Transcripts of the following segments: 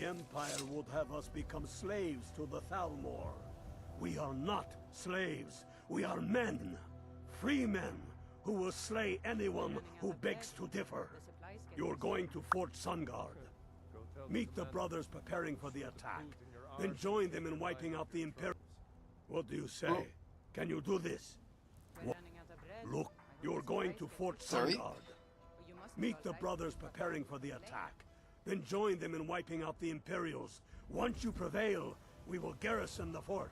Empire would have us become slaves to the Thalmor. We are not slaves. We are men. Free men who will slay anyone who begs to differ. You're going to Fort Sungard. Meet the brothers preparing for the attack. Then join them in wiping out the Imperial. What do you say? Can you do this? Look, you're going to Fort Sungard. Meet the brothers preparing for the attack. Then join them in wiping out the Imperials. Once you prevail, we will garrison the fort.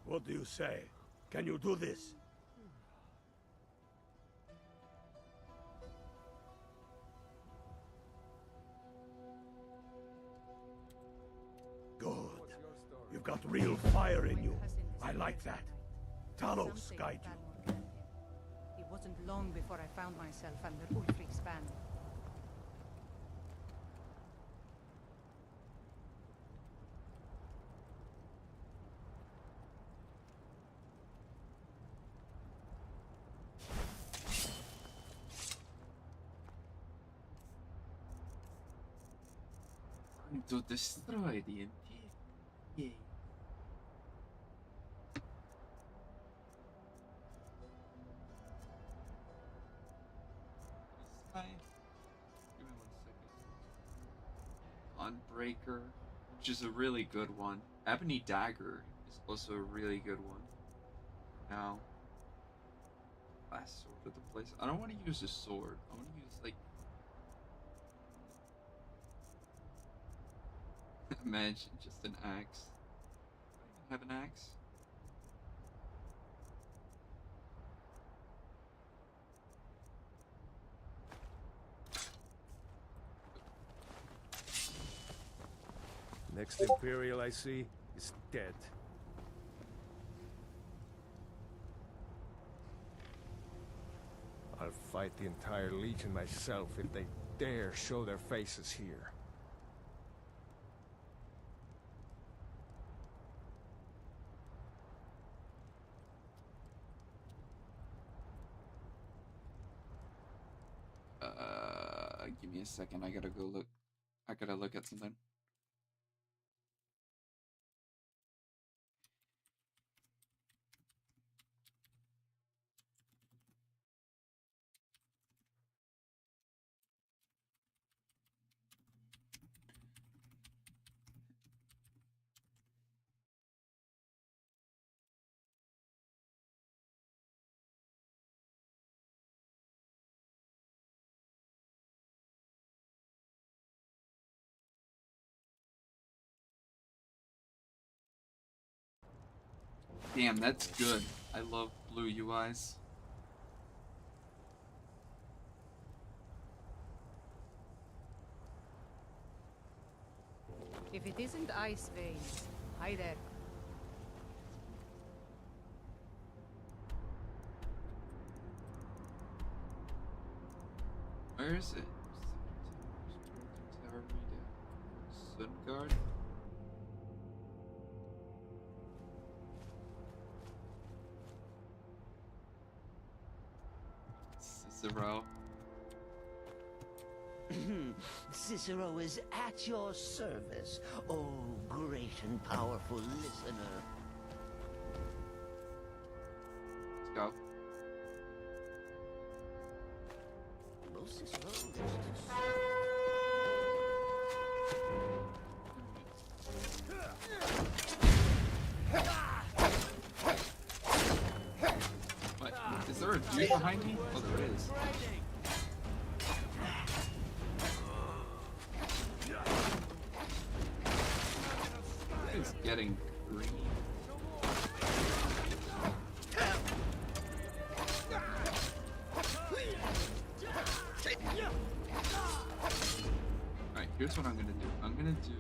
What do you say? Can you do this? Good. You've got real fire in you. I like that. Talos guide you. It wasn't long before I found myself under Ulfric's ban. To destroy the Imperium. Yay. Give me 1 second. Unbreaker, which is a really good one. Ebony Dagger is also a really good one. Now, last sword of the place. I don't want to use a sword. I want to use like. Imagine just an axe. Do I even have an axe? Next Imperial I see is dead. I'll fight the entire Legion myself if they dare show their faces here. Give me a second. I gotta go look. I gotta look at something. Damn, that's good. I love blue UIs. If it isn't Ice Veins, hi there. Where is it? Sungard? Cicero. Cicero is at your service, oh great and powerful listener. Let's go. Well, Cicero is What? Is there a dude behind me? Oh, there is. It's getting green. Alright, here's what I'm gonna do. I'm gonna do.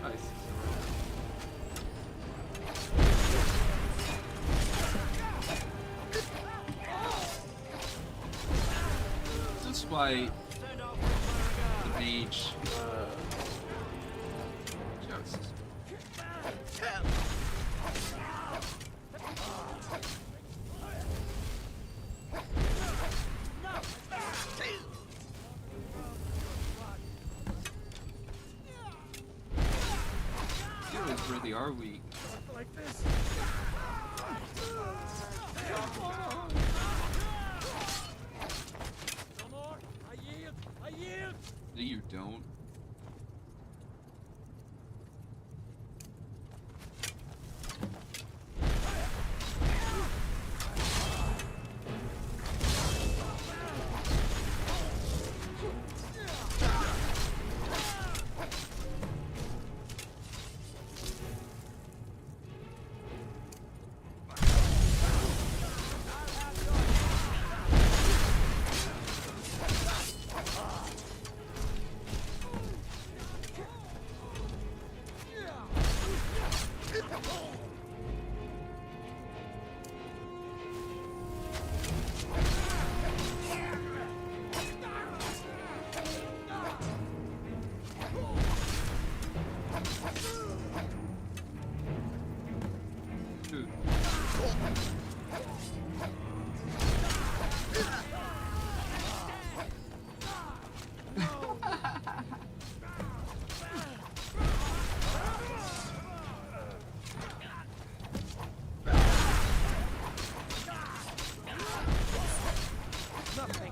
Nice. This is why the mage. Heroes really are weak. Like this. No more. I yield. I yield. No, you don't. Dude. Nothing.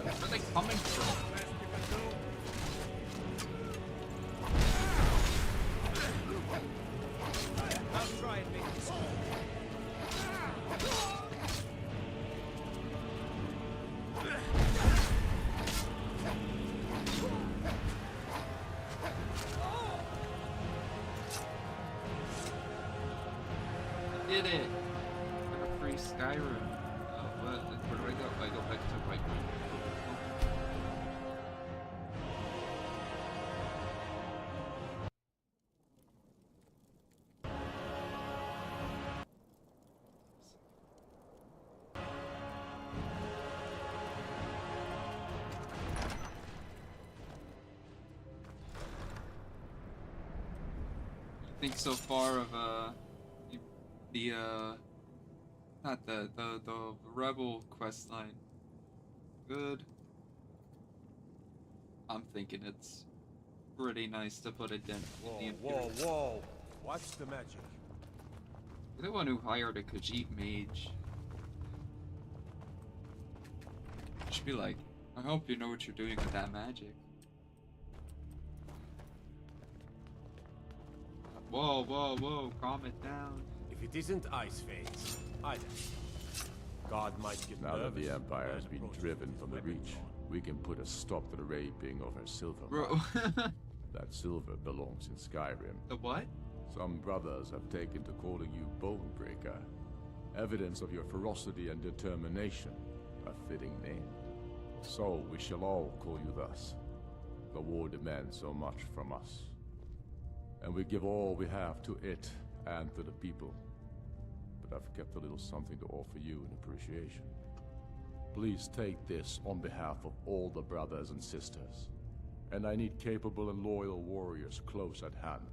Where are they coming from? I'll try and make this. Did it! Got a free Skyrim. Oh, what? Where do I go? I go back to right. Think so far of the not the rebel quest line. Good. I'm thinking it's pretty nice to put it in Whoa, the whoa, Imperial. whoa. Watch the magic. You're the one who hired a Khajiit mage. You should be like, I hope you know what you're doing with that magic. Whoa, whoa, whoa, calm it down. If it isn't Ice Veins, either. God might get Now that nervous the if Empire man has been approaches driven with from the weapons Reach, on. we can put a stop to the raping of her silver. Bro. mine. That silver belongs in Skyrim. The what? Some brothers have taken to calling you Bonebreaker. Evidence of your ferocity and determination. A fitting name. So we shall all call you thus. The war demands so much from us. And we give all we have to it and to the people. But I've kept a little something to offer you in appreciation. Please take this on behalf of all the brothers and sisters. And I need capable and loyal warriors close at hand.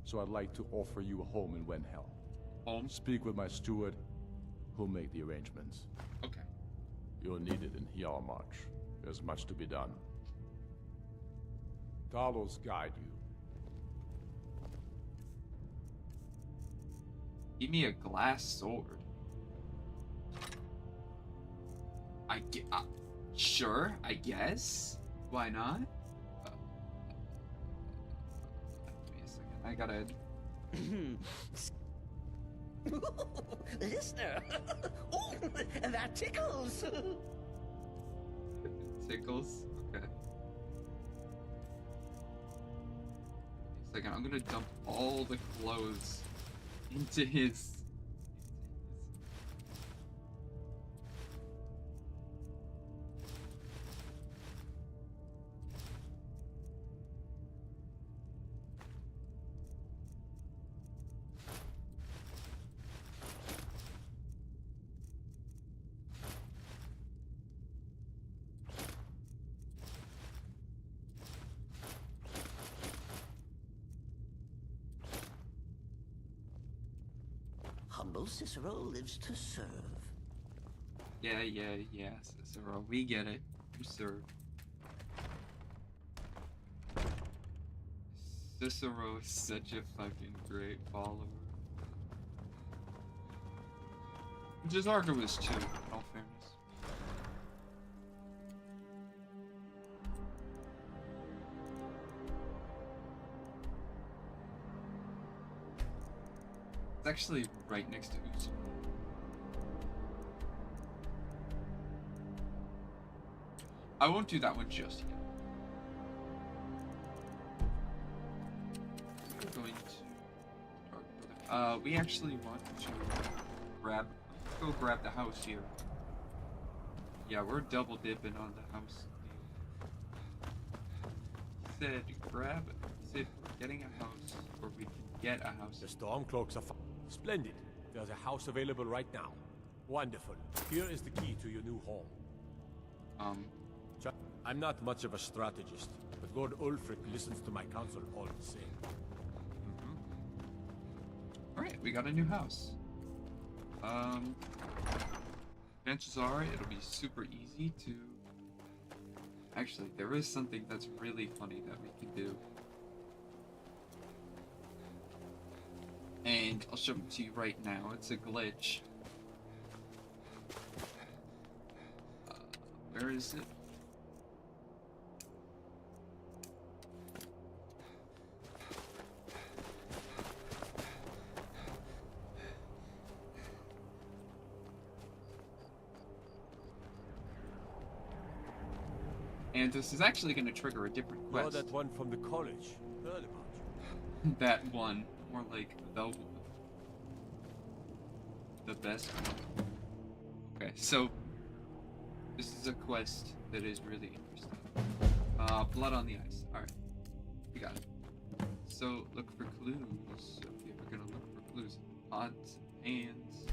So I'd like to offer you a home in Wenhel. Home? Speak with my steward, who'll make the arrangements. Okay. You're needed in Hjalmarch. There's much to be done. Talos guide you. Give me a glass sword. Sure, I guess. Why not? Give me a second. I gotta. Listener. Oh, that tickles. Tickles. Okay. I'm gonna dump all the clothes into his. Humble Cicero lives to serve. Yeah, Cicero, we get it. You serve. Cicero is such a fucking great follower. Jizarka was too, in all fairness. It's actually right next to Uso. I won't do that one just yet. We're going to we actually want to go grab the house here. Yeah, we're double dipping on the house deal. Said getting a house, or we can get a house. The Stormcloaks are splendid. There's a house available right now. Wonderful. Here is the key to your new home. I'm not much of a strategist, but Lord Ulfric listens to my counsel all the same. Alright, we got a new house. Chances are it'll be super easy to... Actually, there is something that's really funny that we can do. And I'll show it to you right now. It's a glitch. Where is it? And this is actually going to trigger a different quest. You're that one from the college. Heard about you. That one. More like the best one. Okay, so this is a quest that is really interesting. Blood on the ice. Alright. We got it. So look for clues. Okay, we're gonna look for clues. Pots and pans.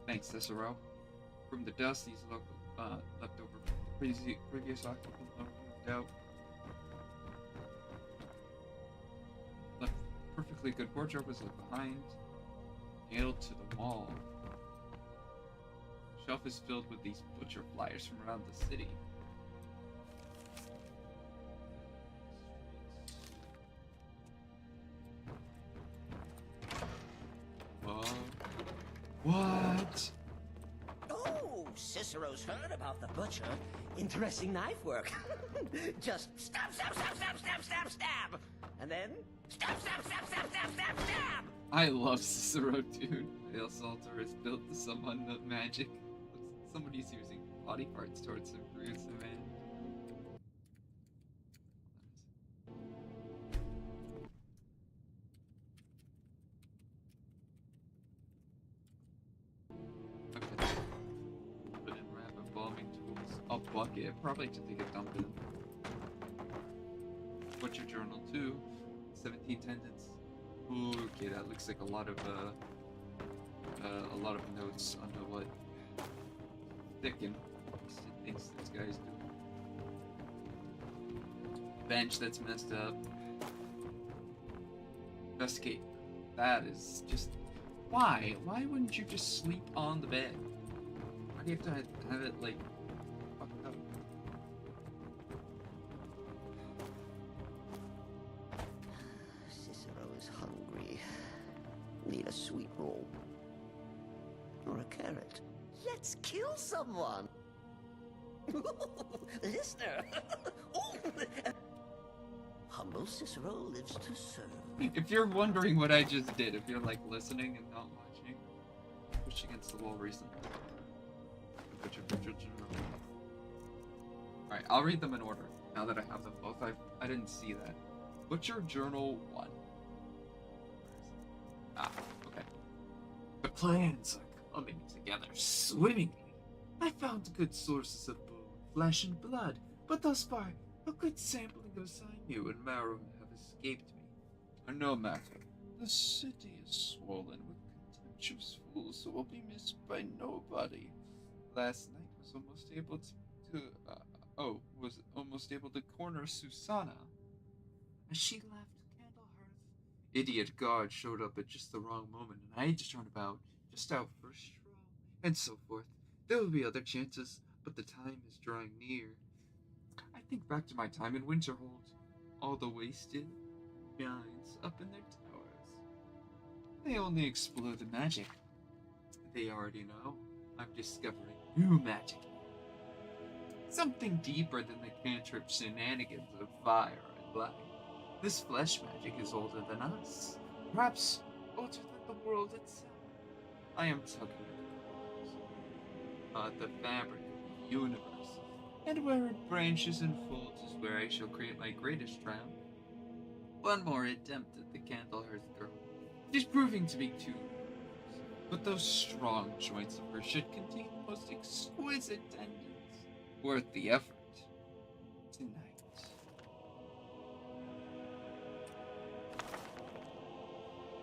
Thanks, Cicero. From the dust, these local leftover previous occupants, no doubt. Left perfectly good wardrobe was left behind, nailed to the wall. The shelf is filled with these butcher flyers from around the city. What? Oh, Cicero's heard about the butcher. Interesting knife work. Just stab, stab, stab, stab, stab, stab, stab. And then stab, stab, stab, stab, stab, stab, stab. I love Cicero, dude. The assaulter is built to summon the magic. Somebody's using body parts towards some gruesome man. Bucket, probably to take a dump in. Butcher journal too. 17 tendons. Ooh, okay, that looks like a lot of notes on what thicken thinks this guy's doing. Bench that's messed up. Investigate. That is just why? Why wouldn't you just sleep on the bed? Why do you have to have it like? Need a sweet roll. Or a carrot. Let's kill someone! Listener. Oh. Humble Cicero lives to serve. If you're wondering what I just did, if you're like listening and not watching, push against the wall recently. Alright, I'll read them in order. Now that I have them both, I didn't see that. Butcher Journal 1. Ah, okay. The plans are coming together swimmingly. I found good sources of bone, flesh, and blood, but thus far, a good sampling of sinew and marrow have escaped me. No matter. The city is swollen with contemptuous fools who will be missed by nobody. Last night was almost able to corner Susanna as she left Candlehearth. Idiot guard showed up at just the wrong moment, and I had to turn about, just out for a stroll, and so forth. There will be other chances, but the time is drawing near. I think back to my time in Winterhold. All the wasted giants up in their towers. They only explore the magic they already know. I'm discovering new magic. Something deeper than the cantrip shenanigans of fire and light. This flesh magic is older than us. Perhaps older than the world itself. I am tugging at the fabric of the universe. And where it branches and folds is where I shall create my greatest triumph. One more attempt at the Candlehearth girl. She's proving to be too but those strong joints of hers should contain the most exquisite tendons. Worth the effort. Tonight.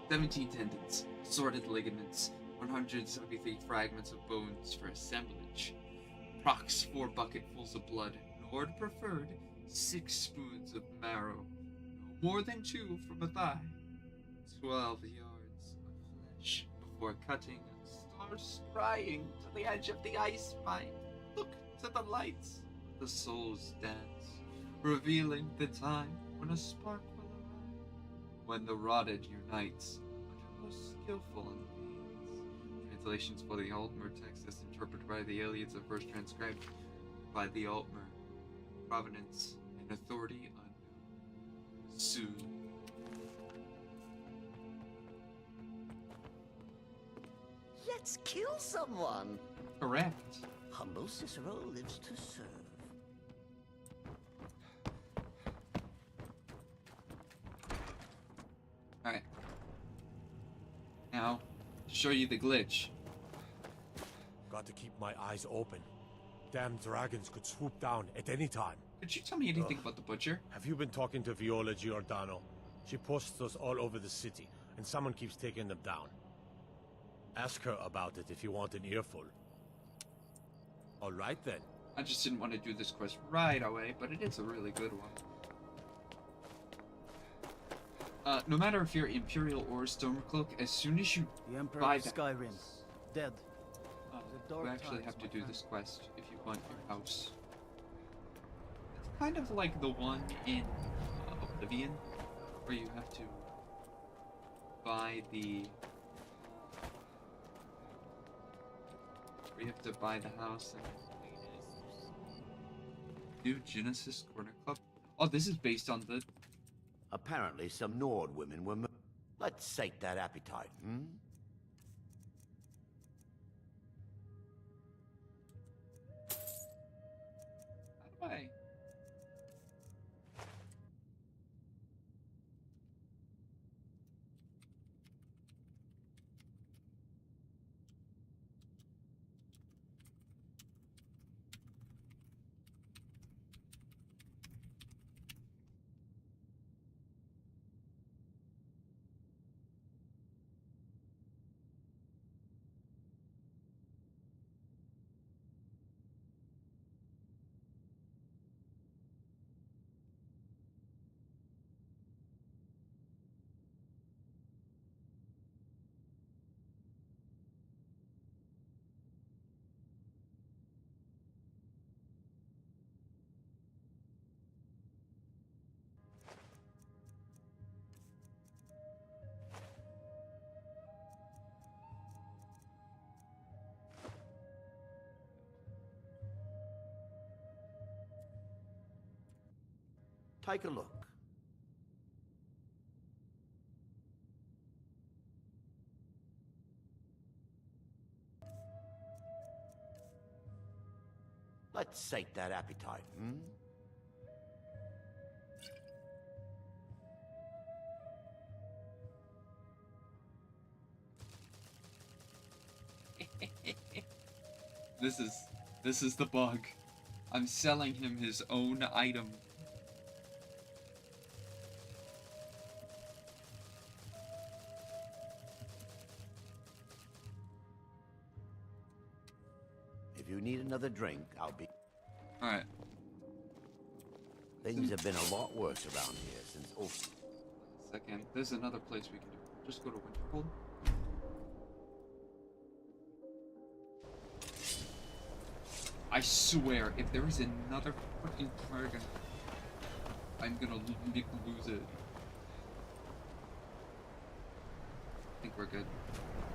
17 tendons, assorted ligaments, 173 fragments of bones for assemblage. Prox 4 bucketfuls of blood, Nord preferred 6 spoons of marrow, no more than 2 from a thigh, 12 yards of flesh before cutting and stars scrying to the edge of the ice fight. Look to the lights, the souls dance, revealing the time when a spark will arrive, when the rotted unites under most skillful and pains. Translations for the Altmer text as interpreted by the aliens are first transcribed by the Altmer. Provenance and authority unknown. Soon. Let's kill someone. Correct. Humble Cicero lives to serve. Alright. Now, to show you the glitch. Got to keep my eyes open. Damn dragons could swoop down at any time. Could you tell me anything about the butcher? Have you been talking to Viola Giordano? She posts us all over the city, and someone keeps taking them down. Ask her about it if you want an earful. All right, then. I just didn't want to do this quest right away, but it is a really good one. No matter if you're Imperial or Stormcloak, as soon as you The Emperor buy of that Skyrim, dead. you actually have to do this quest if you want your house. It's kind of like the one in Oblivion, where you have to buy the house and New Genesis Corner Club. Oh, this is based on the... Apparently some Nord women were... Let's sate that appetite, hmm? How do I... Take a look. Let's sate that appetite, hmm? This is the bug. I'm selling him his own item. If you need another drink, I'll be... Alright. Things have been a lot worse around here since... Oh, Second. There's another place we can do. Just go to Winterhold. I swear, if there is another fucking dragon, I'm gonna lose it. I think we're good.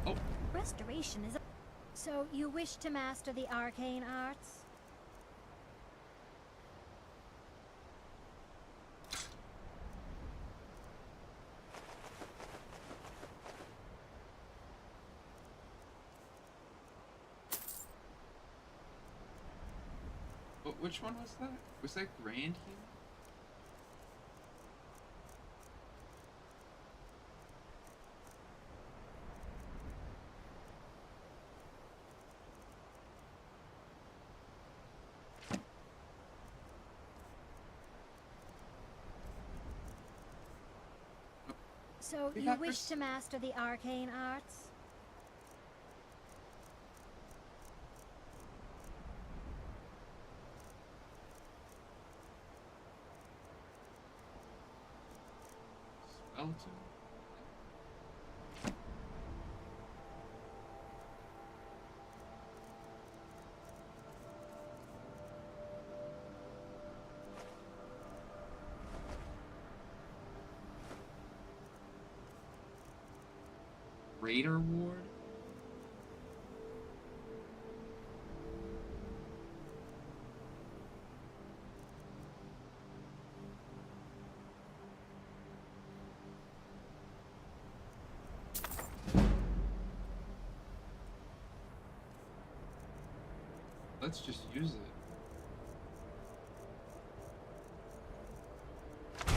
Oh! Restoration is... So, you wish to master the arcane arts? Which one was that? Was that Grand Heal? So, you wish to master the arcane arts? Skeleton? Raider Ward? Let's just use it.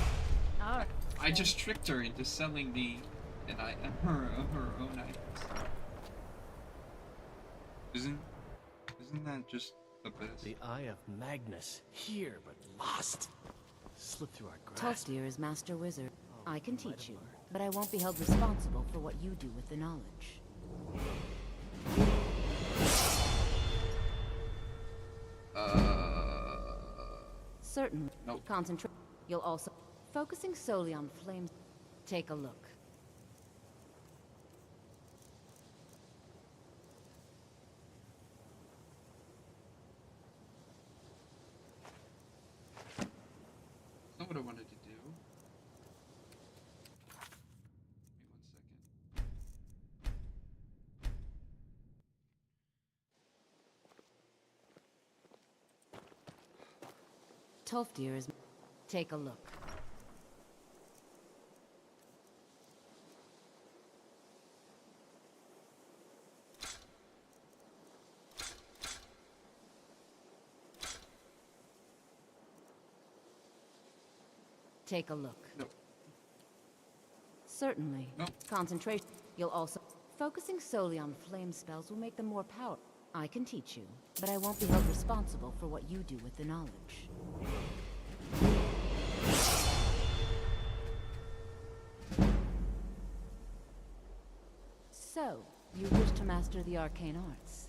Alright. I just tricked her into selling me her own items. Isn't that just the best? The Eye of Magnus, here but lost. Slipped through our grasp. Tolfdir is Master Wizard. I can teach you, but I won't be held responsible for what you do with the knowledge. Certainly. Nope. Concentrate. You'll also... Focusing solely on flames. Take a look. That's not what I wanted to do. Give me 1 second. Tolfdir is... Take a look. Take a look. No. Certainly. No. Concentration. You'll also... Focusing solely on flame spells will make them more powerful. I can teach you, but I won't be held responsible for what you do with the knowledge. So, you wish to master the arcane arts?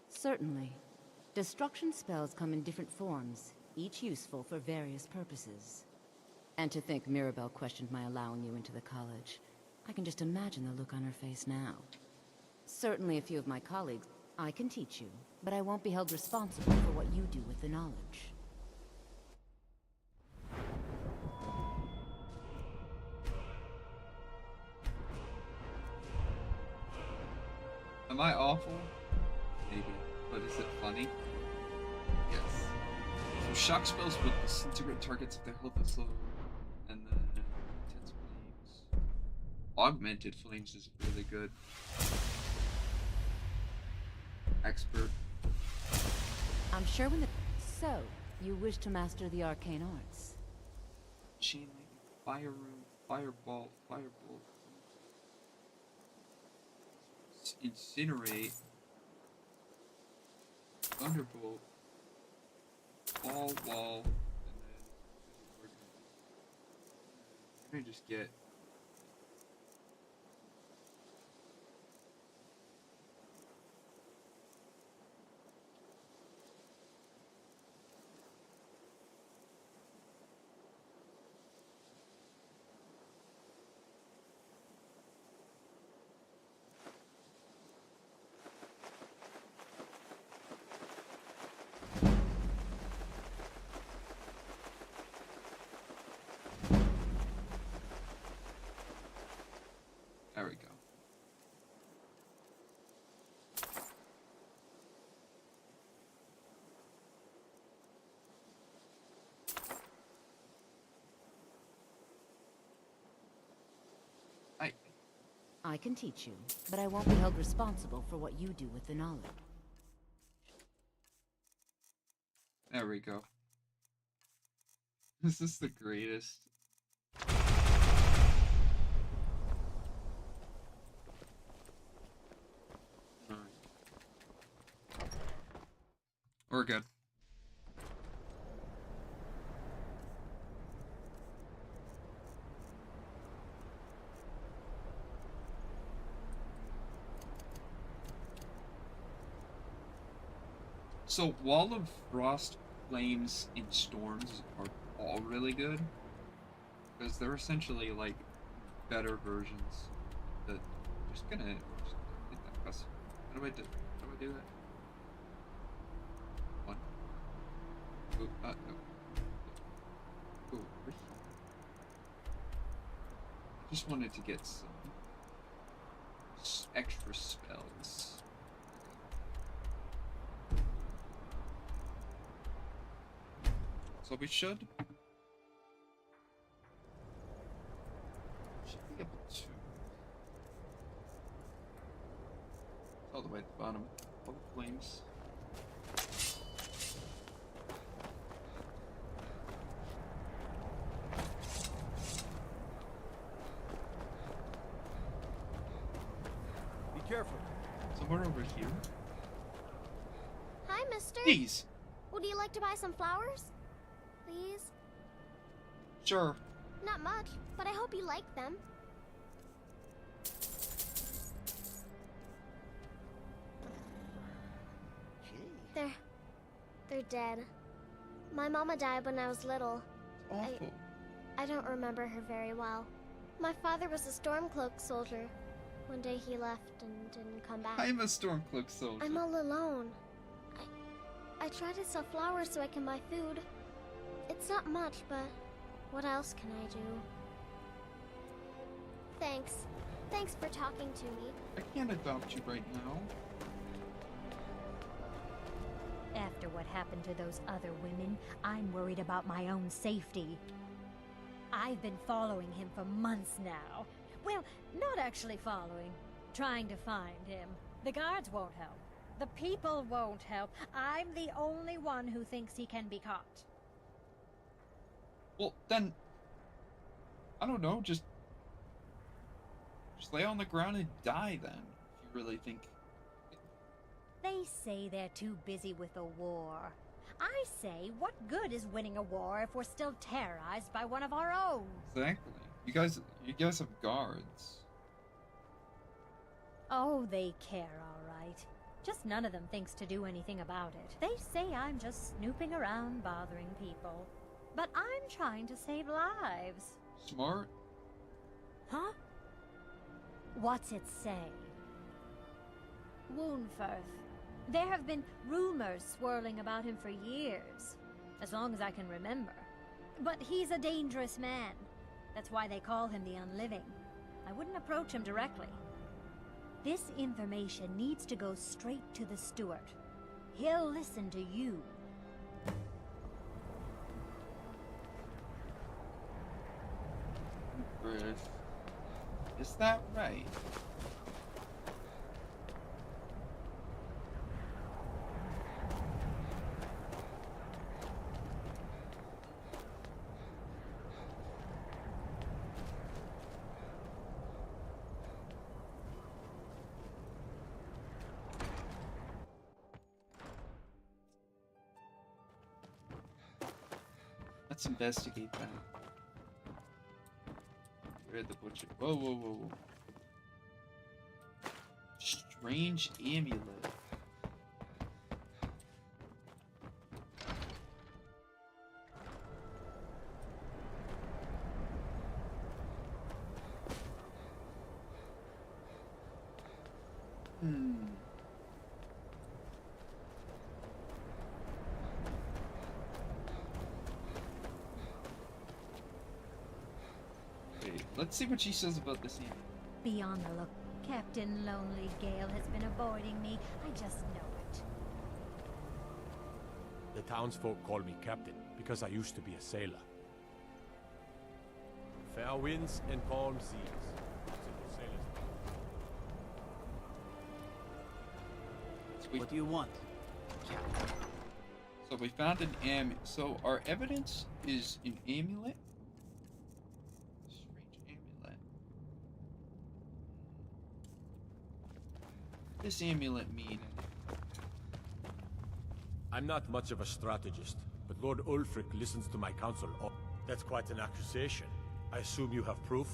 Certainly. Destruction spells come in different forms, each useful for various purposes. And to think Mirabelle questioned my allowing you into the college. I can just imagine the look on her face now. Certainly a few of my colleagues. I can teach you, but I won't be held responsible for what you do with the knowledge. Am I awful? Maybe. But is it funny? Yes. So shock spells will disintegrate targets if their health is low. And then intense flames. Augmented flames is really good. Expert. I'm sure when the... So, you wish to master the arcane arts? Chain lightning, fire room, fireball, firebolt. Incinerate. Thunderbolt. Wall, and then I'm gonna just get there we go. I can teach you, but I won't be held responsible for what you do with the knowledge. There we go. This is the greatest. We're good. So, Wall of Frost, Flames, and Storms are all really good. Because they're essentially like better versions that just gonna hit that cuss. How do I do that? One. Ooh, no. Ooh, I just wanted to get some extra spells. So we should be able to. All the way at the bottom. All the flames. Be careful. Somewhere over here. Hi, mister. Please. Would you like to buy some flowers? Please? Sure. Not much, but I hope you like them. They're dead. My mama died when I was little. Awful. I don't remember her very well. My father was a Stormcloak soldier. One day he left and didn't come back. I'm a Stormcloak soldier. I'm all alone. I try to sell flowers so I can buy food. It's not much, but what else can I do? Thanks. Thanks for talking to me. I can't adopt you right now. After what happened to those other women, I'm worried about my own safety. I've been following him for months now. Well, not actually following. Trying to find him. The guards won't help. The people won't help. I'm the only one who thinks he can be caught. Well, then, I don't know, just lay on the ground and die then, if you really think. They say they're too busy with a war. I say, what good is winning a war if we're still terrorized by one of our own? Exactly. You guys have guards. Oh, they care, all right. Just none of them thinks to do anything about it. They say I'm just snooping around bothering people. But I'm trying to save lives. Smart. Huh? What's it say? Woundfirth. There have been rumors swirling about him for years, as long as I can remember. But he's a dangerous man. That's why they call him the Unliving. I wouldn't approach him directly. This information needs to go straight to the steward. He'll listen to you. Griff. Is that right? Let's investigate that. Where the butcher? Whoa, whoa, whoa, whoa. Strange amulet. Let's see what she says about this amulet. Be on the look. Captain Lonely Gale has been avoiding me. I just know it. The townsfolk call me captain because I used to be a sailor. Fair winds and calm seas. That's in the sailor's book. What do you want? So we found an amulet. So our evidence is an amulet. Strange amulet. What does amulet mean? I'm not much of a strategist, but Lord Ulfric listens to my counsel. Oh, that's quite an accusation. I assume you have proof?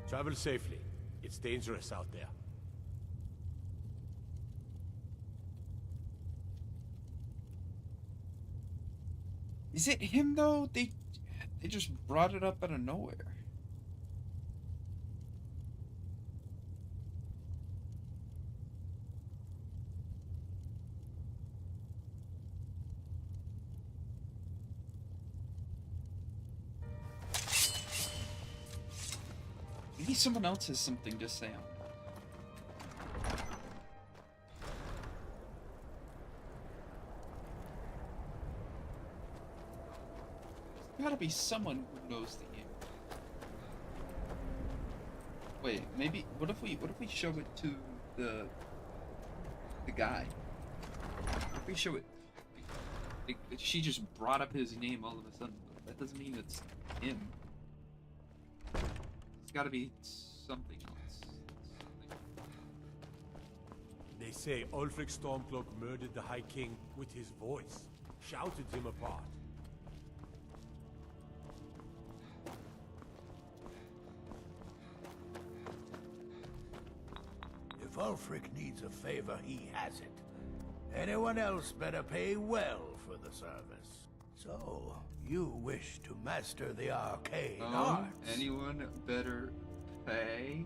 Travel safely. It's dangerous out there. Is it him though? They just brought it up out of nowhere. Maybe someone else has something to say on it. There's gotta be someone who knows the game. Wait, maybe what if we show it to the guy? What if we show it? She just brought up his name all of a sudden. That doesn't mean it's him. Gotta be something else. They say Ulfric Stormcloak murdered the High King with his voice, shouted him apart. If Ulfric needs a favor, he has it. Anyone else better pay well for the service. So, you wish to master the arcane arts? Anyone better pay?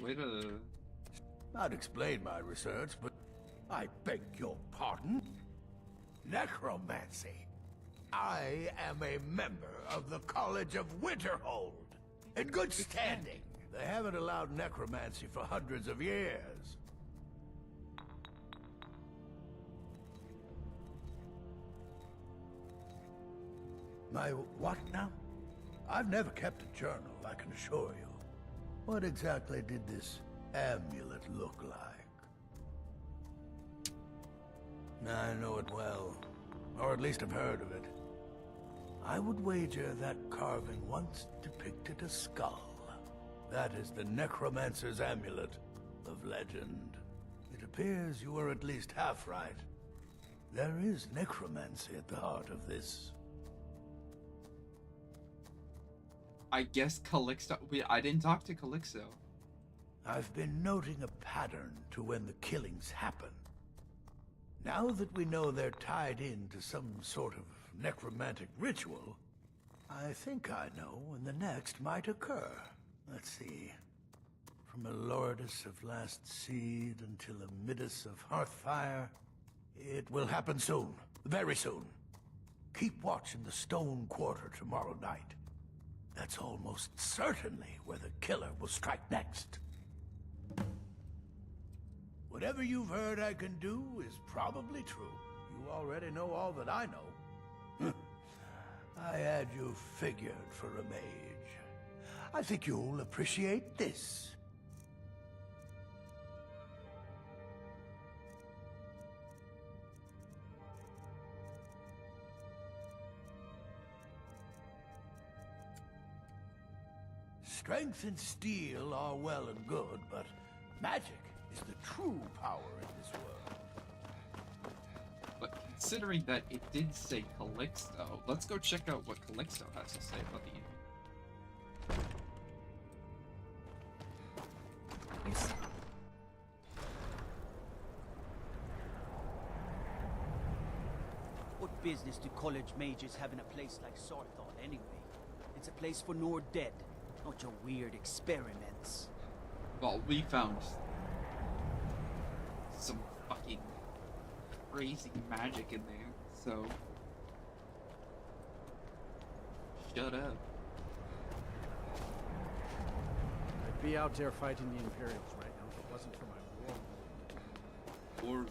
Wait a... I'd explain my research, but I beg your pardon? Necromancy. I am a member of the College of Winterhold. In good standing. They haven't allowed necromancy for hundreds of years. My what now? I've never kept a journal, I can assure you. What exactly did this amulet look like? I know it well, or at least I've heard of it. I would wager that carving once depicted a skull. That is the necromancer's amulet of legend. It appears you were at least half right. There is necromancy at the heart of this. I guess Calixto. I didn't talk to Calixto. I've been noting a pattern to when the killings happen. Now that we know they're tied into some sort of necromantic ritual, I think I know when the next might occur. Let's see. From a Lourdes of Last Seed until a Midas of Hearthfire, it will happen soon. Very soon. Keep watch in the Stone Quarter tomorrow night. That's almost certainly where the killer will strike next. Whatever you've heard I can do is probably true. You already know all that I know. I had you figured for a mage. I think you'll appreciate this. Strength and steel are well and good, but magic is the true power in this world. But considering that it did say Calixto, let's go check out what Calixto has to say about the evening. Yes. What business do college mages have in a place like Sarthon anyway? It's a place for Nord dead, not your weird experiments. Well, we found some fucking crazy magic in there, so shut up. I'd be out there fighting the Imperials right now if it wasn't for my war.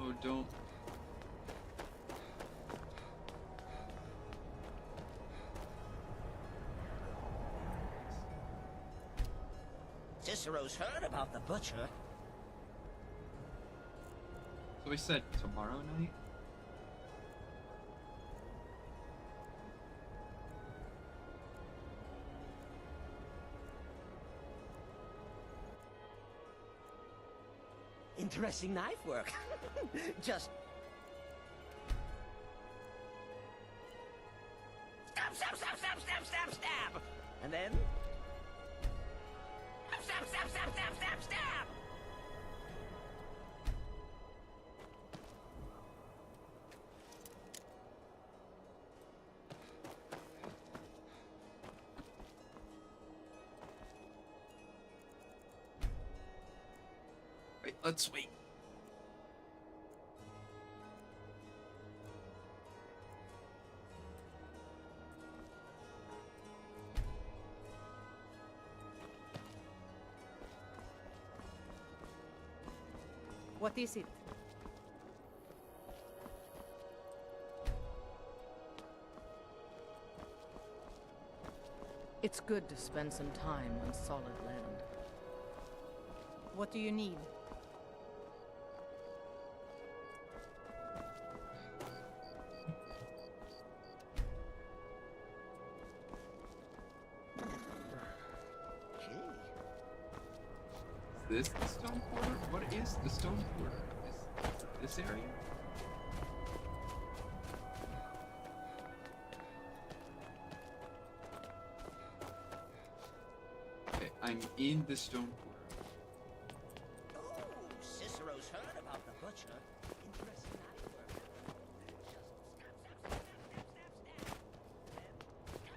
Or oh, don't. Cicero's heard about the butcher. So we said tomorrow night? Interesting knife work. Just... Stab, stab, stab, stab, stab, stab, stab! And then... Stab, stab, stab, stab, stab, stab! Wait, let's wait. What is it? It's good to spend some time on solid land. What do you need? Is this the stone quarter? What is the stone quarter? Is this area? Okay, I'm in the stone quarter. Oh, Cicero's heard about the butcher. Interesting knife work. Just stab, stab, stab, stab, stab, stab.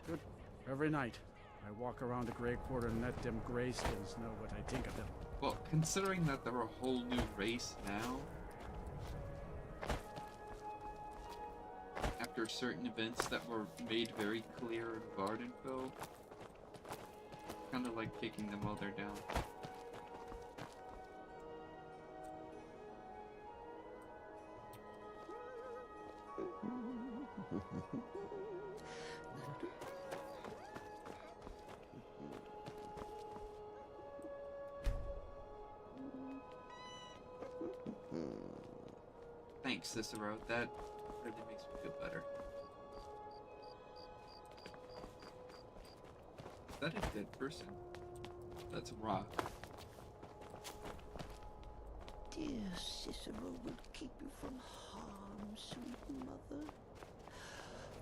Good. Every night, I walk around the Grey Quarter and let them Greyskins know what I think of them. Well, considering that they're a whole new race now, after certain events that were made very clear in Vardenfell, kind of like kicking them while they're down. Thanks, Cicero. That really makes me feel better. Is that a dead person? That's a rock. Dear Cicero will keep you from harm, sweet mother.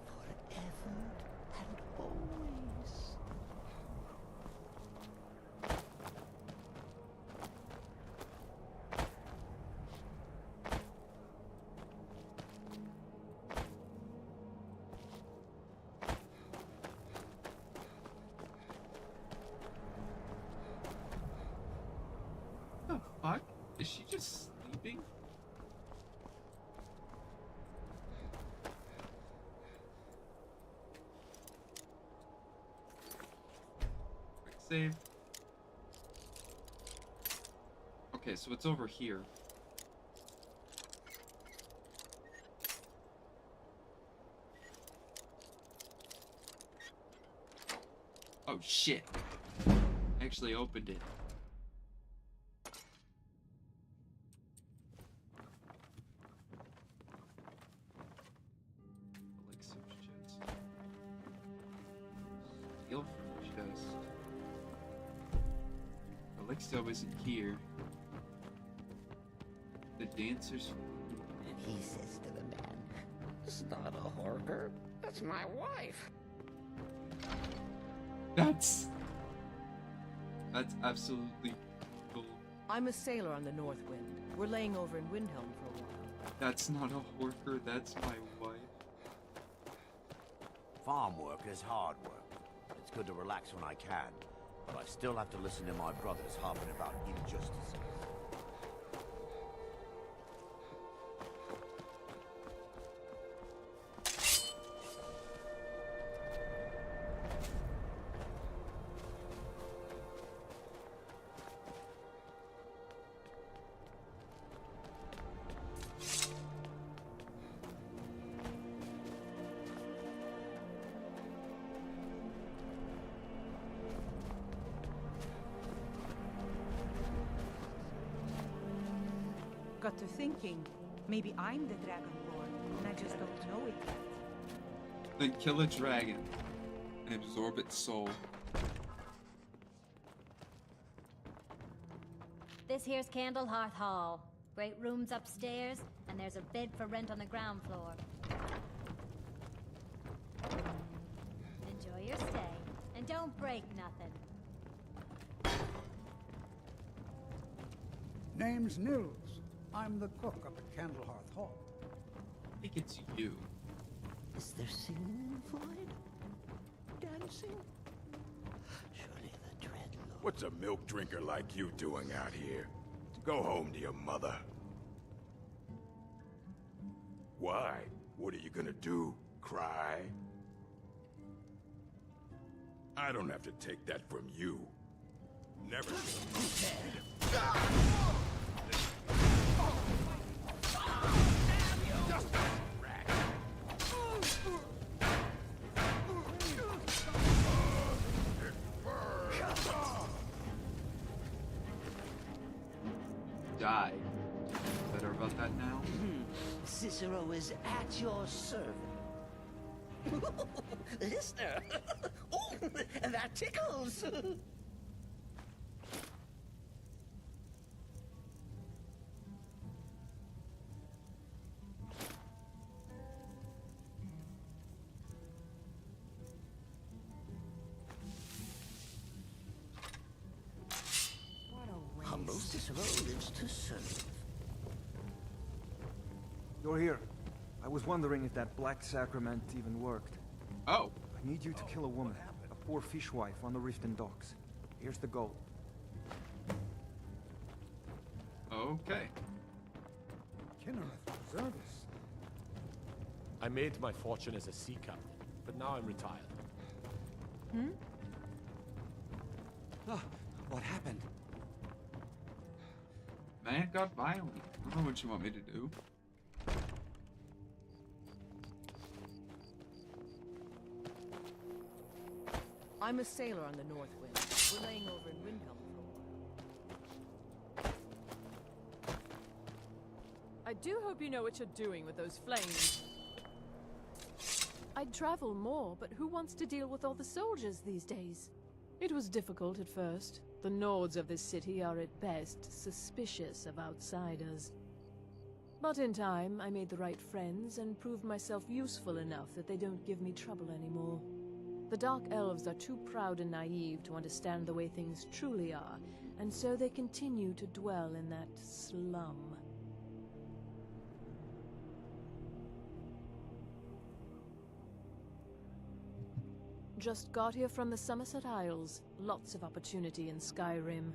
Forever and always. The fuck? Is she just sleeping? Quick save. Okay, so it's over here. Oh shit. I actually opened it. Steal from the chest. Elixo isn't here. The dancers. And he says to the man, "It's not a horror. That's my wife." That's absolutely cool. I'm a sailor on the North Wind. We're laying over in Windhelm for a while. That's not a worker, that's my wife. Farm work is hard work. It's good to relax when I can, but I still have to listen to my brothers harping about injustices. Got to thinking, maybe I'm the Dragonborn, and I just don't know it yet. Then kill a dragon and absorb its soul. This here's Candlehearth Hall. Great rooms upstairs, and there's a bed for rent on the ground floor. Enjoy your stay, and don't break nothing. Name's Nils. I'm the cook up at Candlehearth Hall. I think it's you. Is there singing inside? Dancing? Surely the dreadlord. What's a milk drinker like you doing out here? Go home to your mother. Why? What are you gonna do? Cry? I don't have to take that from you. Never. Die. Better about that now? Cicero is at your service. Listener! Oh, that tickles! Humble Cicero lives to serve. You're here. I was wondering if that black sacrament even worked. Oh. I need you to kill a woman, a poor fishwife on the Riften docks. Here's the gold. Okay. Kinnereth Reservis. I made my fortune as a sea captain, but now I'm retired. Hmm? Oh, what happened? Man got violent. I don't know what you want me to do. I'm a sailor on the North Wind. We're laying over in Windhelm for a while. I do hope you know what you're doing with those flames. I'd travel more, but who wants to deal with all the soldiers these days? It was difficult at first. The Nords of this city are at best suspicious of outsiders. But in time, I made the right friends and proved myself useful enough that they don't give me trouble anymore. The Dark Elves are too proud and naive to understand the way things truly are, and so they continue to dwell in that slum. Just got here from the Somerset Isles. Lots of opportunity in Skyrim.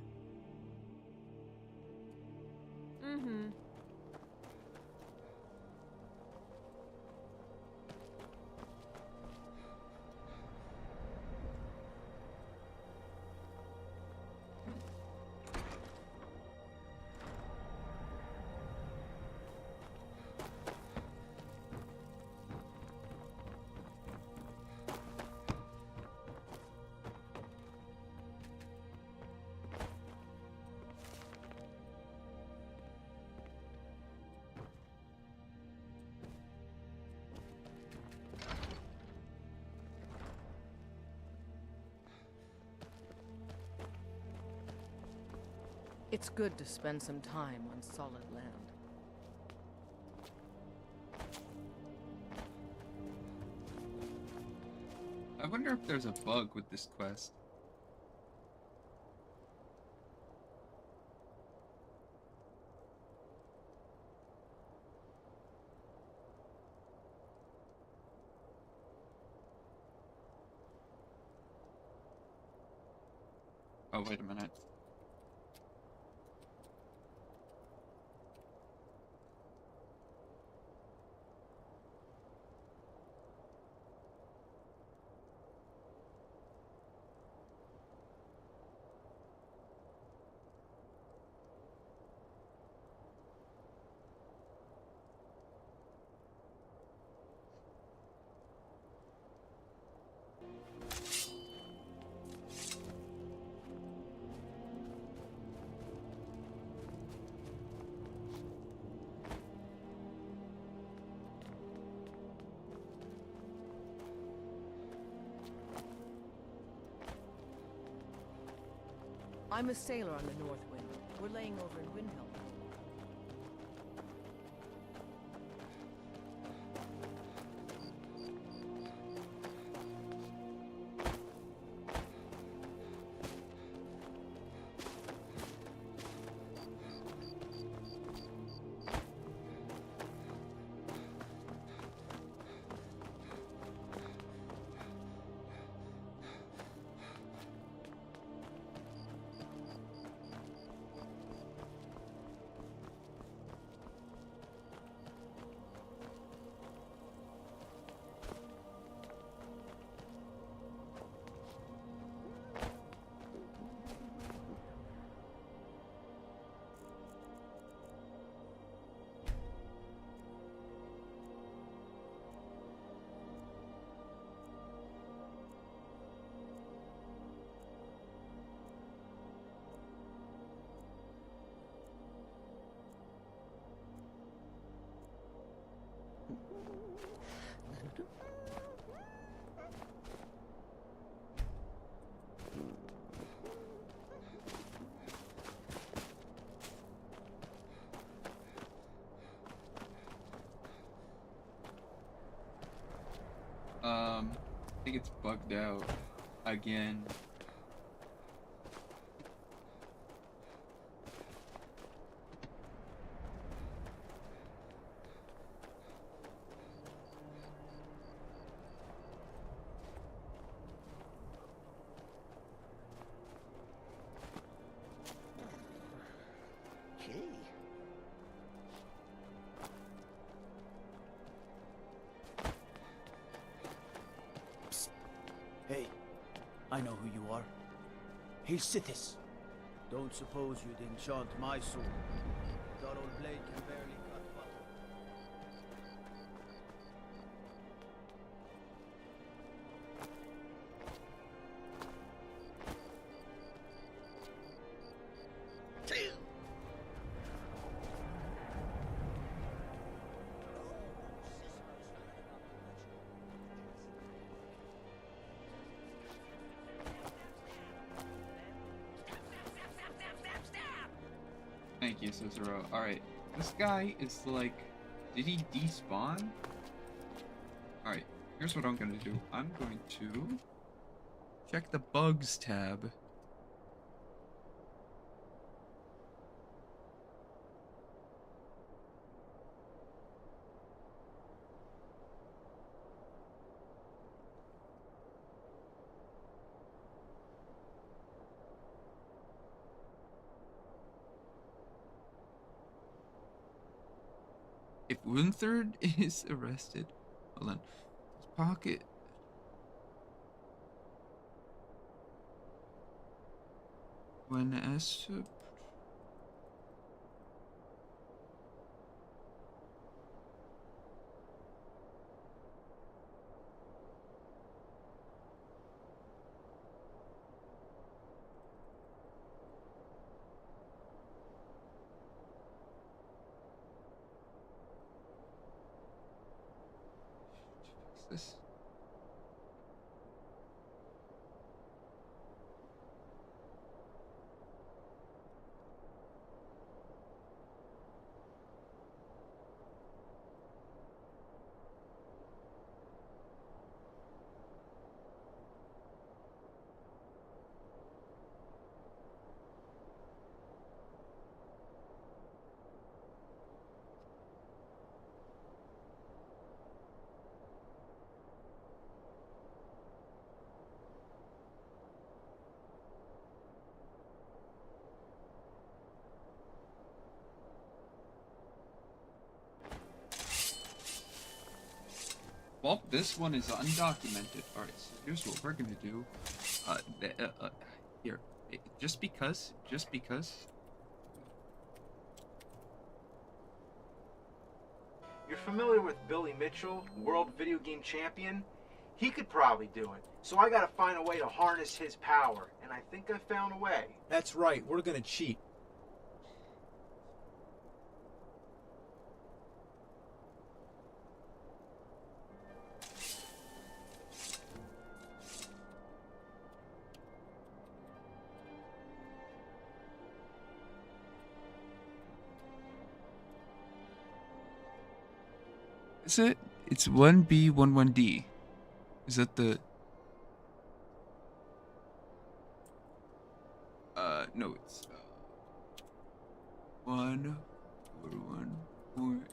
Mm-hmm. It's good to spend some time on solid land. I wonder if there's a bug with this quest. Oh, wait a minute. I'm a sailor on the North Wind. We're laying over in Windhelm. I think it's bugged out again. Hey, I know who you are. He's Sithis. Don't suppose you'd enchant my sword. That old blade can barely cut butter. Thank you, Cicero. Alright. This guy is like... Did he despawn? Alright. Here's what I'm gonna do. I'm going to... check the bugs tab. If one-third is arrested, hold on. His pocket. When asked to. This. Well, this one is undocumented. Alright, so here's what we're gonna do. Here. Just because. You're familiar with Billy Mitchell, world video game champion? He could probably do it. So I gotta find a way to harness his power. And I think I found a way. That's right, we're gonna cheat. Is it? It's 1B11D. Is that the... no, it's... 141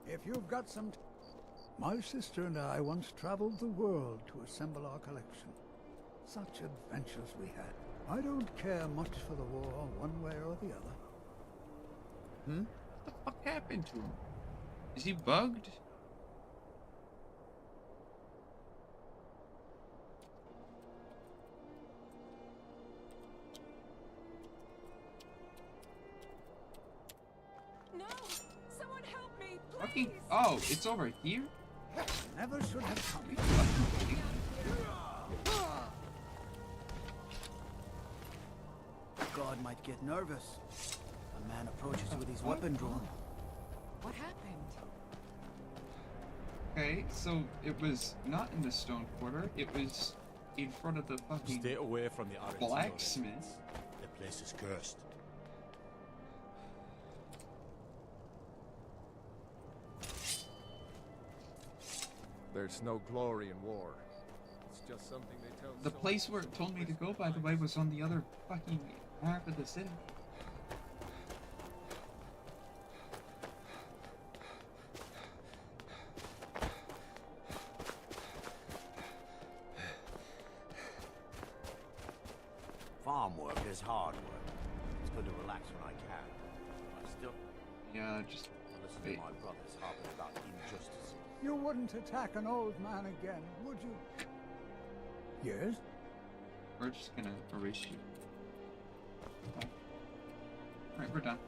If you've got some... My sister and I once traveled the world to assemble our collection. Such adventures we had. I don't care much for the war, one way or the other. What the fuck happened to him? Is he bugged? No! Someone help me, please! Fucking... Oh, it's over here? Never should have come. God might get nervous. A man approaches with his weapon drawn. What happened? Okay, so it was not in the stone quarter, it was in front of the fucking... Stay away from the orange blacksmith. The place is cursed. There's no glory in war. It's just something they tell. The place where it told me to go, by the way, was on the other fucking half of the city. Farm work is hard work. It's good to relax when I can. I still... Yeah, just... listen to my brothers harping about injustice. You wouldn't attack an old man again, would you? Yes? We're just gonna erase you. Oh. Alright, we're done.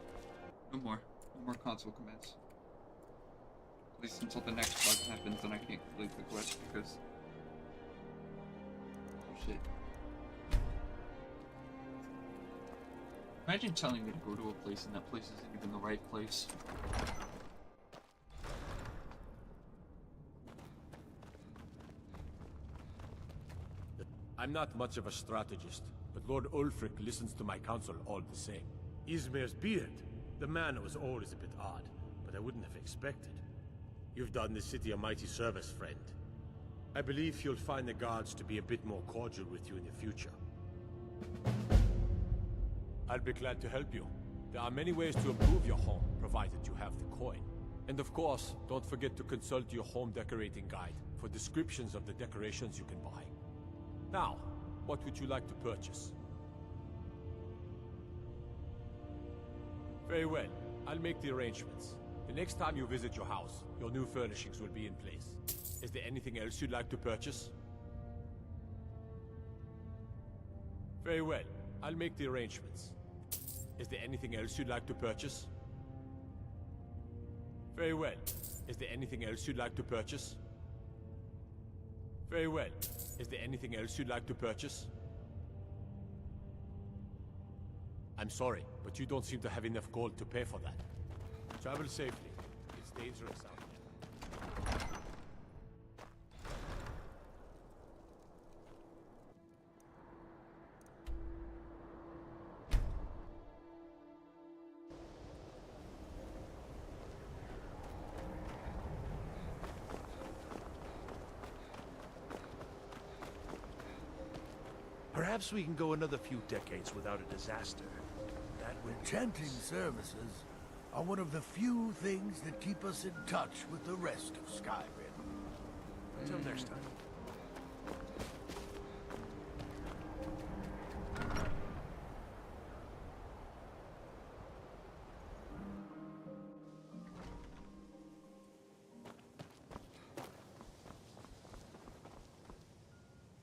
No more. No more console commands. At least until the next bug happens and I can't complete the quest because... Oh shit. Imagine telling me to go to a place and that place isn't even the right place. I'm not much of a strategist, but Lord Ulfric listens to my counsel all the same. Ismir's beard. The man was always a bit odd, but I wouldn't have expected. You've done the city a mighty service, friend. I believe you'll find the guards to be a bit more cordial with you in the future. I'll be glad to help you. There are many ways to improve your home, provided you have the coin. And of course, don't forget to consult your home decorating guide for descriptions of the decorations you can buy. Now, what would you like to purchase? Very well. I'll make the arrangements. The next time you visit your house, your new furnishings will be in place. Is there anything else you'd like to purchase? Very well. I'll make the arrangements. Is there anything else you'd like to purchase? Very well. Is there anything else you'd like to purchase? Very well. Is there anything else you'd like to purchase? I'm sorry, but you don't seem to have enough gold to pay for that. Travel safely. It's dangerous out here. Perhaps we can go another few decades without a disaster. That would... Enchanting services are one of the few things that keep us in touch with the rest of Skyrim. Until next time.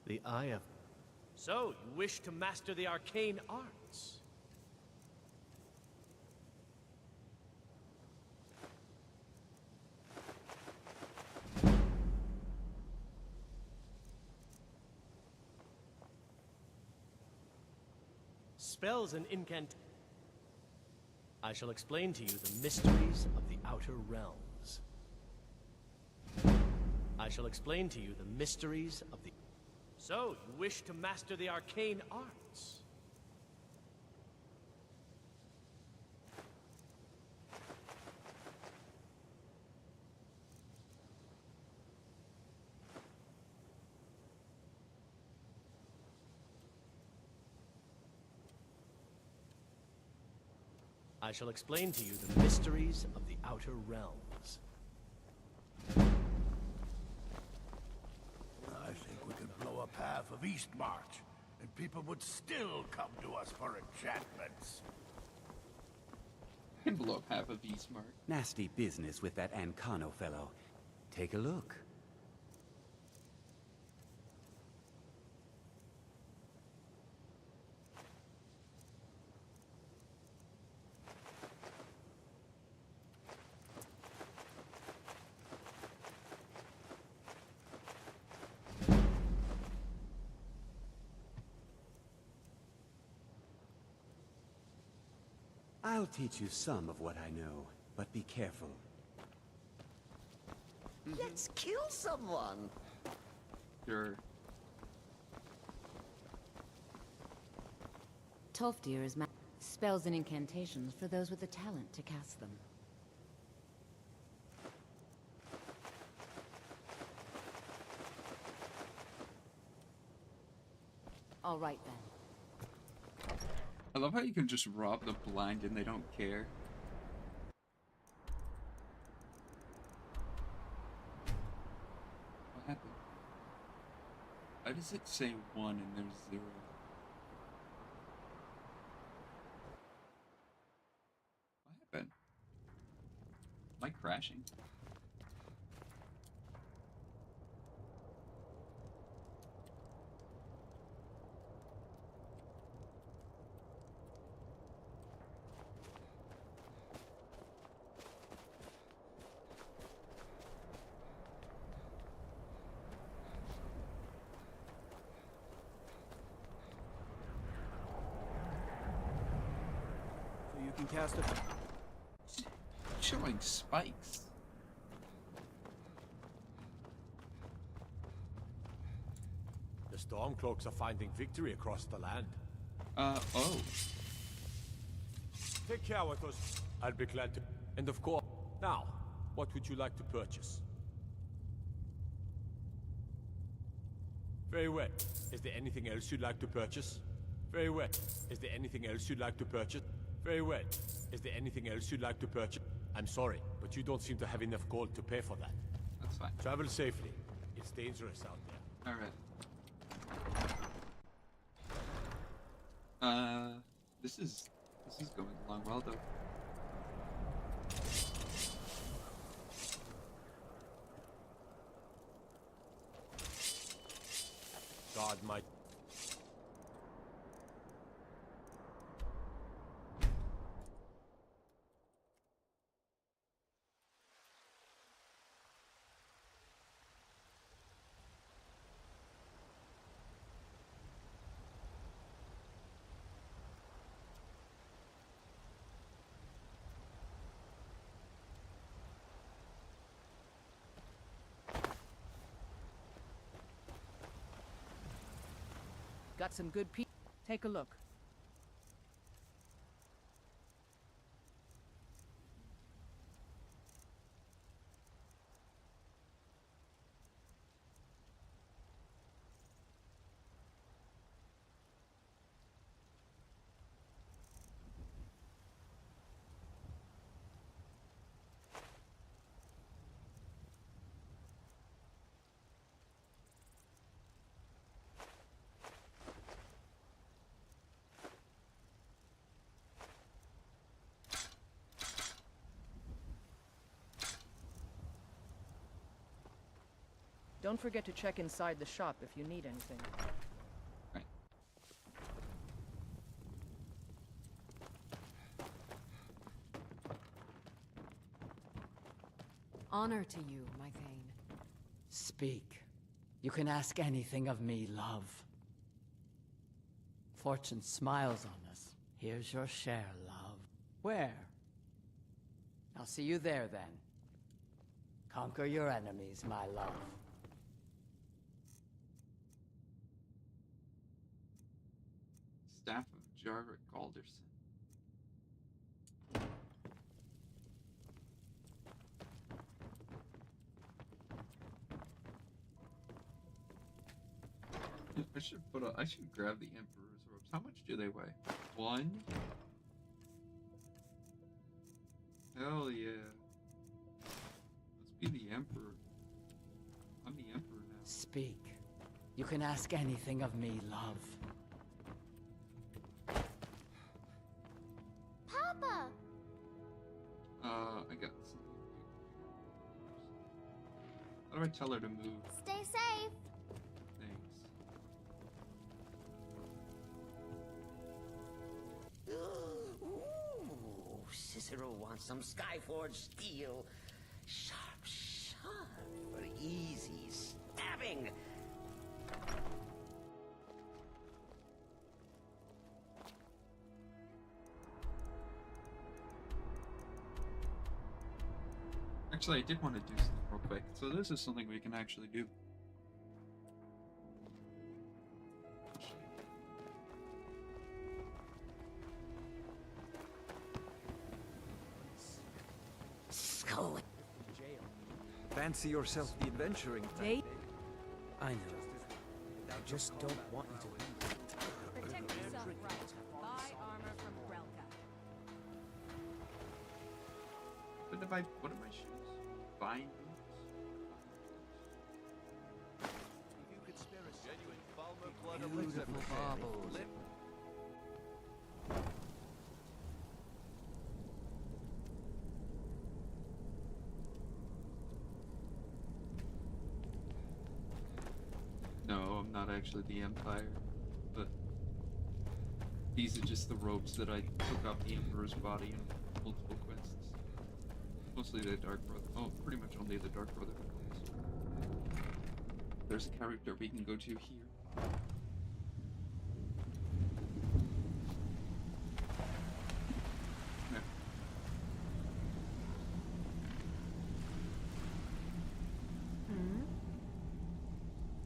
The Eye of... So, you wish to master the arcane arts? Spells and incant... I shall explain to you the mysteries of the Outer Realms. I shall explain to you the mysteries of the... So, you wish to master the arcane arts? I shall explain to you the mysteries of the Outer Realms. I think we could blow up half of Eastmarch, and people would still come to us for enchantments. Can blow up half of Eastmark. Nasty business with that Ancano fellow. Take a look. I'll teach you some of what I know, but be careful. Let's kill someone! Sure. Tolfdir is spells and incantations for those with the talent to cast them. All right then. I love how you can just rob the blind and they don't care. What happened? Why does it say 1 and there's 0? What happened? Am I crashing? You can cast it. Showing spikes. The Stormcloaks are finding victory across the land. Oh. Take care with us. I'll be glad to. And of course, now, what would you like to purchase? Very well. Is there anything else you'd like to purchase? Very well. Is there anything else you'd like to purchase? Very well. Is there anything else you'd like to purchase? I'm sorry, but you don't seem to have enough gold to pay for that. That's fine. Travel safely. It's dangerous out there. Alright. This is going along well though. God might. Got some good people. Take a look. Don't forget to check inside the shop if you need anything. Right. Honor to you, my Thane. Speak. You can ask anything of me, love. Fortune smiles on us. Here's your share, love. Where? I'll see you there, then. Conquer your enemies, my love. Staff of Jarvik Galderson. I should grab the Emperor's robes. How much do they weigh? 1? Hell yeah. Let's be the Emperor. I'm the Emperor now. Speak. You can ask anything of me, love. Papa! I got something. How do I tell her to move? Stay safe! Thanks. Ooh, Cicero wants some Skyforge steel. Sharp, sharp for easy stabbing. Actually, I did want to do something real quick. So this is something we can actually do. Skull. Fancy yourself the adventuring type. I know. I just don't want you to. Protect yourself right. Buy armor from Relka. What are my shoes? Vine boots? If you could spare a genuine Balmer Beautiful baubles. No, I'm not actually the Empire, but these are just the robes that I took off the Emperor's body in multiple quests. Mostly the Dark Brother. Oh, pretty much only the Dark Brother ones. There's a character we can go to here.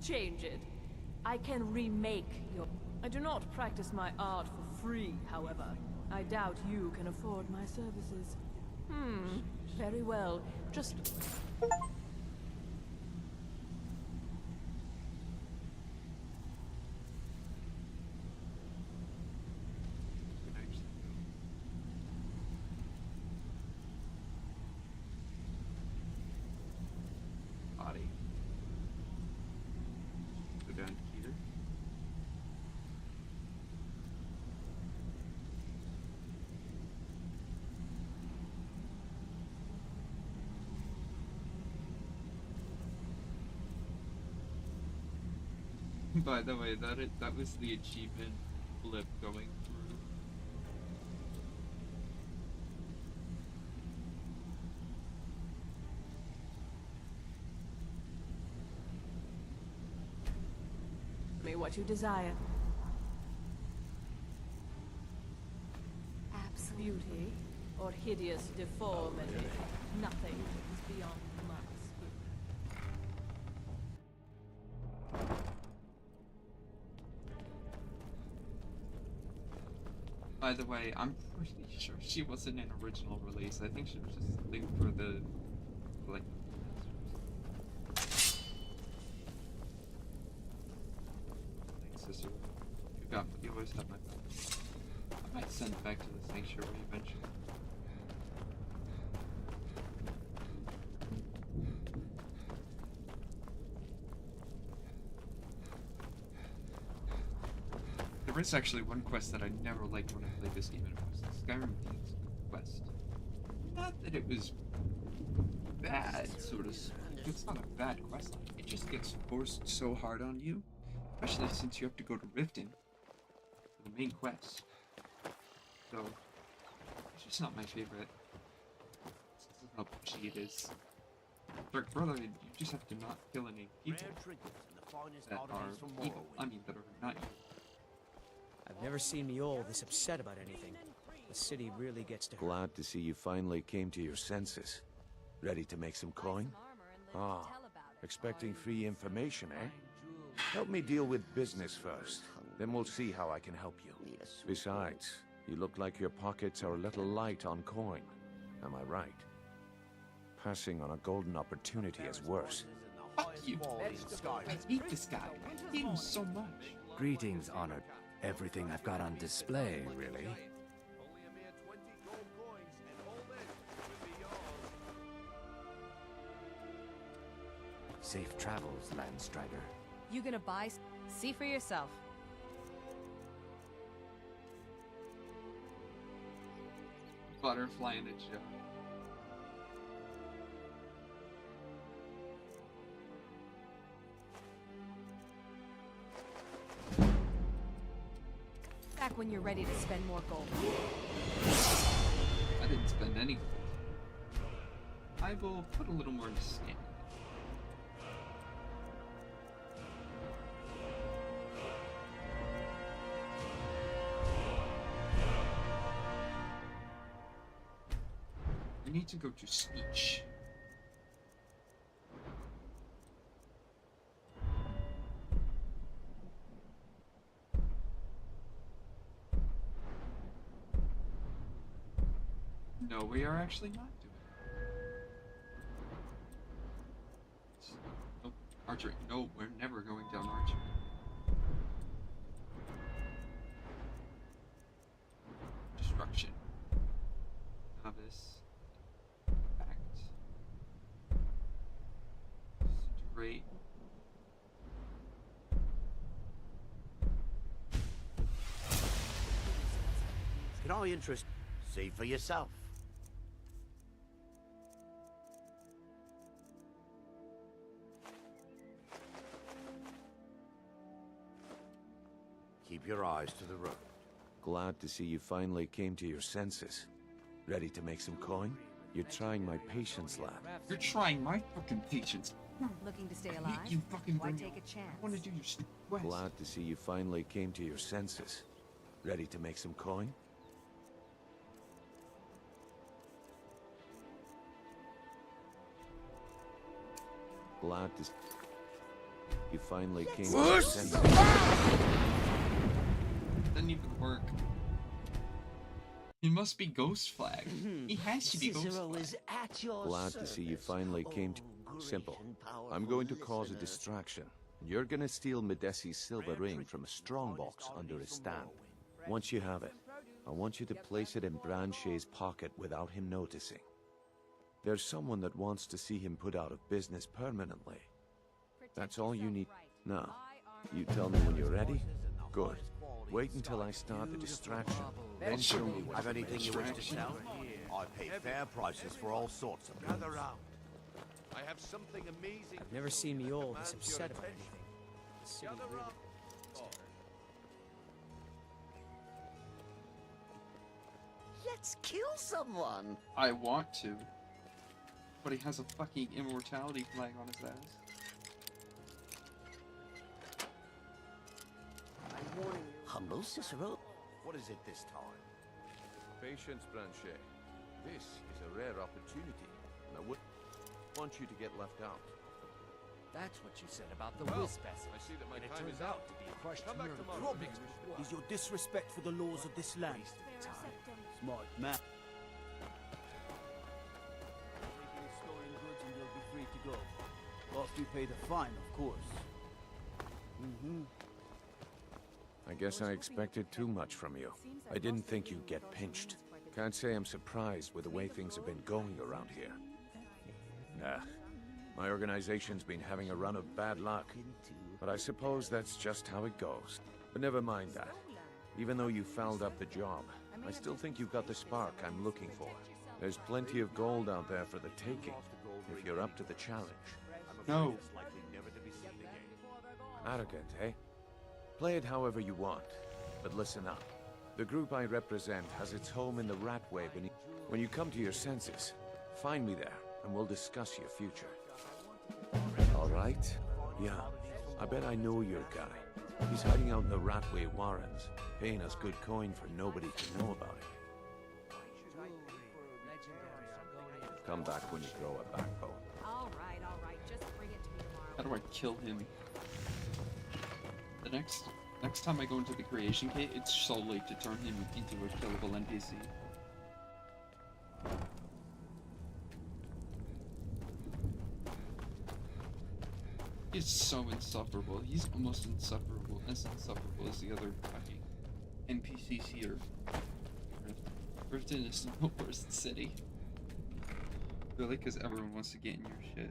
Change it. I can remake your... I do not practice my art for free, however. I doubt you can afford my services. Very well. Just... Body. Go down here. By the way, that was the achievement blip going through. Me what you desire. Absolutely. Beauty or hideous deformity. Nothing is beyond my skill. By the way, I'm pretty sure she wasn't an original release. I think she was just something for the like. Thanks, sister. You always have my back. I might send it back to the sanctuary eventually. There is actually one quest that I never liked when I played this game, and it was the Skyrim Thieves quest. Not that it was bad, sort of. It's not a bad quest line. It just gets forced so hard on you, especially since you have to go to Riften for the main quest. So, it's just not my favorite. It's because of how pushy it is. Dark Brother, you just have to not kill any people that are evil. I mean, that are not evil. I've never seen Mjolnir this upset about anything. The city really gets to her. Glad to see you finally came to your senses. Ready to make some coin? Ah, expecting free information, eh? Help me deal with business first. Then we'll see how I can help you. Besides, you look like your pockets are a little light on coin. Am I right? Passing on a golden opportunity is worse. Fuck you! I hate this guy. I hate him so much. Greetings, honored. Everything I've got on display, really. Safe travels, Landstrider. You gonna buy? See for yourself. Butterfly in a jar. Back when you're ready to spend more gold. I didn't spend any gold. I will put a little more into scan. I need to go to speech. No, we are actually not doing it. Nope. Archery. No, we're never going down archery. Destruction. Novice. Act. Disintegrate. Can I interest? See for yourself. Keep your eyes to the road. Glad to see you finally came to your senses. Ready to make some coin? You're trying my patience, lad. You're trying my fucking patience. Looking to stay I alive? hate you fucking Why bring take a I chance? want to do your stupid quest. Glad to see you finally came to your senses. Ready to make some coin? Glad to you finally came to your senses. He must be Ghost Flag. He has to be Ghost Cicero Flag. is at your Glad to see you service. finally came to... Oh, Simple. great and powerful I'm going to cause a listener. distraction. You're gonna steal Medesi's silver ring from a strongbox under his stand. Once you have it, I want you to place it in Branchet's pocket without him noticing. There's someone that wants to see him put out of business permanently. That's all you need. Now, you tell me when you're ready. Good. Wait until I start the distraction. Then show me what Have anything you wish to Distraction. sell? I pay fair prices for all sorts of goods. Gather round. I have something amazing. I've never seen me all this upset about anything. The city really... Let's kill someone. I want to. But he has a fucking immortality flag on his ass. Humble Cicero. What is it this time? Patience, Branchet. This is a rare opportunity, and I wouldn't want you to get left out. That's what you said about the Well, wisp essence. I see that my And it time turns is out out. to be a crushed Come back murder. tomorrow. Is your disrespect for the laws of this land. Smart man. Take any stolen goods and you'll be free to go. After you pay the fine, of course. I guess I expected too much from you. I didn't think you'd get pinched. Can't say I'm surprised with the way things have been going around here. Nah, my organization's been having a run of bad luck. But I suppose that's just how it goes. But never mind that. Even though you fouled up the job, I still think you've got the spark I'm looking for. There's plenty of gold out there for the taking, if you're up to the challenge. No. Arrogant, eh? Play it however you want, but listen up. The group I represent has its home in the Ratway beneath... When you come to your senses, find me there, and we'll discuss your future. All right? Yeah, I bet I know your guy. He's hiding out in the Ratway Warrens, paying us good coin for nobody to know about it. Come back when you grow a backbone. All right, just bring it to me tomorrow. How do I kill him? The next time I go into the creation gate, it's solely to turn him into a killable NPC. He's so insufferable. He's almost insufferable, as insufferable as the other fucking NPCs here. Riften is the worst city. Really, because everyone wants to get in your shit.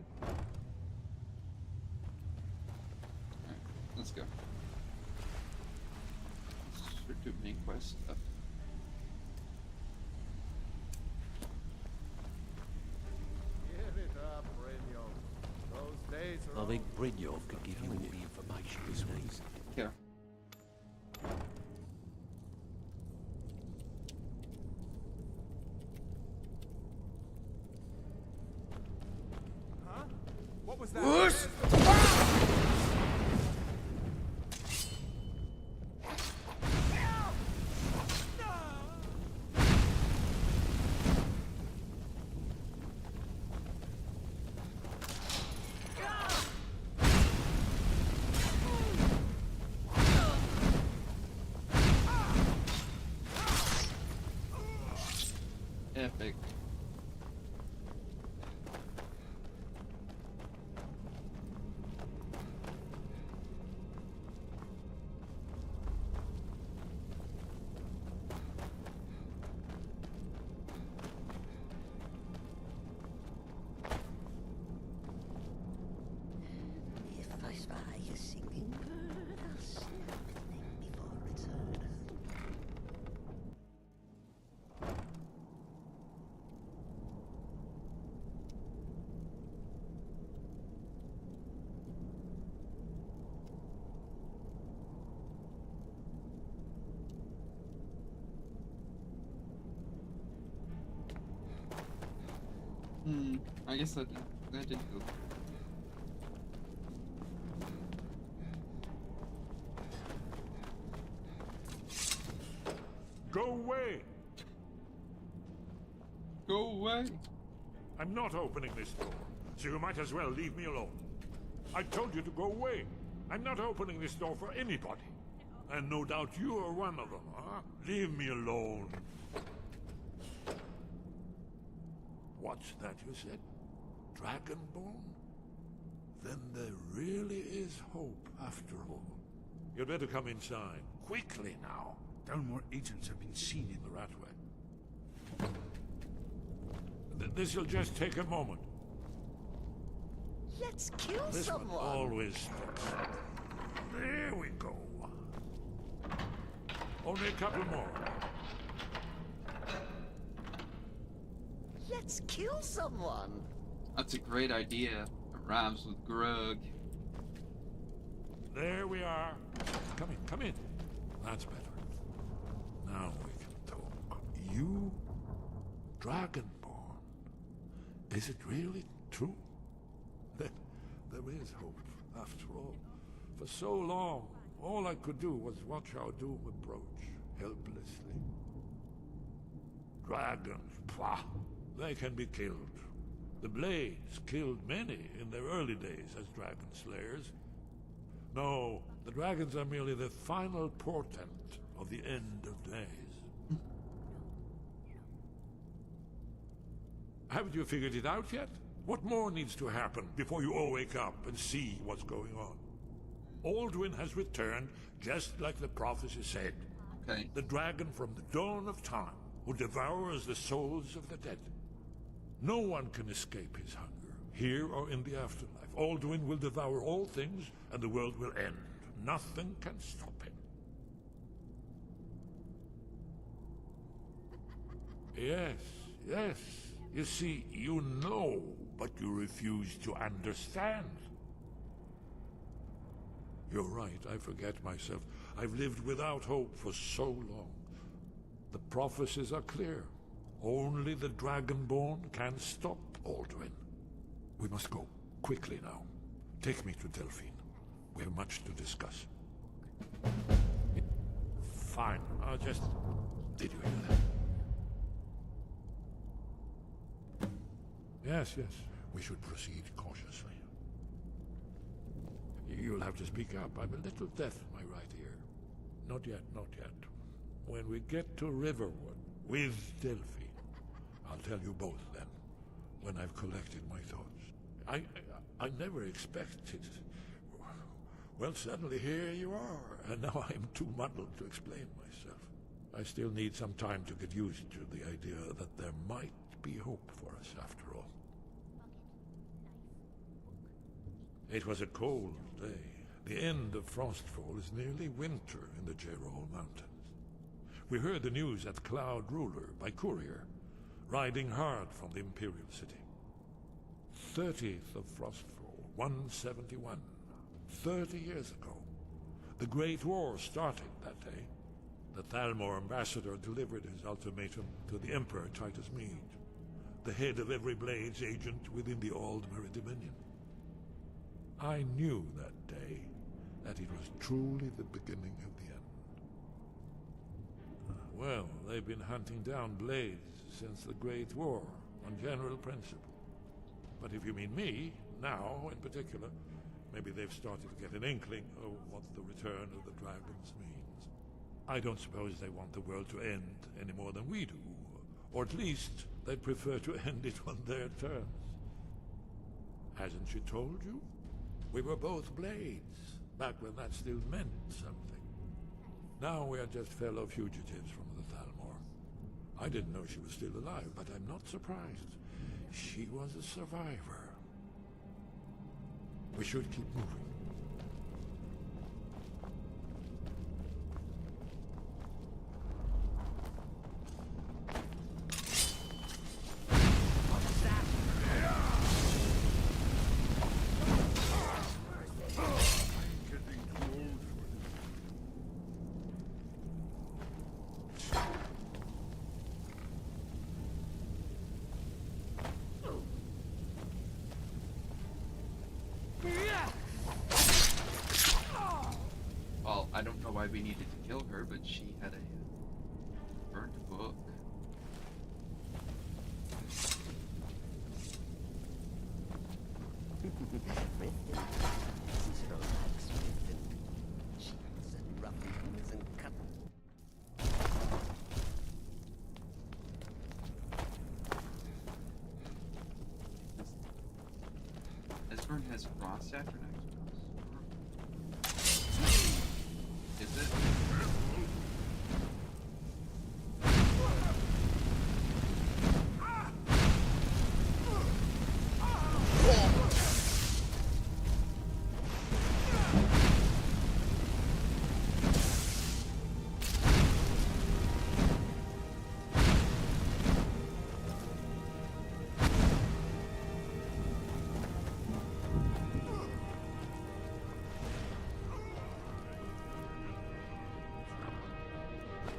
Alright, let's go. Let's start doing main quest stuff. I think Brynjolf could give you all the information this week. Here. Huh? What was that? Epic. If I spy a singing bird, I'll snap the neck before it's heard. I guess that didn't go. Go away! Go away! I'm not opening this door, so you might as well leave me alone. I told you to go away. I'm not opening this door for anybody. And no doubt you are one of them, huh? Leave me alone. What's that you said? Dragonborn? Then there really is hope after all. You'd better come inside. Quickly now. Dalmor agents have been seen in The Ratway. This'll just take a moment. Let's kill This someone. one always sticks. There we go. Only a couple more. Let's kill someone. That's a great idea. It rhymes with grug. There we are. Come in, come in. That's better. Now we can talk. You, Dragonborn. Is it really true? There is hope, after all. For so long, all I could do was watch our doom approach, helplessly. Dragons, pah, they can be killed. The Blades killed many in their early days as dragon slayers. No, the dragons are merely the final portent of the end of days. Haven't you figured it out yet? What more needs to happen before you all wake up and see what's going on? Alduin has returned, just like the prophecy said. Okay. The dragon from the dawn of time, who devours the souls of the dead. No one can escape his hunger, here or in the afterlife. Alduin will devour all things, and the world will end. Nothing can stop him. Yes, yes. You see, you know, but you refuse to understand. You're right, I forget myself. I've lived without hope for so long. The prophecies are clear. Only the Dragonborn can stop Alduin. We must go, quickly now. Take me to Delphine. We have much to discuss. Fine, I'll just... Did you hear that? Yes, yes. We should proceed cautiously. You'll have to speak up. I'm a little deaf in my right ear. Not yet, not yet. When we get to Riverwood, with Delphine, I'll tell you both then, when I've collected my thoughts. I never expected... Well, suddenly here you are, and now I'm too muddled to explain myself. I still need some time to get used to the idea that there might be hope for us after all. It was a cold day. The end of Frostfall is nearly winter in the Jerall Mountains. We heard the news at Cloud Ruler by courier, riding hard from the Imperial City. 30th of Frostfall, 171. 30 years ago. The Great War started that day. The Thalmor ambassador delivered his ultimatum to the Emperor Titus Mede, the head of every Blades agent within the Aldmeri Dominion. I knew that day that it was truly the beginning of the end. Well, they've been hunting down Blades since the Great War, on general principle. But if you mean me, now in particular, maybe they've started to get an inkling of what the return of the dragons means. I don't suppose they want the world to end any more than we do, or at least they'd prefer to end it on their terms. Hasn't she told you? We were both Blades, back when that still meant something. Now we are just fellow fugitives from the Thalmor. I didn't know she was still alive, but I'm not surprised. She was a survivor. We should keep moving. I don't know why we needed to kill her, but she had a burnt book. Cicero likes Riften. Cheese and ruffins and cut. Esbern has frost after next. Is it?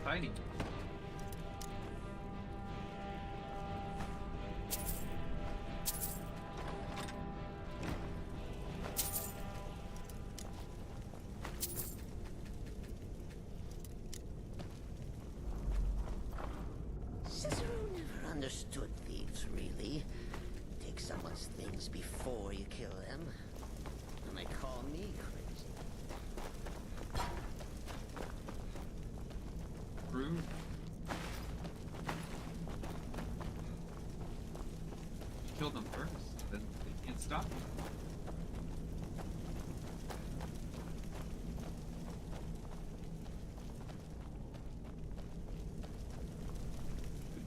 Tiny. Cicero never understood thieves, really. Take someone's things before you kill them. And they call me crazy. Rude. You kill them first, then they can't stop you.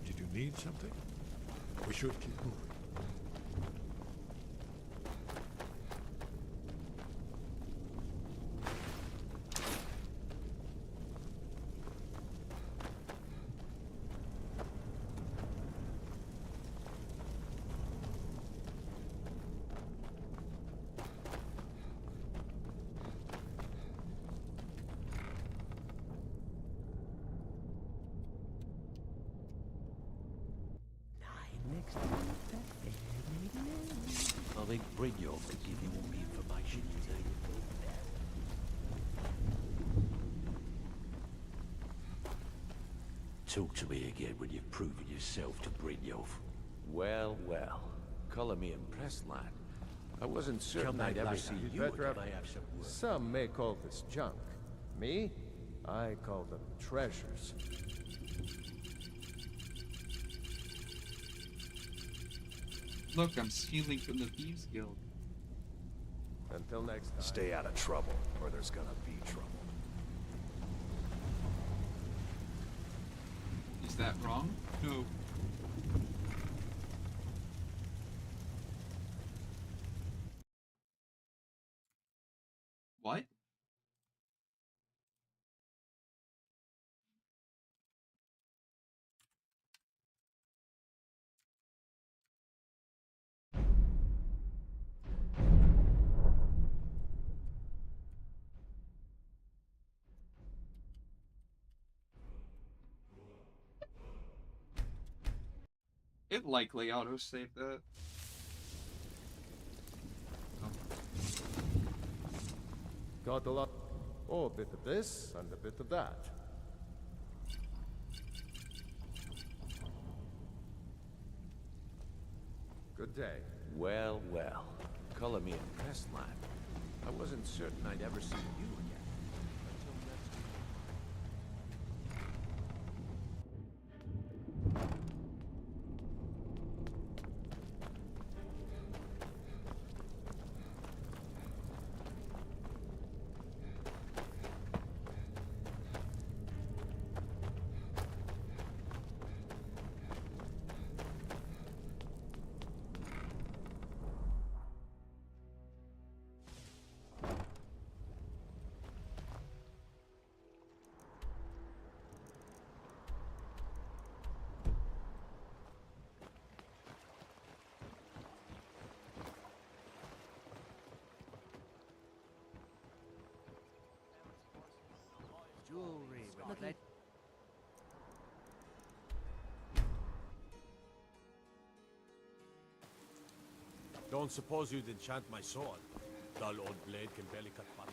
Did you need something? We should keep moving. I think Brynjolf could give you all the information you need. Talk to me again when you've proven yourself to Brynjolf. Well, well. Color me impressed, lad. I wasn't certain Come I'd back ever later. see You'd you better again. have some work. Some may call this junk. Me? I call them treasures. Look, I'm stealing from the Thieves Guild. Until next time. Stay out of trouble, or there's gonna be trouble. Is that wrong? No. What? It likely auto-saved that. Got a lot. Oh, a bit of this and a bit of that. Good day. Well, well. Color me impressed, lad. I wasn't certain I'd ever see you again. Until next time. Jewelry with that. Don't suppose you'd enchant my sword? Dull old blade can barely cut butter.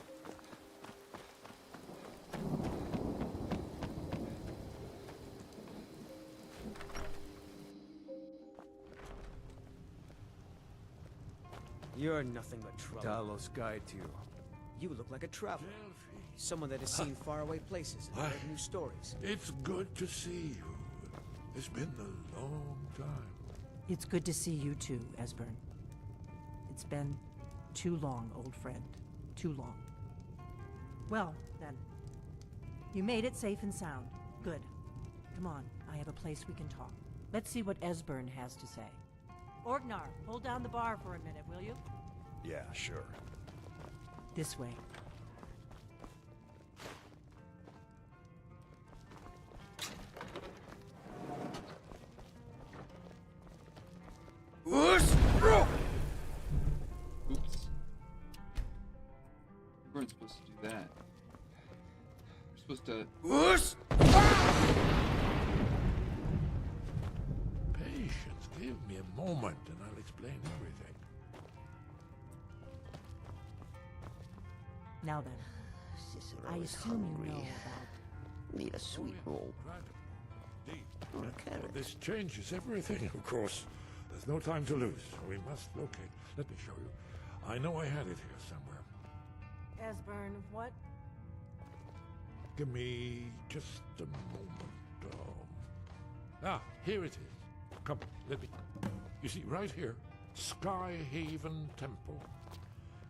You're nothing but trouble. Talos guide you. You look like a traveler. Someone that has seen faraway places and heard new stories. It's good to see you. It's been a long time. It's good to see you too, Esbern. It's been too long, old friend. Too long. Well, then. You made it safe and sound. Good. Come on, I have a place we can talk. Let's see what Esbern has to say. Orgnar, hold down the bar for a minute, will you? Yeah, sure. This way. Oops. We weren't supposed to do that. We're supposed to. Patience, give me a moment and I'll explain everything. Now then, Cicero I is assume hungry. you know about... Need a sweet roll. Or a carrot. This changes everything, of course. There's no time to lose. We must locate. Let me show you. I know I had it here somewhere. Esbern, what? Give me just a moment. Here it is. Come, let me... You see, right here, Skyhaven Temple.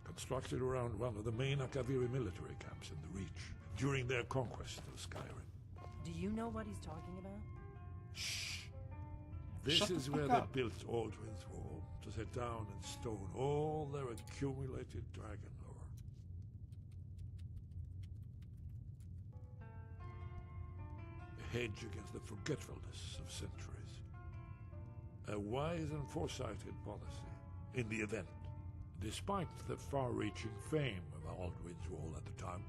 Constructed around one of the main Akaviri military camps in the Reach during their conquest of Skyrim. Do you know what he's talking about? Shh! This Shut the is where fuck they up. built Aldrin's Wall, to set down in stone all their accumulated dragon lore. A hedge against the forgetfulness of centuries. A wise and foresighted policy in the event. Despite the far-reaching fame of Aldrin's Wall at the time,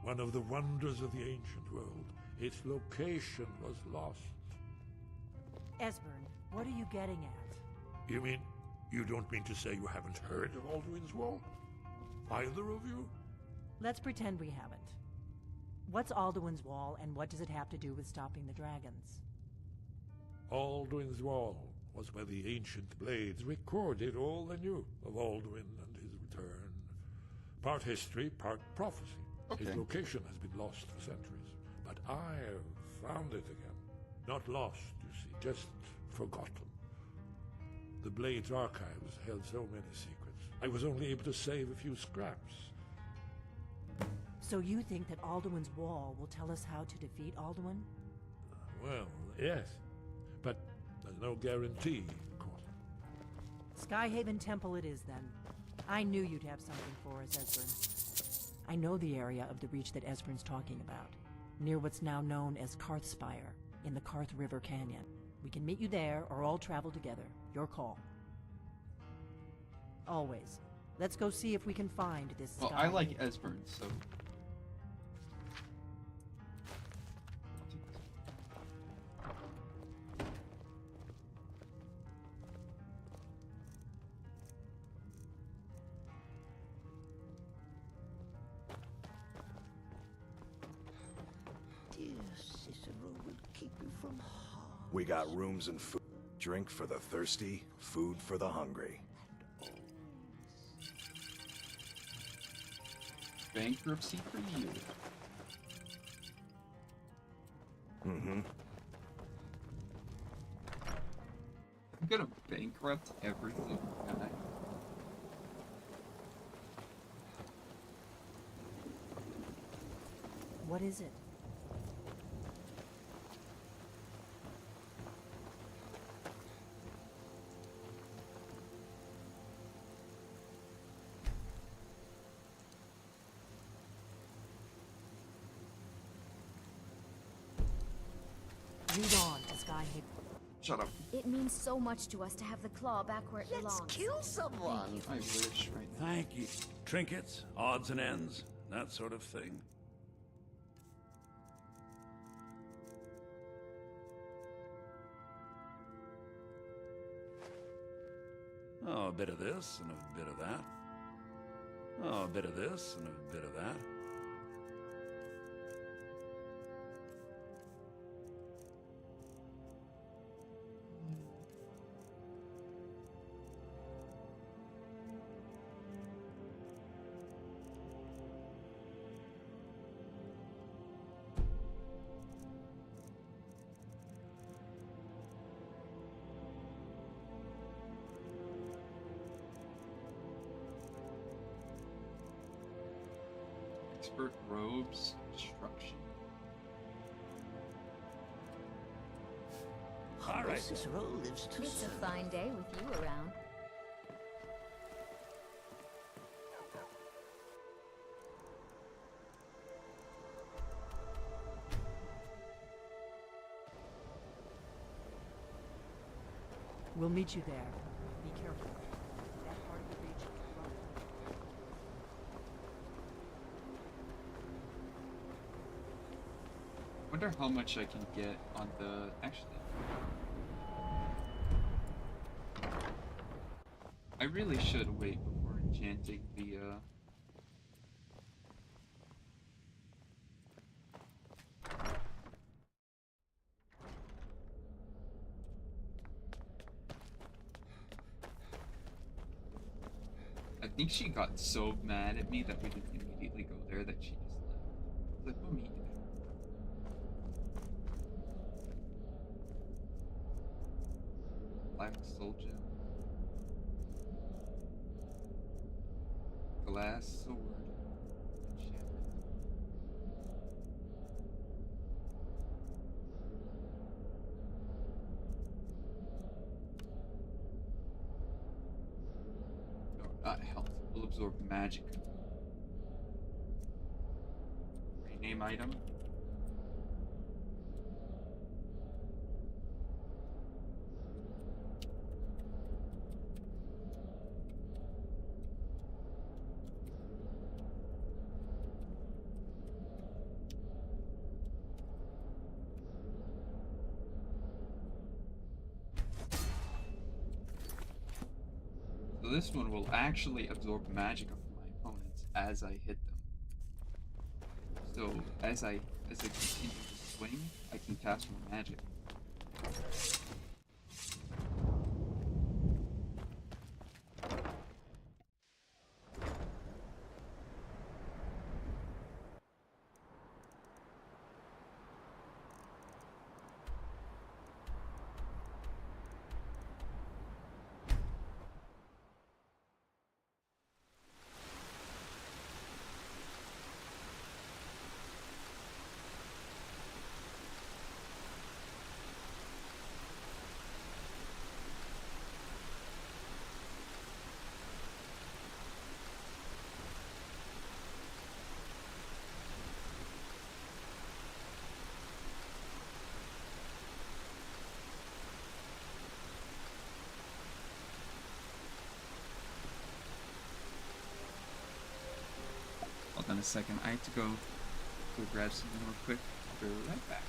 one of the wonders of the ancient world, its location was lost. Esbern, what are you getting at? You mean, you don't mean to say you haven't heard of Aldrin's Wall? Either of you? Let's pretend we haven't. What's Alduin's Wall, and what does it have to do with stopping the dragons? Aldrin's Wall was where the ancient blades recorded all they knew of Aldwin and his return. Part history, part prophecy. Okay. His location has been lost for centuries, but I have found it again. Not lost, you see, just forgotten. The Blade's archives held so many secrets. I was only able to save a few scraps. So you think that Alduin's Wall will tell us how to defeat Alduin? Well, yes, but there's no guarantee, of course. Skyhaven Temple it is, then. I knew you'd have something for us, Esbern. I know the area of the Reach that Esbern's talking about, near what's now known as Karthspire, in the Karth River Canyon. We can meet you there, or all travel together. Your call. Always. Let's go see if we can find this Well, I like Esbern, so... Dear Cicero will keep you from harm. We got rooms and food. Drink for the thirsty, food for the hungry. Bankruptcy for you. Mm-hmm. I'm gonna bankrupt every single guy. What is it? Read on to Skyhaven. Shut up. It means so much to us to have the claw back where it belongs. Let's kill someone. I wish right now. Thank you. Trinkets, odds and ends, that sort of thing. Oh, a bit of this and a bit of that. Oh, a bit of this and a bit of that. Expert robes, destruction. All right. Cicero lives too It's a soon. fine day with you around. We'll meet you there. Be careful. That part of the region is rough. Wonder how much I can get on the actually. I really should wait before enchanting the I think she got so mad at me that we didn't immediately go there that she just left. Like, we'll meet you there. Black soldier. Glass sword. Enchantment. No, not health. Will absorb magic. Rename item. So this one will actually absorb magic of my opponents as I hit them. So as I continue to swing, I can cast more magic. Hold on a second, I have to go grab something real quick. I'll be right back.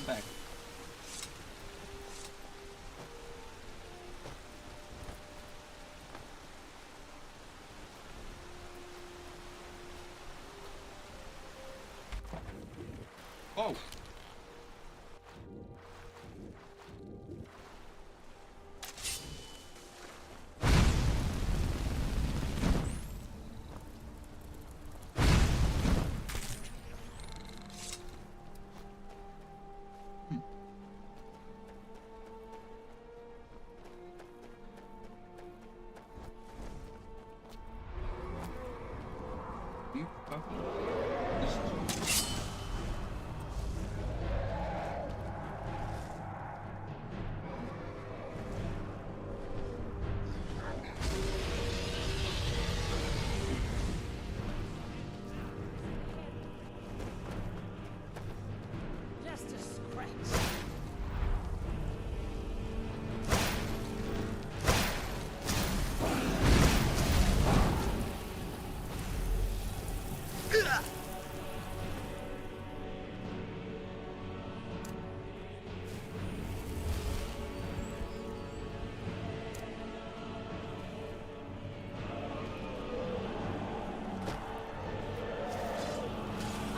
back. Oh. Just a scratch.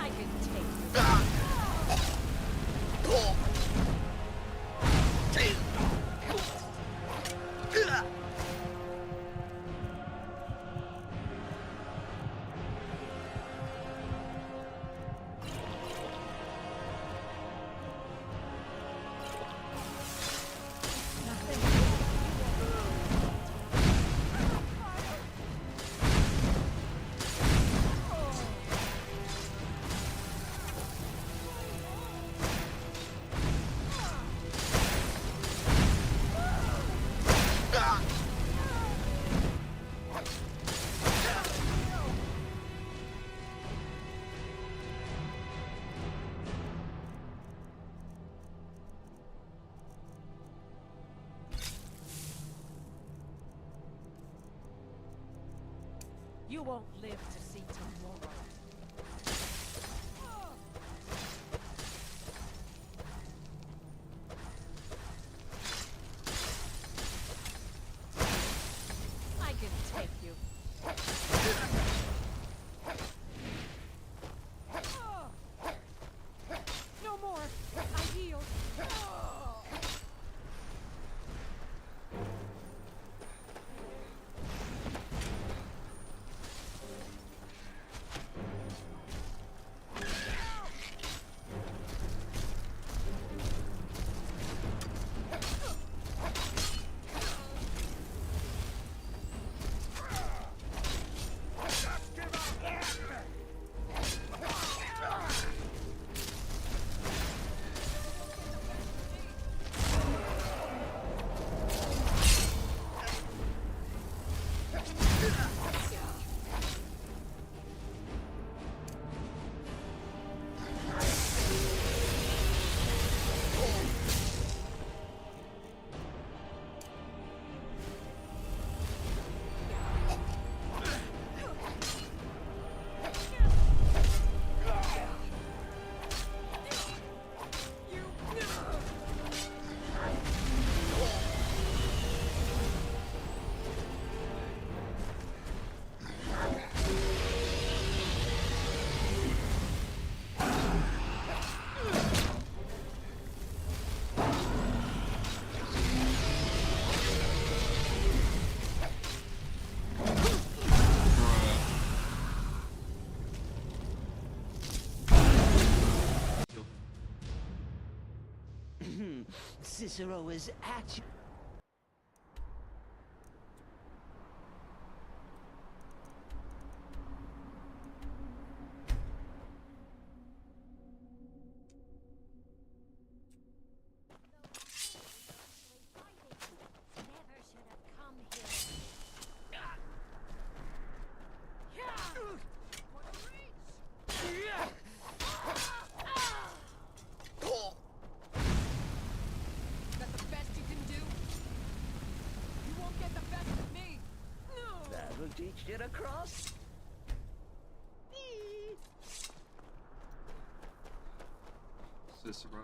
I can take You won't live to see tomorrow. I can take you. No more. I yield. Cicero is at you. Teach you to cross. Cicero.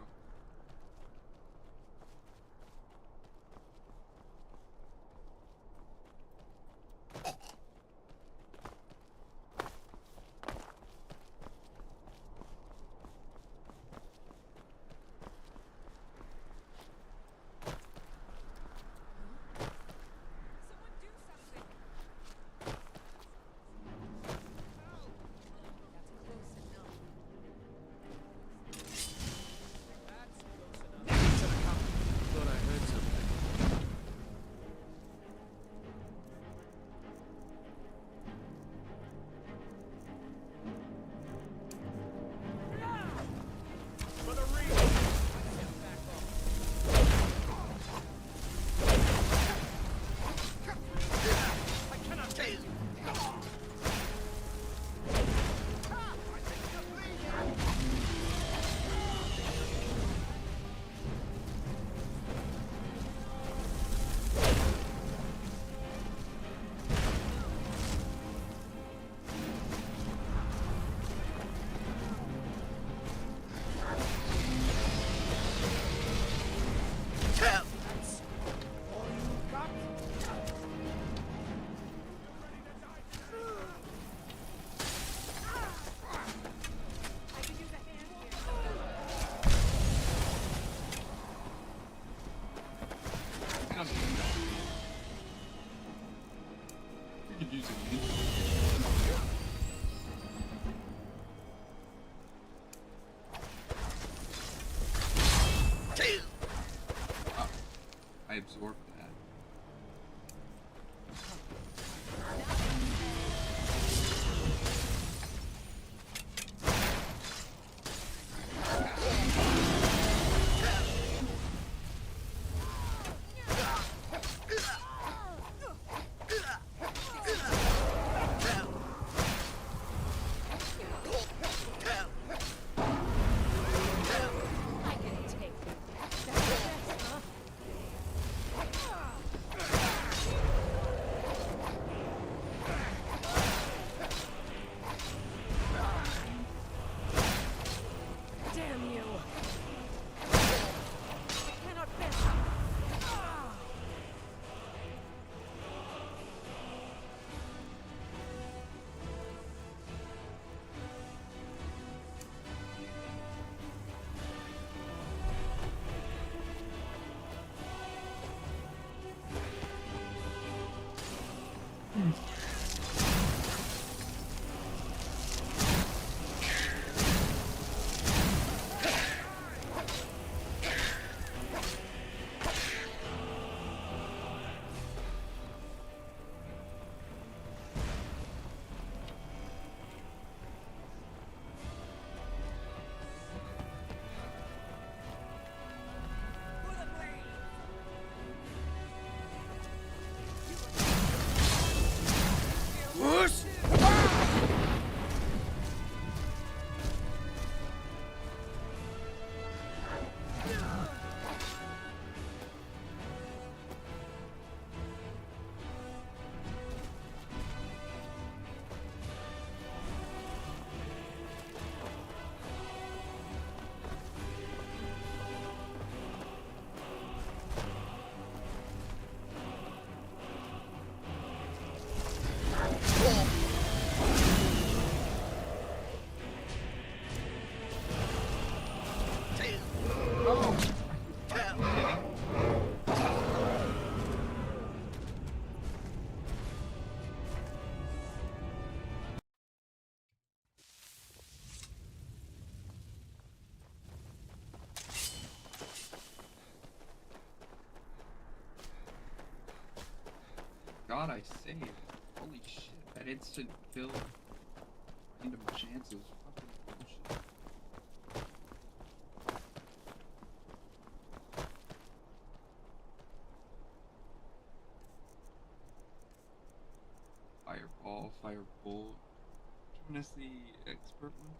I absorbed that. God, I saved. Holy shit, that instant build into my chances. Fucking bullshit. Fireball, firebolt. Which one is the expert one?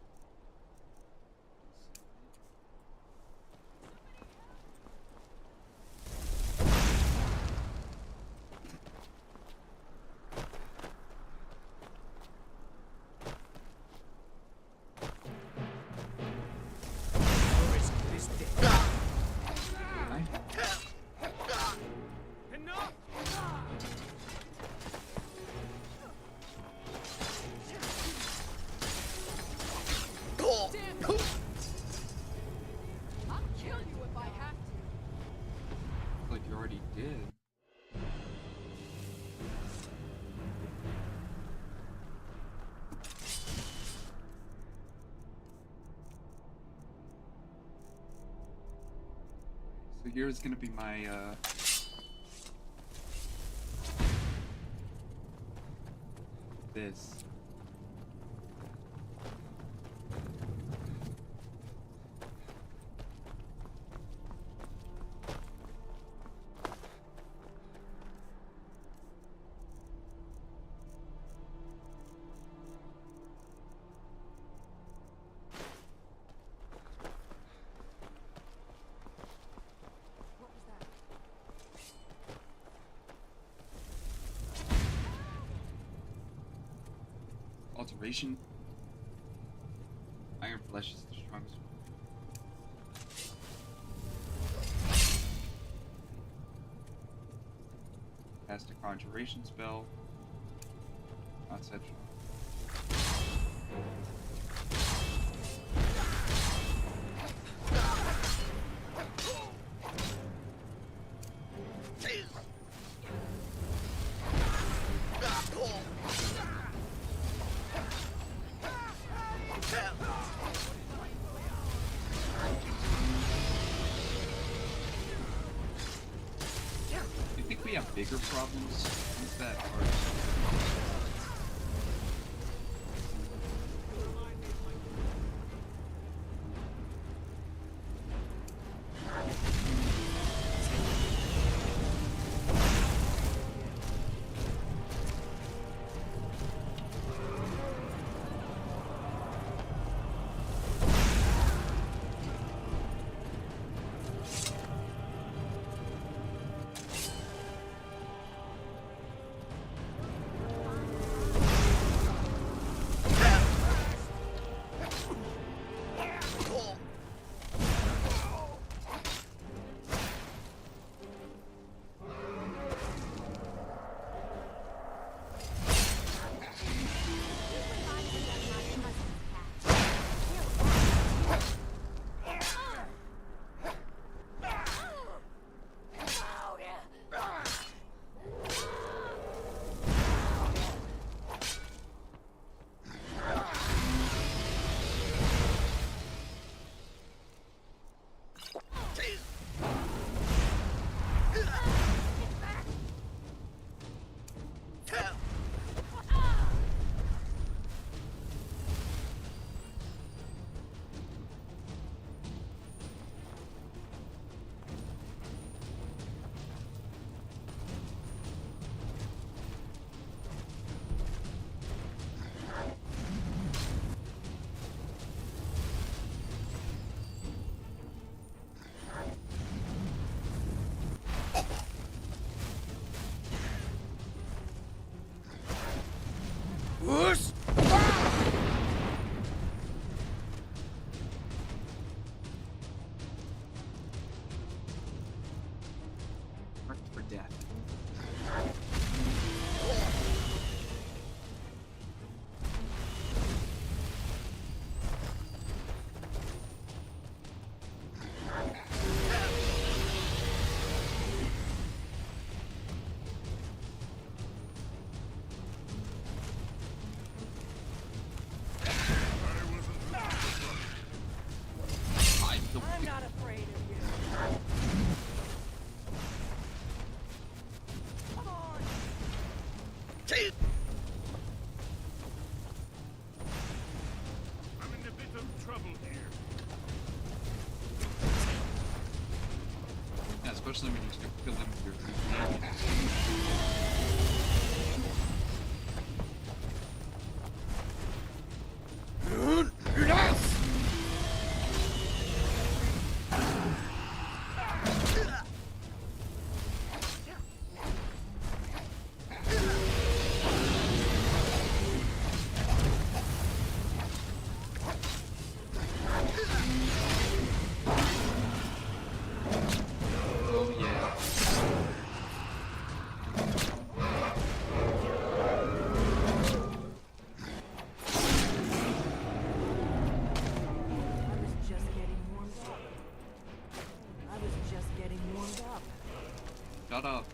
So here's gonna be my this. Alteration. Iron Flesh is the strongest one. Cast a conjuration spell. Concentrate. we have bigger problems with that art. Marked for death. I'm not afraid of you. Come on. I'm in a bit of trouble here. Yeah, especially when you start killing with your companions. Oh yeah. I was just getting warmed up. I was just getting warmed up. Shut up.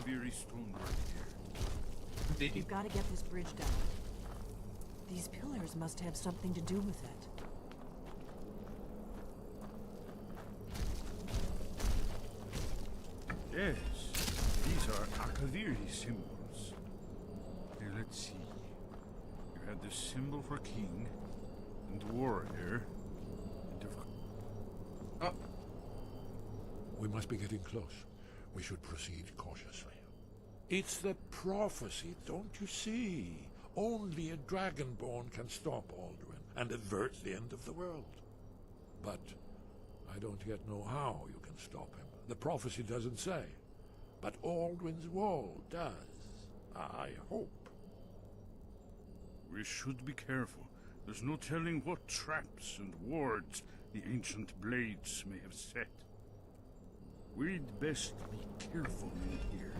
Akaviri stonework here. You've got to get this bridge down. These pillars must have something to do with it. Yes, these are Akaviri symbols. Here, let's see. You had the symbol for king, and warrior, and of... We must be getting close. We should proceed cautiously. It's the prophecy, don't you see? Only a dragonborn can stop Alduin and avert the end of the world. But I don't yet know how you can stop him. The prophecy doesn't say. But Alduin's wall does. I hope. We should be careful. There's no telling what traps and wards the ancient blades may have set. We'd best be careful in here.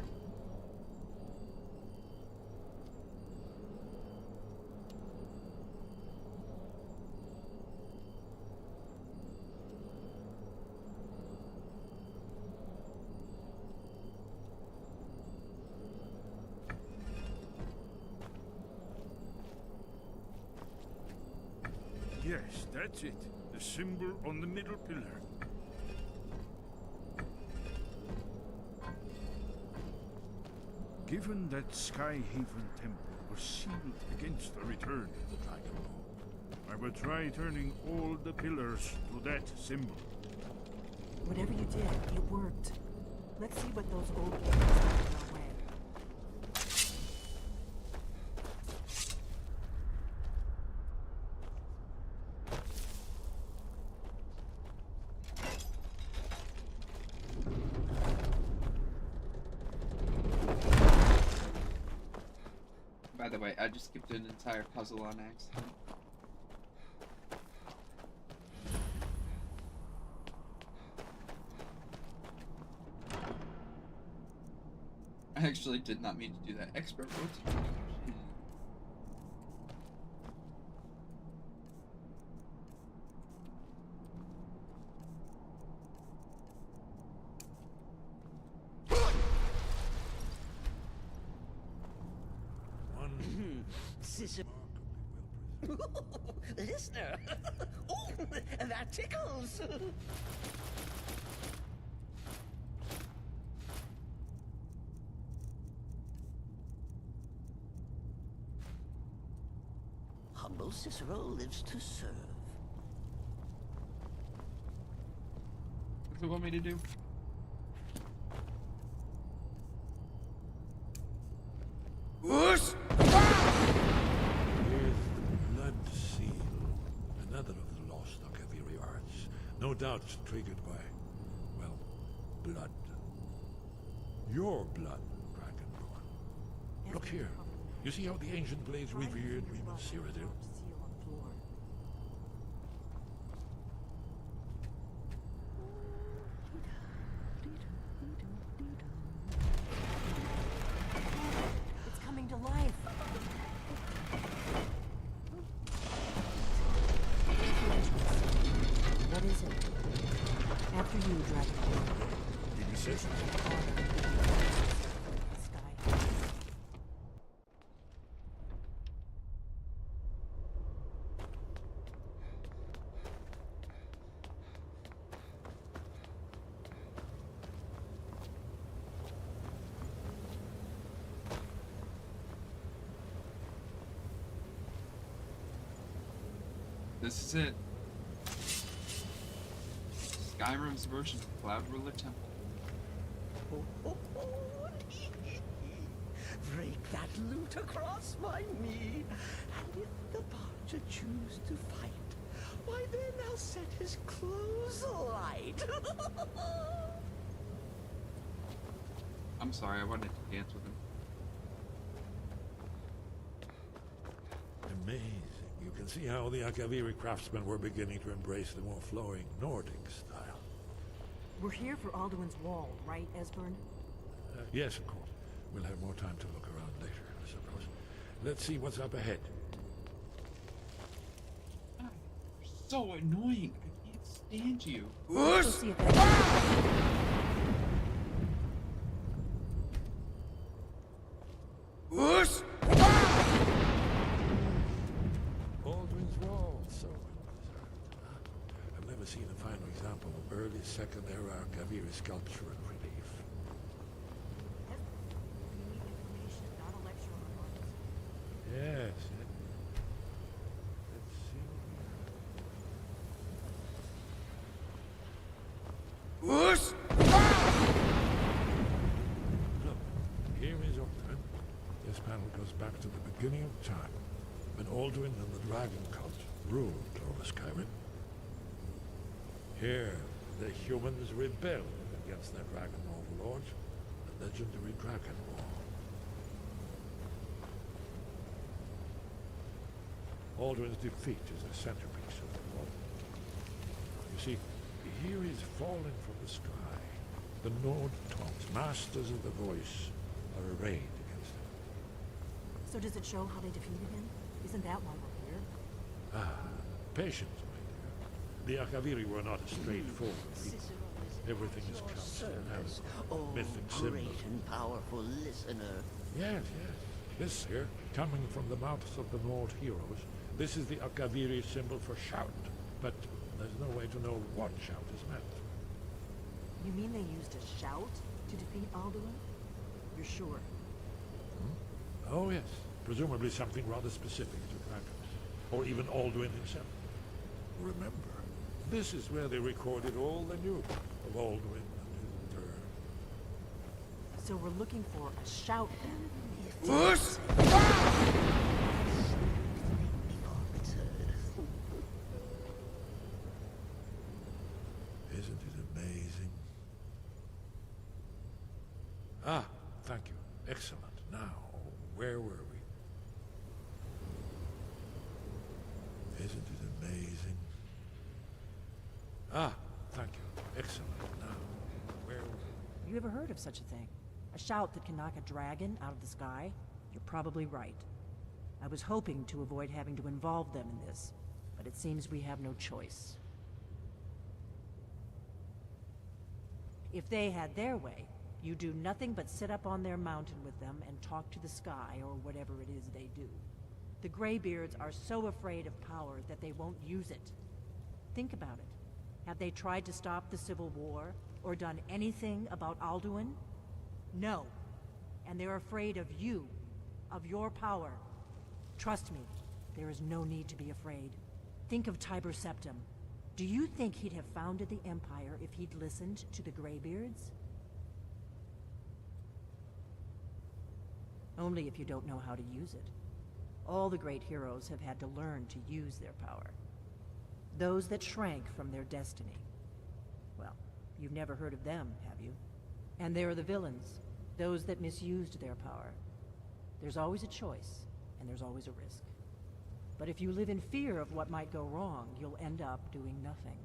Yes, that's it. The symbol on the middle pillar. Given that Skyhaven temple was sealed against the return of the Dragonborn, I will try turning all the pillars to that symbol. Whatever you did, it worked. Let's see what those old pillars are in our way. By the way, I just skipped an entire puzzle on accident. I actually did not mean to do that. Expert rotation. Listener! Oh, that tickles! Humble Cicero lives to serve. What do you want me to do? With blood seal, another of the lost Akaviri arts. No doubt triggered by, well, blood. Your blood, Dragonborn. Look here. You see how the ancient blades revered Remus Cyrodiil? It's coming to life. What is it? After you, Dragonborn. Did he say something? This is it. Skyrim's version of Cloud Ruler Temple. Break that loot across my knee, and if the Barger choose to fight, why then I'll set his clothes alight. I'm sorry, I wanted to dance with him. Amazing. You can see how the Akaviri craftsmen were beginning to embrace the more flowing Nordic style. We're here for Alduin's wall, right, Esbern? Yes, of course. We'll have more time to look around later, I suppose. Let's see what's up ahead. So annoying. I can't stand you. early Second Era Kaviri sculpture in relief. Yes. Let's see. Whoosh! Look, here is Alduin. This panel goes back to the beginning of time, when Alduin and the Dragon Cult ruled over Skyrim. Here, the humans rebelled against their dragon overlords, the legendary Dragon War. Alduin's defeat is the centerpiece of the war. You see, here is falling from the sky. The Nord Tongs, masters of the voice, are arrayed against him. So does it show how they defeated him? Isn't that why we're here? Ah, patience, my dear. The Akaviri were not a straightforward people. Everything is couched in mythic symbols. Great and powerful listener. Yes, yes. This here, coming from the mouths of the Nord heroes, this is the Akaviri symbol for shout, but there's no way to know what shout is meant. You mean they used a shout to defeat Alduin? You're sure? Oh, yes. Presumably something rather specific to dragons, or even Alduin himself. Remember, this is where they recorded all they knew of Alduin and his return. So we're looking for a shout then? Whoosh! Isn't it amazing? Ah, thank you. Excellent. Now, where were we? Isn't it amazing? Ah, thank you. Excellent. Now, where were we? You ever heard of such a thing? A shout that can knock a dragon out of the sky? You're probably right. I was hoping to avoid having to involve them in this, but it seems we have no choice. If they had their way, you do nothing but sit up on their mountain with them and talk to the sky or whatever it is they do. The Greybeards are so afraid of power that they won't use it. Think about it. Have they tried to stop the Civil War or done anything about Alduin? No. And they're afraid of you, of your power. Trust me, there is no need to be afraid. Think of Tiber Septim. Do you think he'd have founded the Empire if he'd listened to the Greybeards? Only if you don't know how to use it. All the great heroes have had to learn to use their power. Those that shrank from their destiny. Well, you've never heard of them, have you? And there are the villains, those that misused their power. There's always a choice, and there's always a risk. But if you live in fear of what might go wrong, you'll end up doing nothing.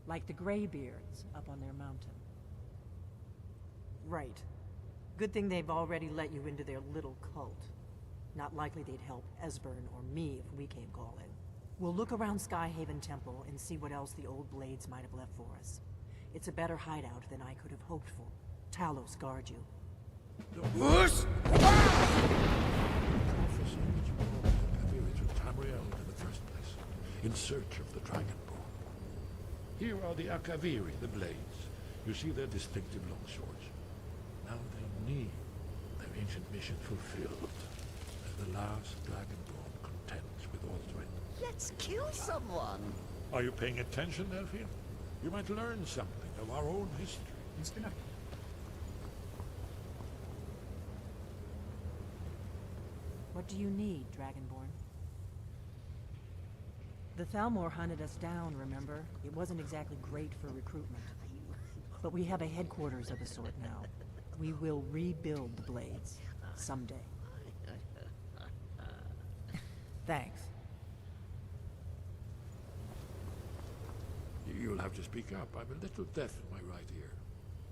Like the Greybeards up on their mountain. Right. Good thing they've already let you into their little cult. Not likely they'd help Esbern or me if we came calling. We'll look around Skyhaven Temple and see what else the old Blades might have left for us. It's a better hideout than I could have hoped for. Talos guard you. Whoosh! In the first place, in search of the Dragonborn. Here are the Akaviri, the Blades. You see their distinctive longswords. Now they need their ancient mission fulfilled, as the last Dragonborn contends with Alduin. Let's kill someone! Are you paying attention, Delphine? You might learn something of our own history. What do you need, Dragonborn? The Thalmor hunted us down, remember? It wasn't exactly great for recruitment. But we have a headquarters of a sort now. We will rebuild the Blades. Someday. Thanks. You'll have to speak up. I'm a little deaf in my right ear.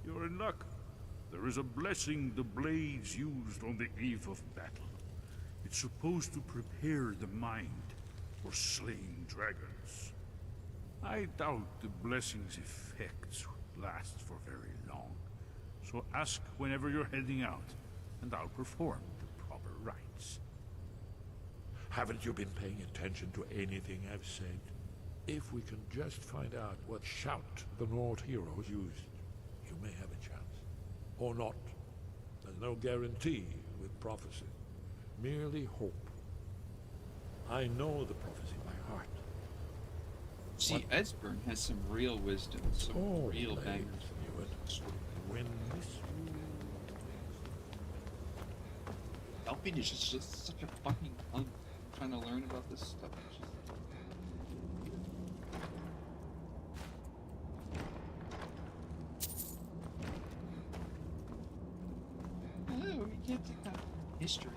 You're in luck. There is a blessing the Blades used on the eve of battle. It's supposed to prepare the mind for slaying dragons. I doubt the blessing's effects last for very long. So ask whenever you're heading out, and I'll perform the proper rites. Haven't you been paying attention to anything I've said? If we can just find out what shout the Nord heroes used, you may have a chance. Or not. There's no guarantee with prophecy. Merely hope. I know the prophecy by heart. See, Esbern has some real wisdom, some real bangers. When this Alpine is just such a fucking punk. I'm trying to learn about this stuff. No, we can't take that history.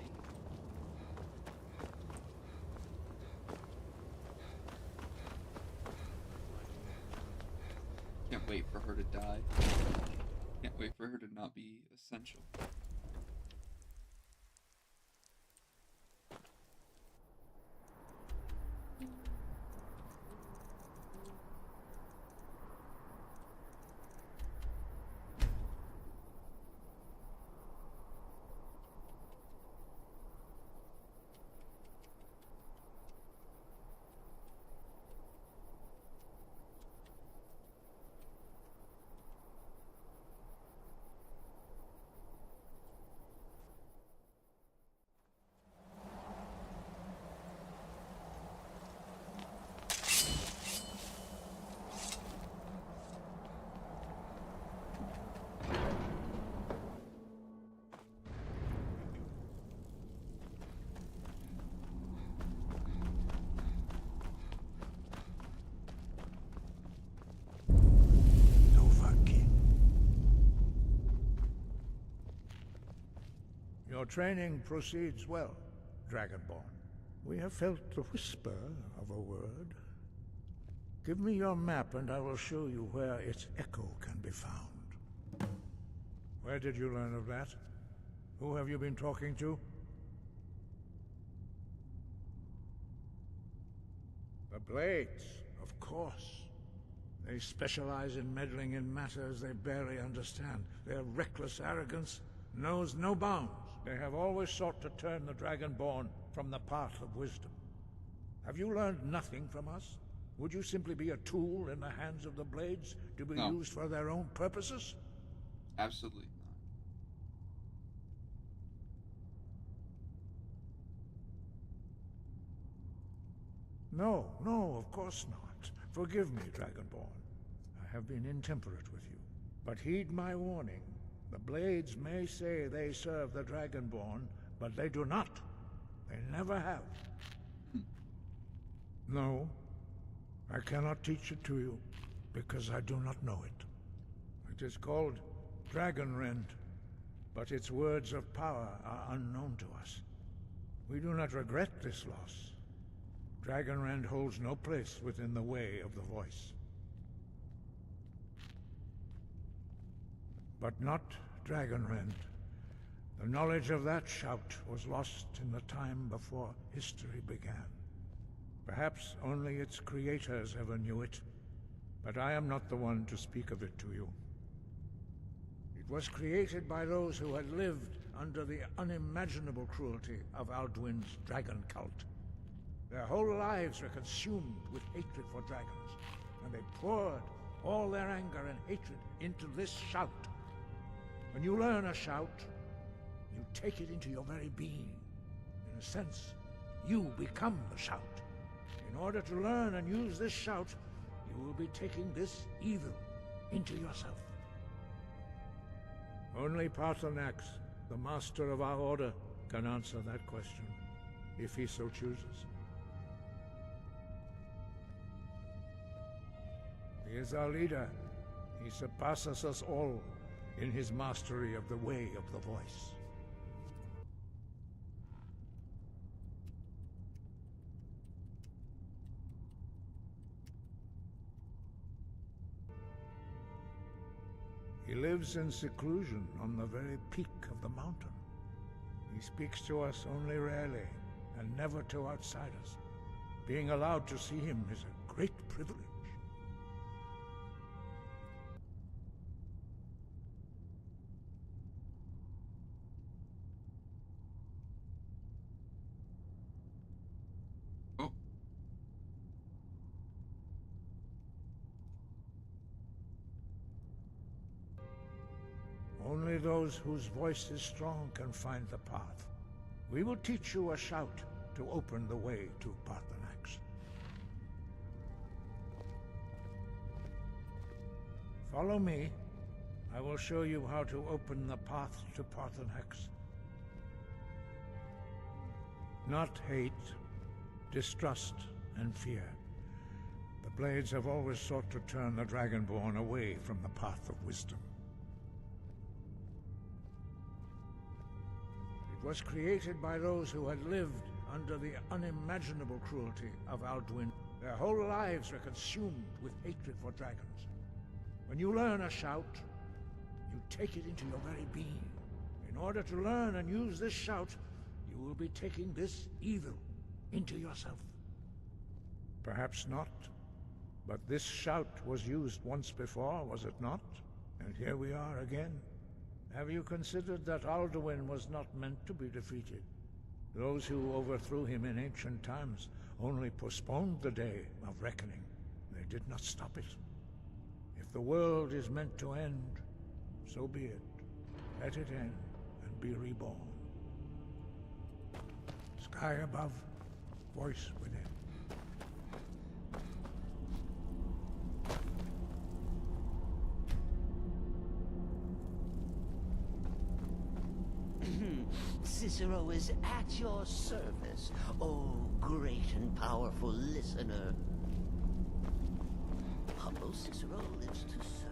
Can't wait for her to die. Can't wait for her to not be essential. Your training proceeds well, Dragonborn. We have felt the whisper of a word. Give me your map and I will show you where its echo can be found. Where did you learn of that? Who have you been talking to? The Blades, of course. They specialize in meddling in matters they barely understand. Their reckless arrogance knows no bounds. They have always sought to turn the Dragonborn from the path of wisdom. Have you learned nothing from us? Would you simply be a tool in the hands of the Blades to be used for their own purposes? Absolutely not. No, of course not. Forgive me, Dragonborn. I have been intemperate with you. But heed my warning. The Blades may say they serve the Dragonborn, but they do not. They never have. No, I cannot teach it to you, because I do not know it. It is called Dragonrend, but its words of power are unknown to us. We do not regret this loss. Dragonrend holds no place within the way of the voice. But not Dragonrend. The knowledge of that shout was lost in the time before history began. Perhaps only its creators ever knew it, but I am not the one to speak of it to you. It was created by those who had lived under the unimaginable cruelty of Alduin's dragon cult. Their whole lives were consumed with hatred for dragons, and they poured all their anger and hatred into this shout. When you learn a shout, you take it into your very being. In a sense, you become the shout. In order to learn and use this shout, you will be taking this evil into yourself. Only Paarthurnax, the master of our order, can answer that question, if he so chooses. He is our leader. He surpasses us all in his mastery of the way of the voice. He lives in seclusion on the very peak of the mountain. He speaks to us only rarely, and never to outsiders. Being allowed to see him is a great privilege. Only those whose voice is strong can find the path. We will teach you a shout to open the way to Paarthurnax. Follow me. I will show you how to open the path to Paarthurnax. Not hate, distrust, and fear. The Blades have always sought to turn the Dragonborn away from the path of wisdom. It was created by those who had lived under the unimaginable cruelty of Alduin. Their whole lives were consumed with hatred for dragons. When you learn a shout, you take it into your very being. In order to learn and use this shout, you will be taking this evil into yourself. Perhaps not, but this shout was used once before, was it not? And here we are again. Have you considered that Alduin was not meant to be defeated? Those who overthrew him in ancient times only postponed the day of reckoning. They did not stop it. If the world is meant to end, so be it. Let it end and be reborn. Sky above, voice within. Cicero is at your service, oh great and powerful listener. Humble Cicero lives to serve.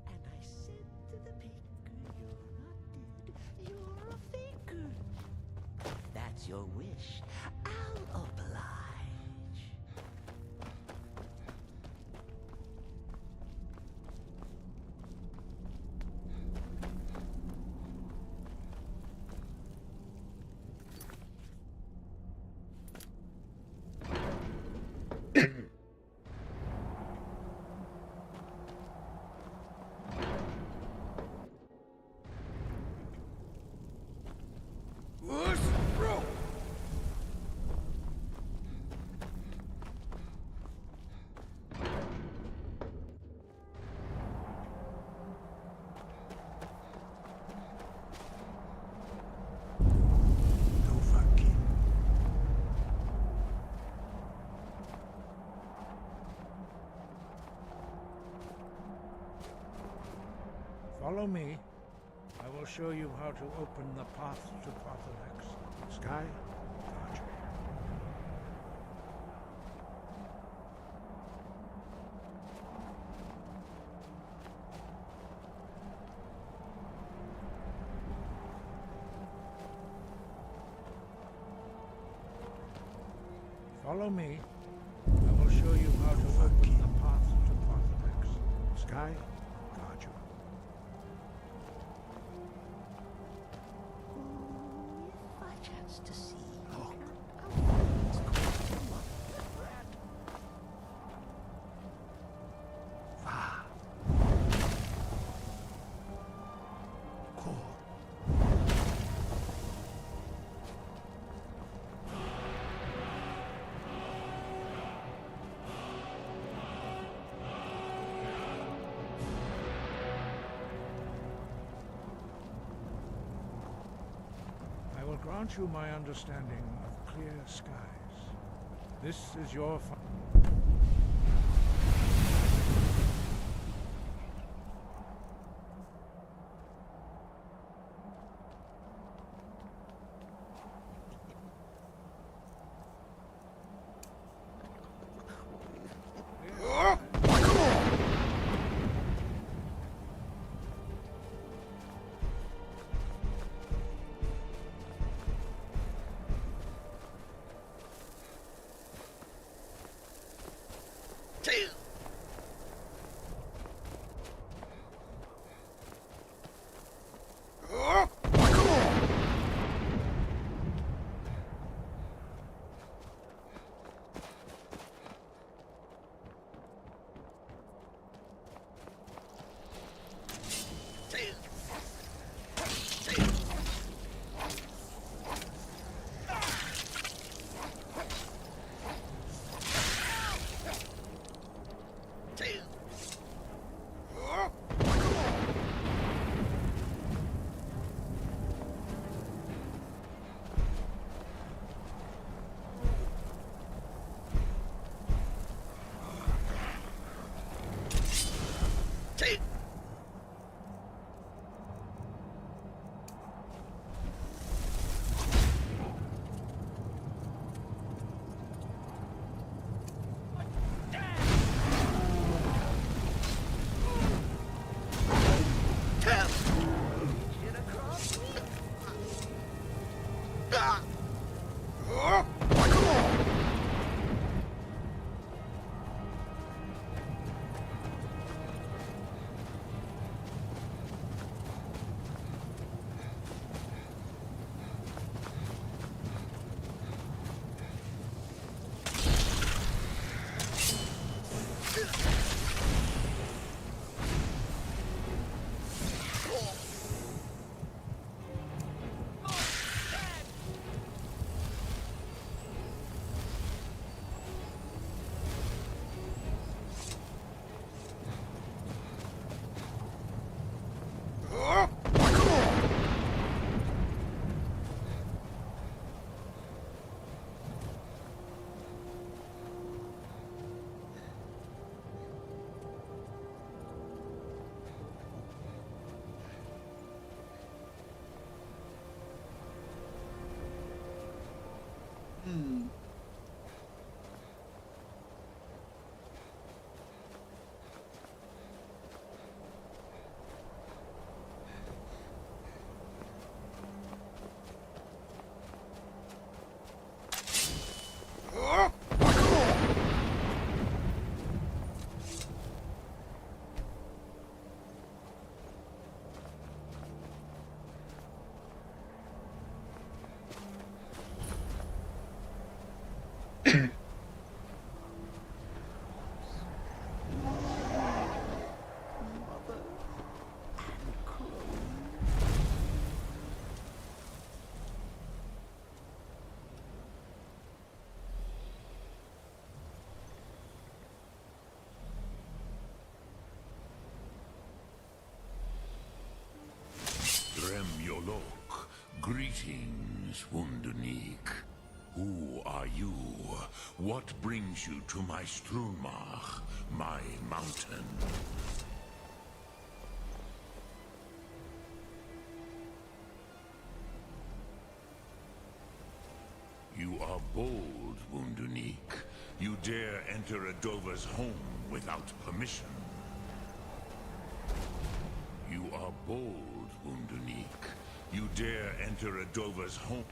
And I said to the baker, you're not dead, you're a faker. If that's your wish, I'll oblige. Follow me. I will show you how to open the path to Paarthurnax. Sky, guard you. Follow me. I will show you how to open the path to Paarthurnax. Sky, guard you. If I chance to see I will grant you my understanding of clear skies. This is your Yolok. Greetings, Wunderneek. Who are you? What brings you to my Strunmach, my mountain? You are bold, Wunderneek. You dare enter a Dova's home without permission. You are bold, Wunderneek. You dare enter a Dova's home.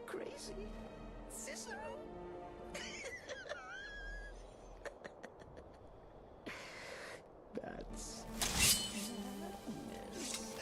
Crazy? Cicero? That's madness.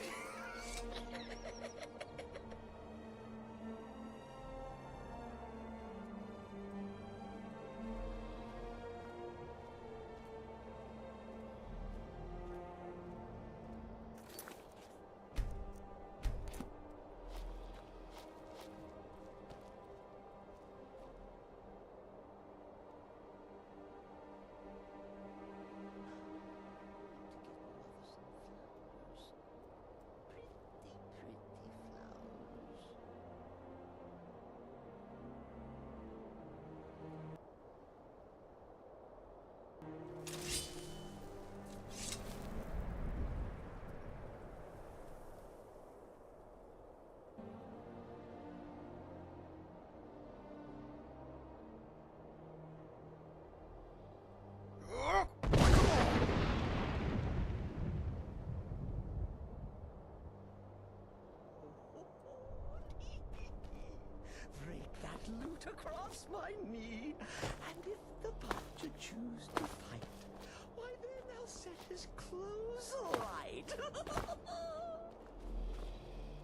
across my knee. And if the butcher choose to fight, why then I'll set his clothes alight.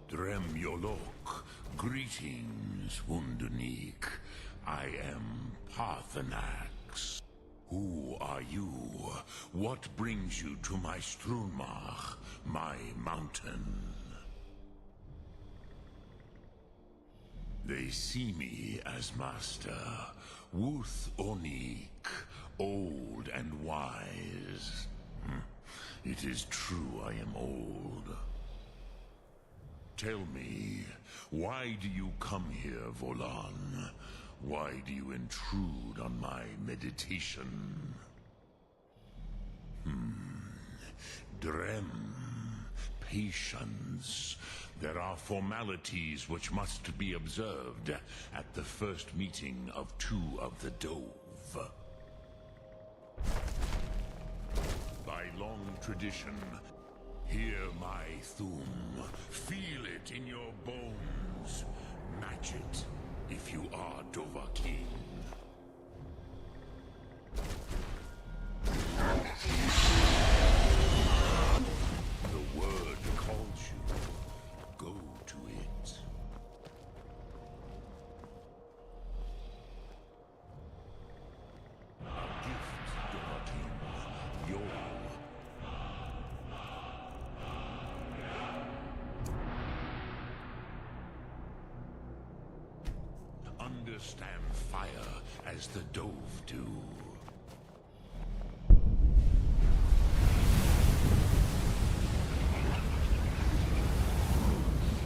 Drem Yolok, greetings, Wunderneek. I am Parthenax. Who are you? What brings you to my Strunmach, my mountain? They see me as master, Wuth Onik, old and wise. It is true I am old. Tell me, why do you come here, Volan? Why do you intrude on my meditation? Drem. Patience. There are formalities which must be observed at the first meeting of two of the Dove. By long tradition, hear my thum. Feel it in your bones. Match it if you are Dovahkiin. The word calls you. Go to it. A gift, Dovahkiin. Your understand fire as the Dove do.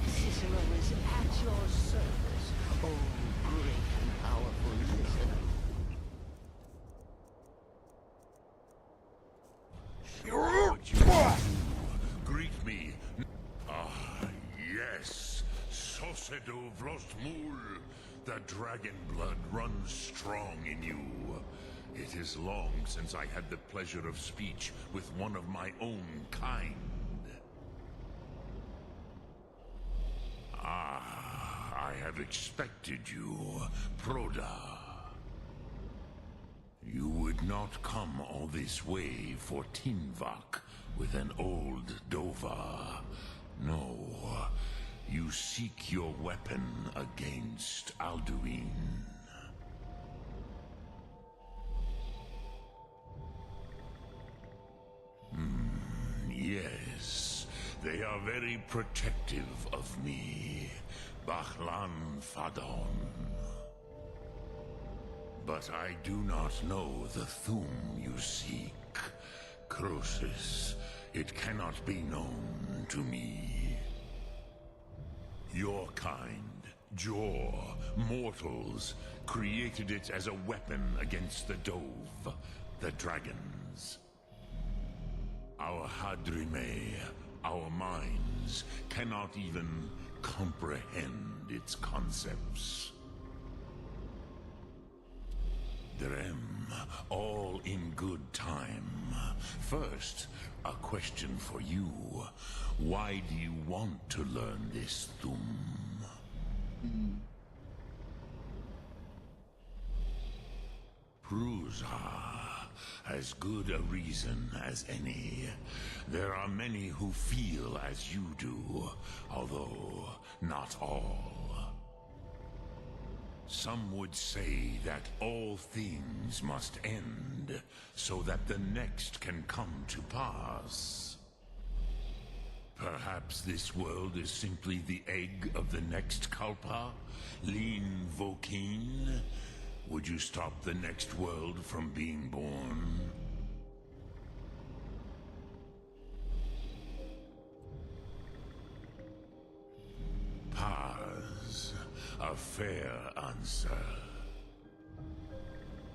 Cicero is at your service, oh great and powerful listener. Show what you can do. Greet me. Ah, yes. Sosedo Vlostmul. The dragon blood runs strong in you. It is long since I had the pleasure of speech with one of my own kind. Ah, I have expected you, Proda. You would not come all this way for Tinvak with an old Dova. No. You seek your weapon against Alduin. Yes, they are very protective of me, Bachlan Fadon. But I do not know the Thum you seek. Croesus, it cannot be known to me. Your kind, Jor, mortals, created it as a weapon against the Dove, the dragons. Our Hadrime, our minds, cannot even comprehend its concepts. Drem, all in good time. First, a question for you. Why do you want to learn this Thum? Prusa, as good a reason as any. There are many who feel as you do, although not all. Some would say that all things must end, so that the next can come to pass. Perhaps this world is simply the egg of the next Kalpa, Lean Vokin. Would you stop the next world from being born? Paz, a fair answer.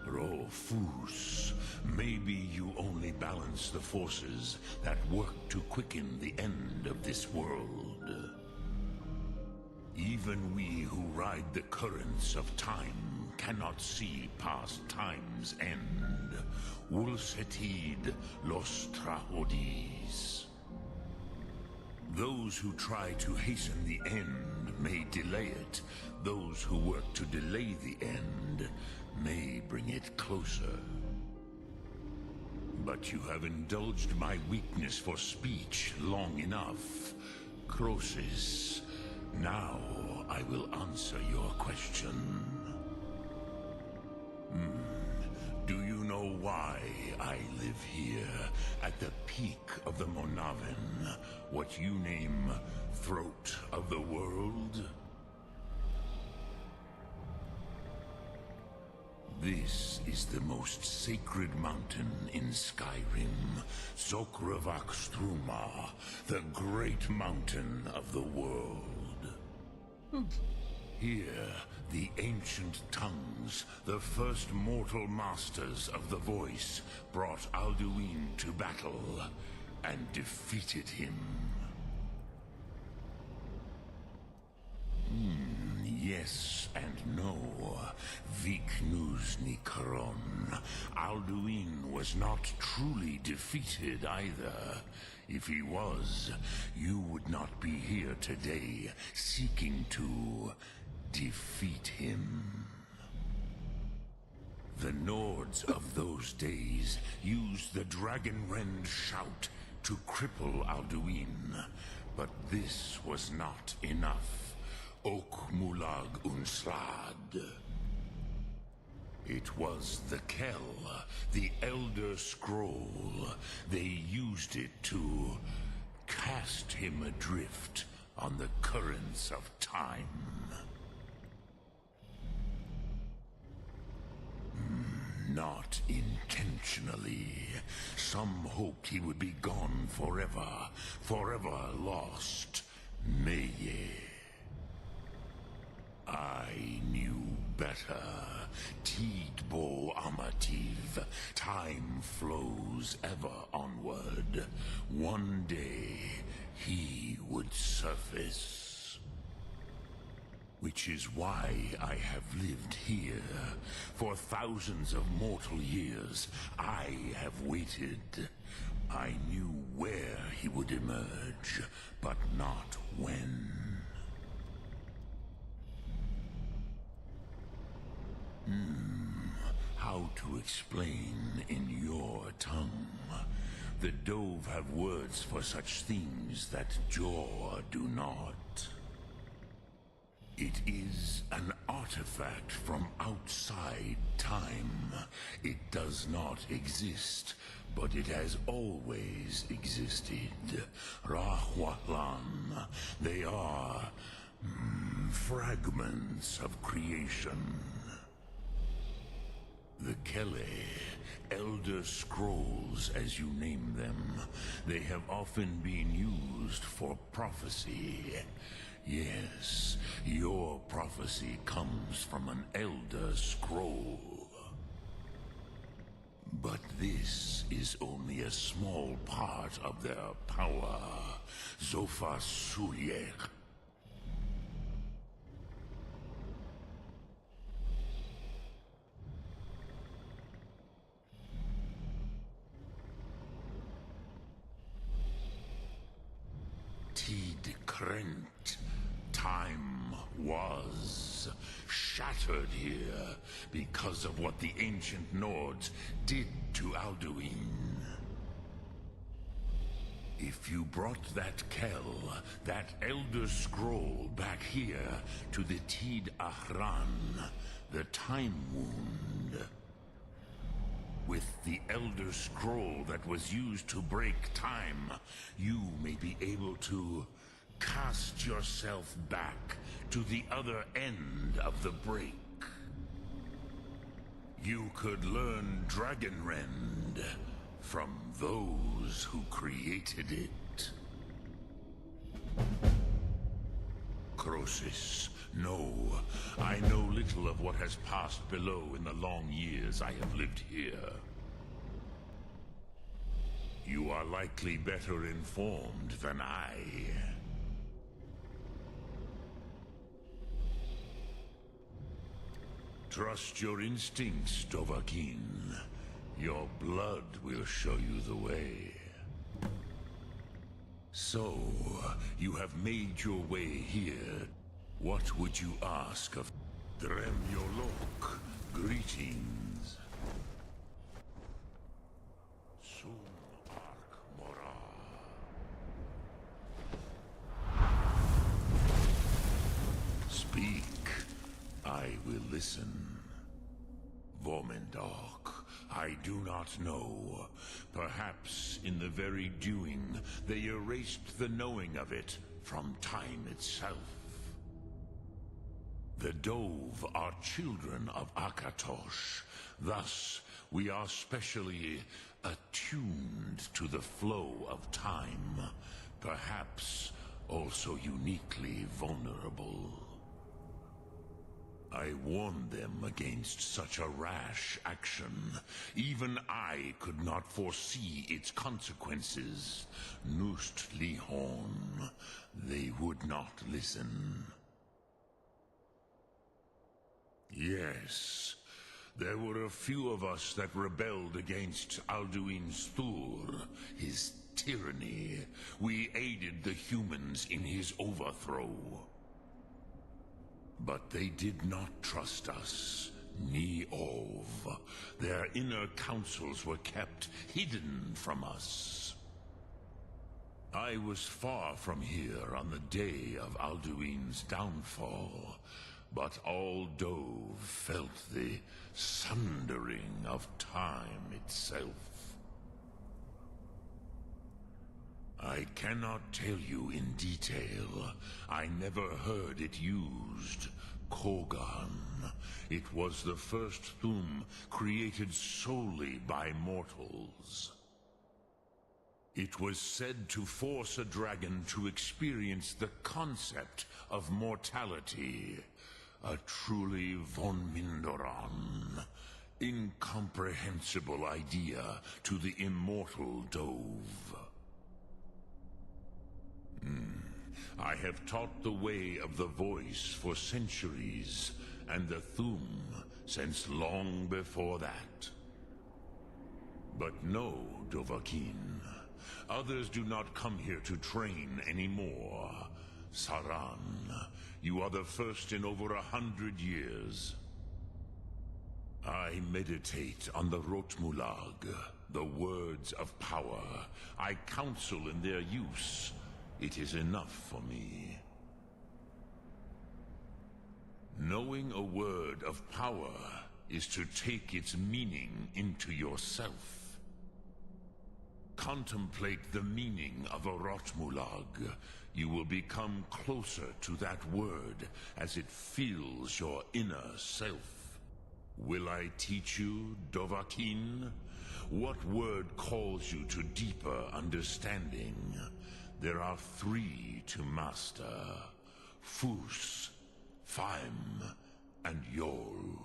Rofus, maybe you only balance the forces that work to quicken the end of this world. Even we who ride the currents of time cannot see past time's end. Wulsetid los trahodis. Those who try to hasten the end may delay it. Those who work to delay the end may bring it closer. But you have indulged my weakness for speech long enough, Croesus. Now I will answer your question. Do you know why I live here, at the peak of the Monaven, what you name Throat of the World? This is the most sacred mountain in Skyrim, Zokravak Struma, the great mountain of the world. Here, the ancient tongues, the first mortal masters of the voice, brought Alduin to battle and defeated him. Yes and no. Viknus Nikaron. Alduin was not truly defeated either. If he was, you would not be here today, seeking to defeat him. The Nords of those days used the Dragonrend shout to cripple Alduin, but this was not enough. Ok Mulag Unslad. It was the Kell, the Elder Scroll. They used it to cast him adrift on the currents of time. Not intentionally. Some hoped he would be gone forever, forever lost. Meye. I knew better. Tidbo Amativ. Time flows ever onward. One day, he would surface. Which is why I have lived here. For thousands of mortal years, I have waited. I knew where he would emerge, but not when. How to explain in your tongue? The Dove have words for such things that Jor do not. It is an artifact from outside time. It does not exist, but it has always existed. Rahwalan. They are fragments of creation. The Kele, Elder Scrolls as you name them, they have often been used for prophecy. Yes, your prophecy comes from an Elder Scroll. But this is only a small part of their power. Zofa Sulyek. Krent. Time was shattered here because of what the ancient Nords did to Alduin. If you brought that Kell, that Elder Scroll back here to the Tid Ahran, the Time Wound, with the Elder Scroll that was used to break time, you may be able to cast yourself back to the other end of the break. You could learn Dragonrend from those who created it. Croesus, no, I know little of what has passed below in the long years I have lived here. You are likely better informed than I. Trust your instincts, Dovahkiin. Your blood will show you the way. So, you have made your way here. What would you ask of Dremyolok? Greetings. Sum Ark Mora. Speak. I will listen. Vormendok, I do not know. Perhaps in the very doing, they erased the knowing of it from time itself. The Dove are children of Akatosh. Thus, we are specially attuned to the flow of time. Perhaps also uniquely vulnerable. I warned them against such a rash action. Even I could not foresee its consequences. Nust Lihorn, they would not listen. Yes, there were a few of us that rebelled against Alduin Stur, his tyranny. We aided the humans in his overthrow. But they did not trust us, ni Ov. Their inner counsels were kept hidden from us. I was far from here on the day of Alduin's downfall, but all Dove felt the sundering of time itself. I cannot tell you in detail. I never heard it used. Kogan. It was the first Thum created solely by mortals. It was said to force a dragon to experience the concept of mortality. A truly von Mindoran. Incomprehensible idea to the immortal Dove. I have taught the way of the voice for centuries, and the Thum since long before that. But no, Dovahkiin. Others do not come here to train anymore. Saran, you are the first in over 100 years. I meditate on the Rotmulag, the words of power. I counsel in their use. It is enough for me. Knowing a word of power is to take its meaning into yourself. Contemplate the meaning of a Rotmulag. You will become closer to that word as it fills your inner self. Will I teach you, Dovahkiin? What word calls you to deeper understanding? There are 3 to master. Fus, Faim, and Yol.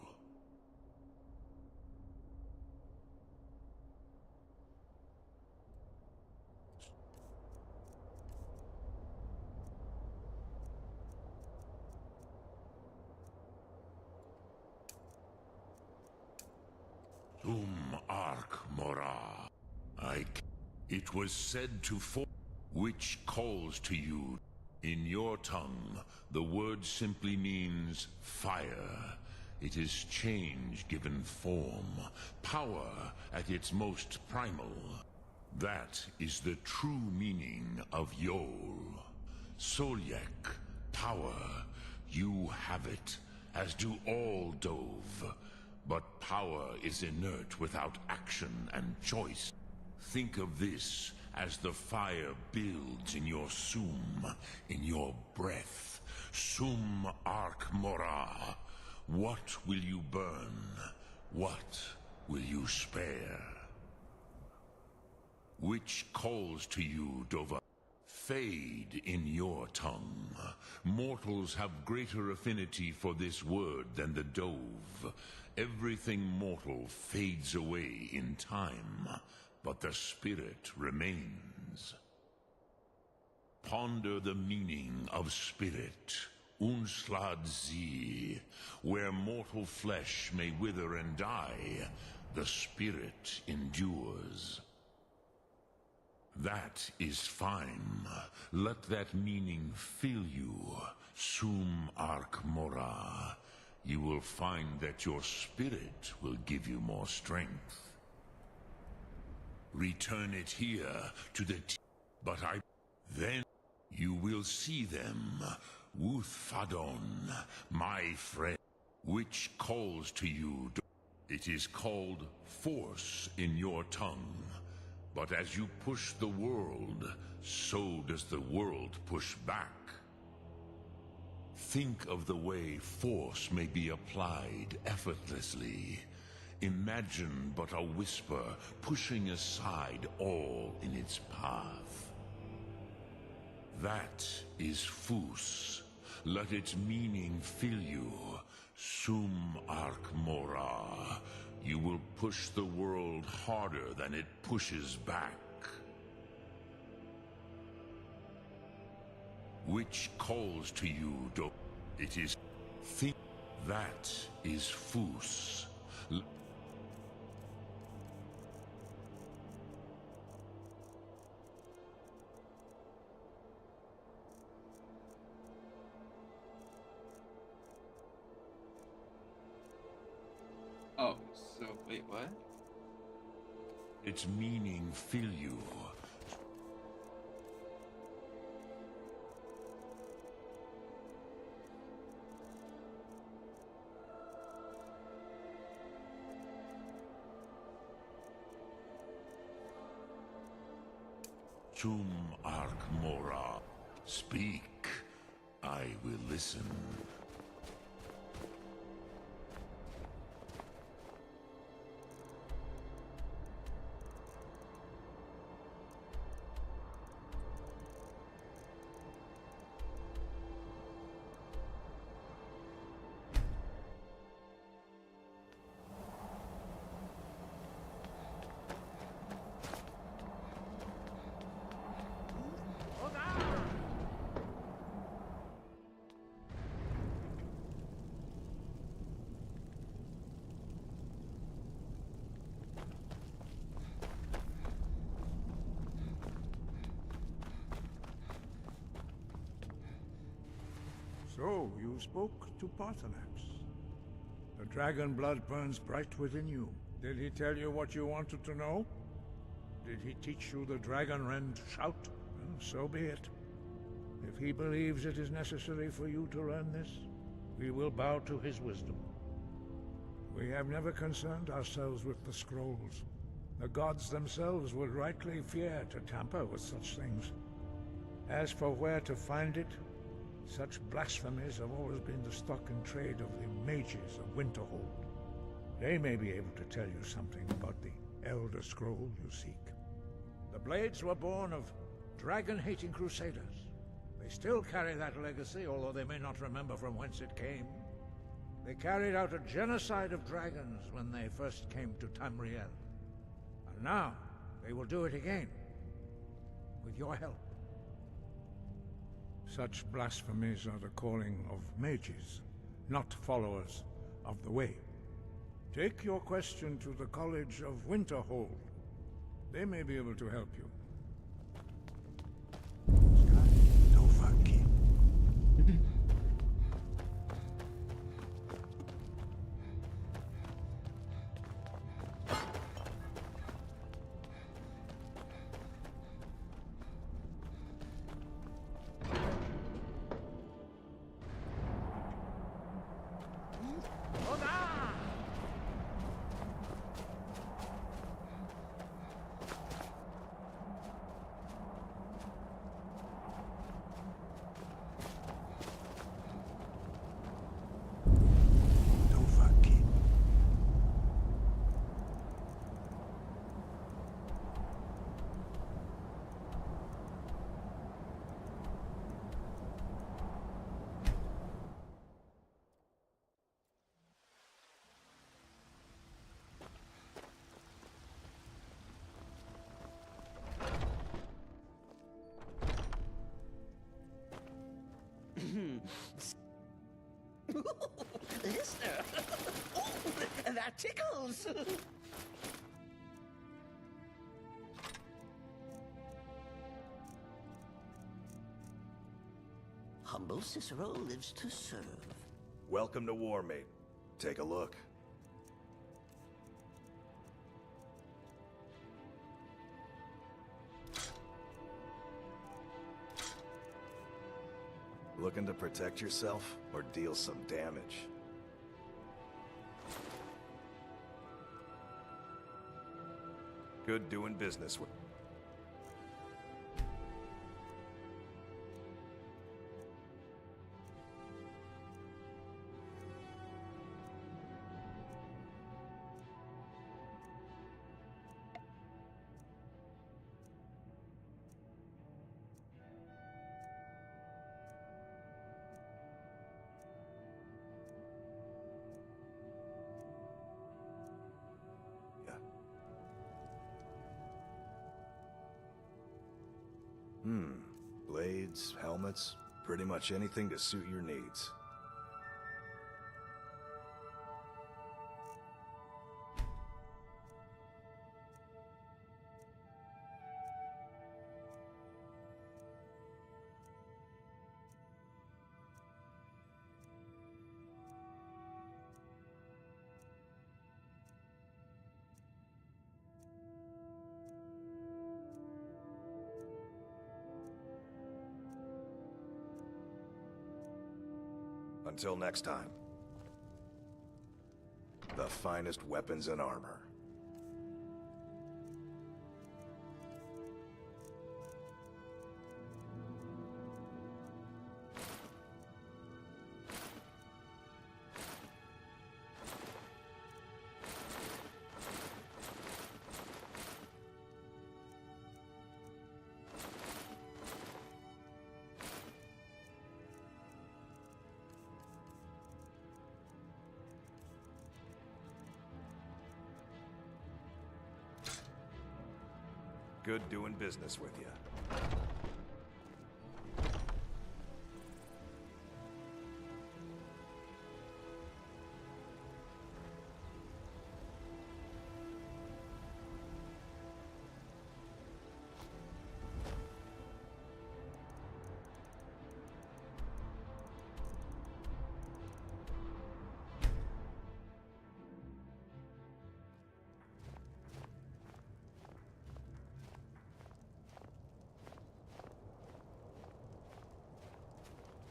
Sum Ark Mora. It was said to which calls to you. In your tongue, the word simply means fire. It is change given form, power at its most primal. That is the true meaning of Yol. Solyek, power. You have it, as do all Dove. But power is inert without action and choice. Think of this as the fire builds in your Sum, in your breath. Sum Ark Mora. What will you burn? What will you spare? Which calls to you, Dova? Fade in your tongue. Mortals have greater affinity for this word than the Dove. Everything mortal fades away in time, but the spirit remains. Ponder the meaning of spirit, Unslad Zi. Where mortal flesh may wither and die, the spirit endures. That is fine. Let that meaning fill you. Sum arc mora. You will find that your spirit will give you more strength. Return it here to the but then you will see them. Wuthfadon, my friend, which calls to you. It is called force in your tongue. But as you push the world, so does the world push back. Think of the way force may be applied effortlessly. Imagine but a whisper pushing aside all in its path. That is Fus. Let its meaning fill you. Sum arc mora. You will push the world harder than it pushes back. Which calls to you, it is think that is Fus. Oh, so wait, what? Its meaning fill you. Sum arc mora. Speak. I will listen. So, you spoke to Paarthurnax. The dragon blood burns bright within you. Did he tell you what you wanted to know? Did he teach you the dragon rend shout? Well, so be it. If he believes it is necessary for you to learn this, we will bow to his wisdom. We have never concerned ourselves with the scrolls. The gods themselves would rightly fear to tamper with such things. As for where to find it, such blasphemies have always been the stock and trade of the mages of Winterhold. They may be able to tell you something about the Elder Scroll you seek. The Blades were born of dragon-hating crusaders. They still carry that legacy, although they may not remember from whence it came. They carried out a genocide of dragons when they first came to Tamriel. And now, they will do it again. With your help. Such blasphemies are the calling of mages, not followers of the Way. Take your question to the College of Winterhold. They may be able to help you. Listener! Oh, that tickles! humble Cicero lives to serve. Welcome to war, mate. Take a look. Looking to protect yourself or deal some damage? Good doing business with... Blades, helmets, pretty much anything to suit your needs. Until next time. The finest weapons and armor. Good doing business with you.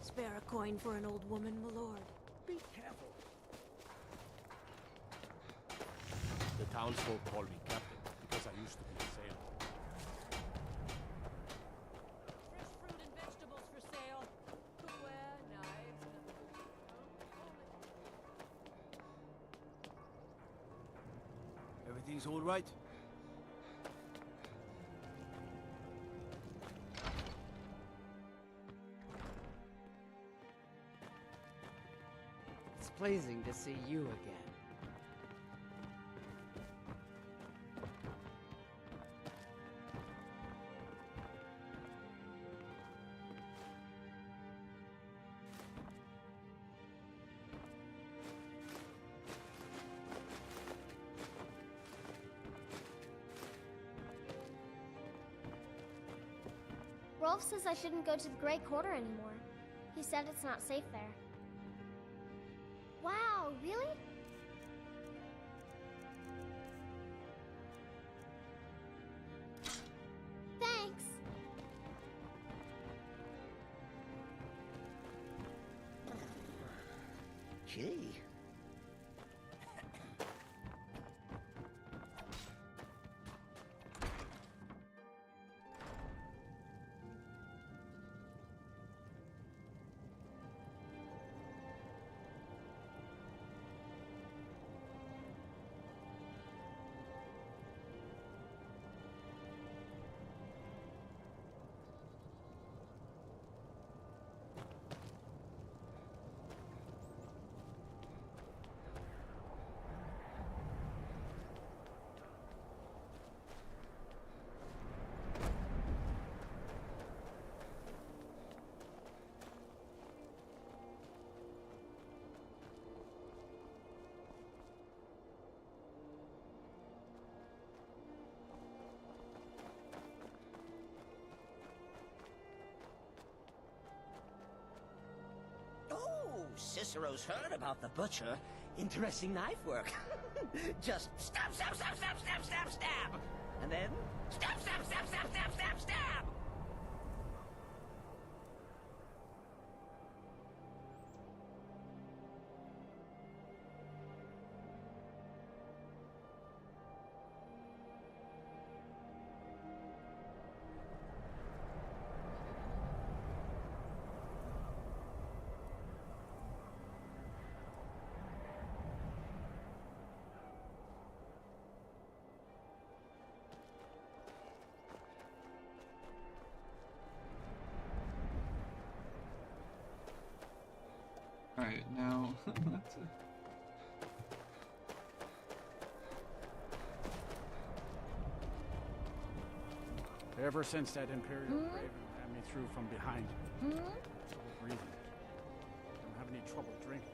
Spare a coin for an old woman, my lord. Be careful. The townsfolk call me captain because I used to be a sailor. Fresh fruit and vegetables for sale. Cookware, knives, Everything's all right? It's pleasing to see you again. Rolf says I shouldn't go to the Great Quarter anymore. He said it's not safe there. Wow, really? Thanks. Gee. Cicero's heard about the butcher. Interesting knife work. Just stab, stab, stab, stab, stab, stab, stab. And then stab, stab, stab, stab, stab, stab, stab. Alright, now that's it. Ever since that Imperial Raven ran me through from behind, trouble breathing. Don't have any trouble drinking.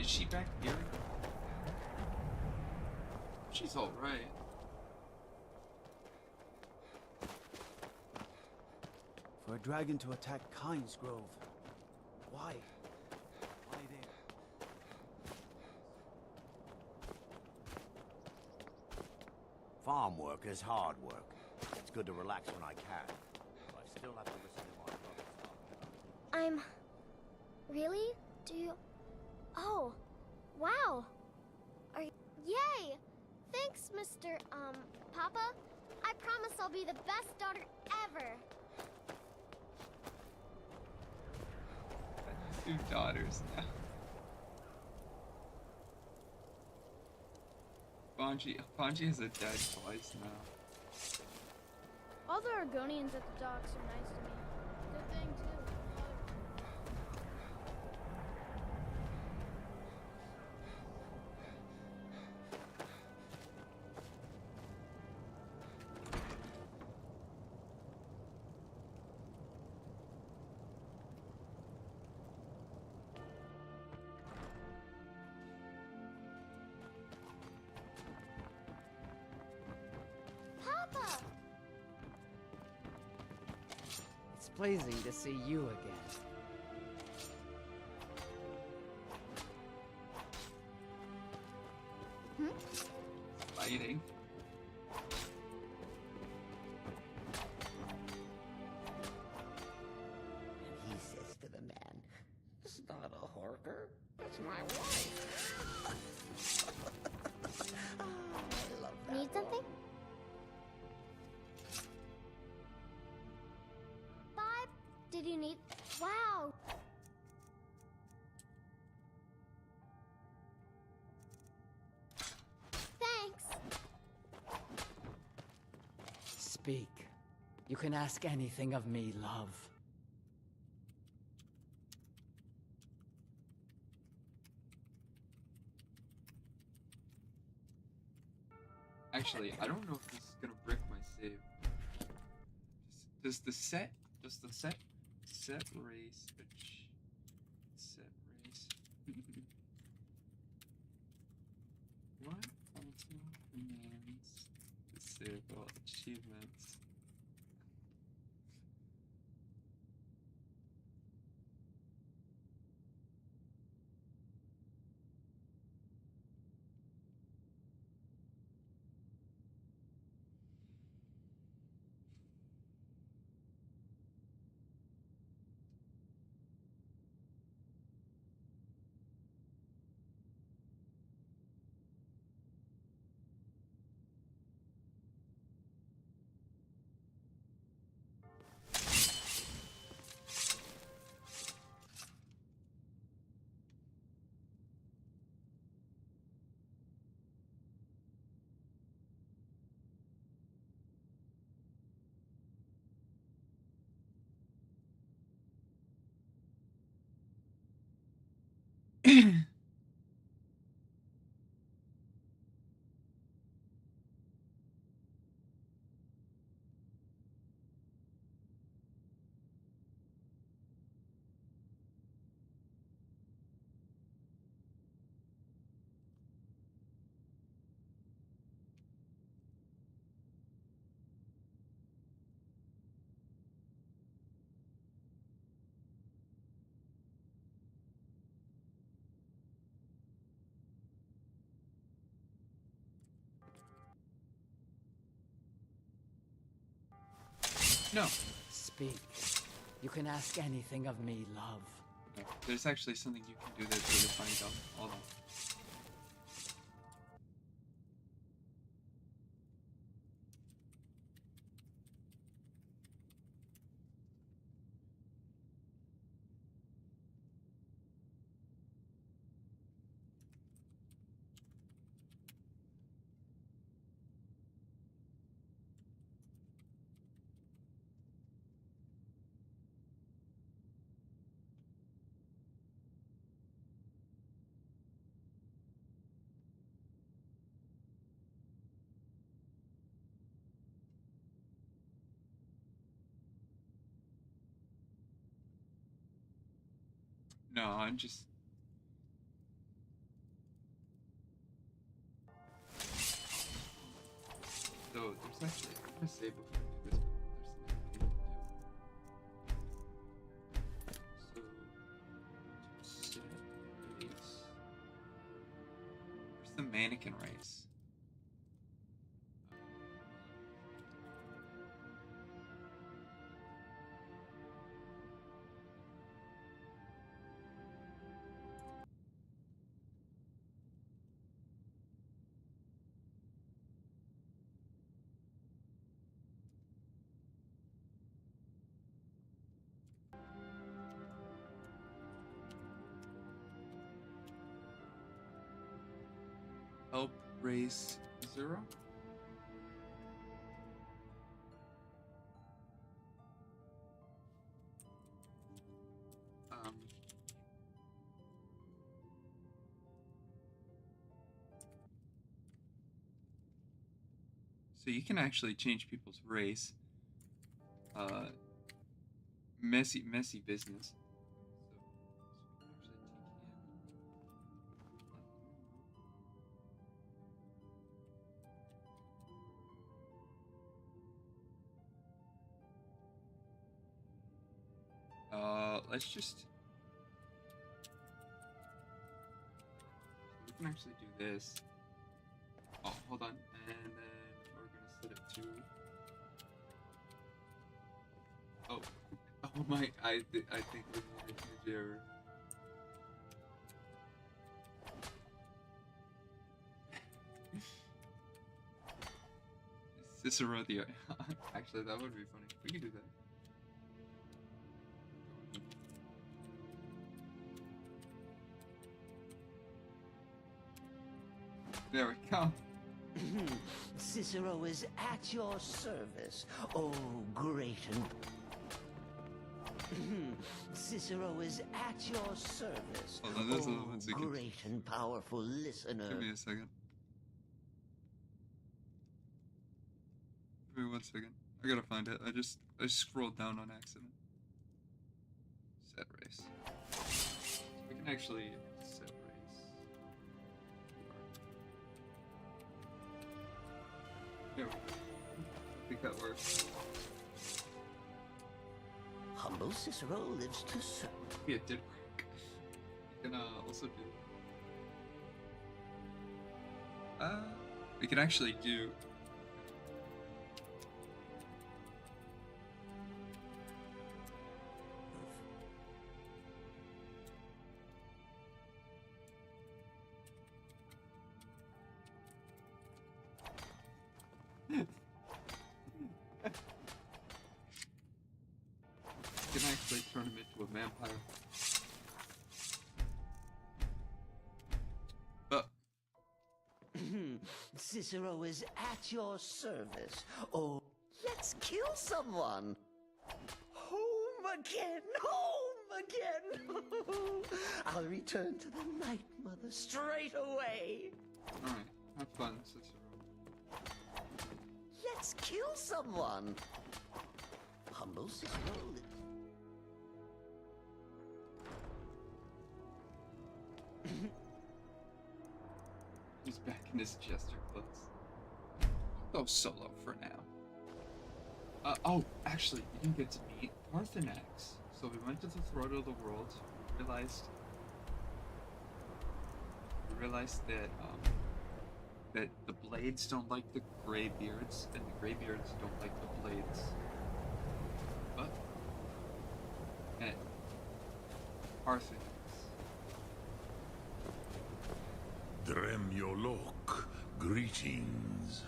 Is she back here? She's alright. For a dragon to attack Kyne's Grove. Why? Why there? Farm work is hard work. It's good to relax when I can, but I still have to listen to my brothers. Really? Do you... Oh, wow. Yay! Thanks, Mr. Papa. I promise I'll be the best daughter ever. 2 daughters now. Bonji has a dad twice now. All the Argonians at the docks are nice to me. Good thing, too. Papa! It's pleasing to see you again. Fighting. And he says to the man, "It's not a horker, it's my wife." I love that. Need something? Bye. Did you need... Wow. Thanks. Speak. You can ask anything of me, love. Actually, I don't know if this is gonna break my save. Does the set race, which set race? What also commands disable achievements? No. Speak. You can ask anything of me, love. No. There's actually something you can do that's really funny though. Hold on. No, I'm just. So there's actually, I'm gonna say before I do this, but there's something I need to do. So, to set race. Where's the mannequin race? Help race 0? So you can actually change people's race. Messy business. Let's just. We can actually do this. Oh, hold on, and then we're gonna set it to. Oh, oh my! I think we're going to do. Cicero the. Actually, that would be funny. We could do that. There we go. Cicero is at your service. Oh, great and... Cicero is at your service. Hold on, there's oh, one second. Great and powerful listener. Give me a second. Give me 1 second. I gotta find it. I scrolled down on accident. Set race. So we can actually set race. There we go. I think that works. Humble Cicero lives to serve. Yeah, it did work. We can also do. We can actually do. We can actually turn him into a vampire. But Cicero is at your service. Oh, let's kill someone. Home again, home again. I'll return to the Night Mother straight away. alright, have fun, Cicero. Let's kill someone. Humble Cicero. He's back in his jester clothes. Go solo for now. Oh, actually, we didn't get to meet Parthenax. So we went to the Throne of the World. We realized that that the Blades don't like the Greybeards, and the Greybeards don't like the Blades. Arthur. Dremyolok, greetings.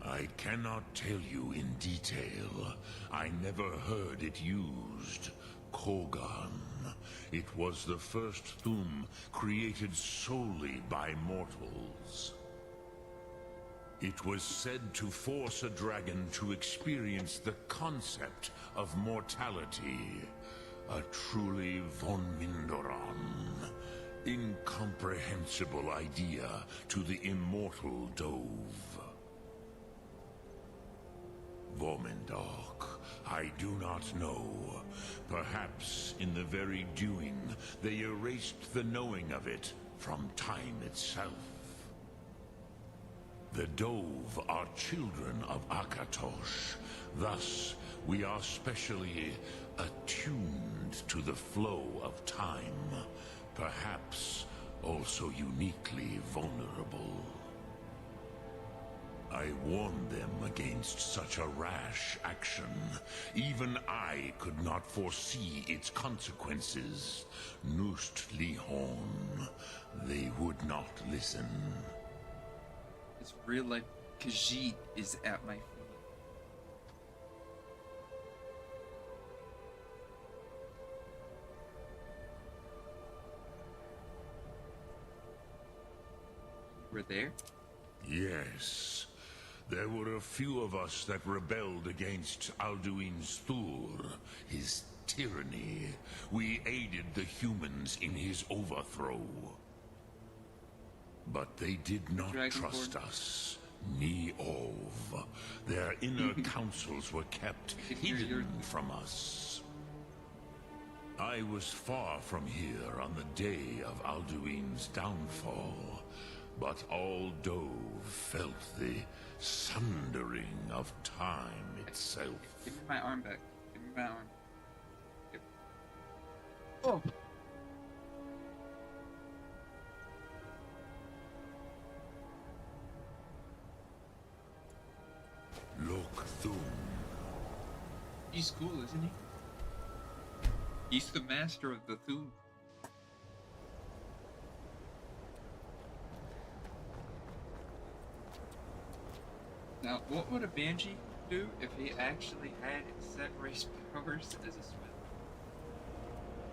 I cannot tell you in detail. I never heard it used. Kogan. It was the first Thum created solely by mortals. It was said to force a dragon to experience the concept of mortality. A truly von Mindoran. Incomprehensible idea to the immortal Dove. Vormendok, I do not know. Perhaps in the very doing, they erased the knowing of it from time itself. The Dove are children of Akatosh. Thus, we are specially attuned to the flow of time. Perhaps also uniquely vulnerable. I warned them against such a rash action. Even I could not foresee its consequences. Nust Lihon, they would not listen. It's real life. Khajiit is at my feet. We're there? Yes. There were a few of us that rebelled against Alduin's Thur, his tyranny. We aided the humans in his overthrow. But they did not trust us. Ni Ov. Their inner councils were kept hidden from us. I was far from here on the day of Alduin's downfall. But all Dove felt the sundering of time itself. Give me my arm back. Give me my arm. Yep. Oh! Look, Thum. He's cool, isn't he? He's the master of the Thum. Now, what would a Banshee do if he actually had set race powers as a smith?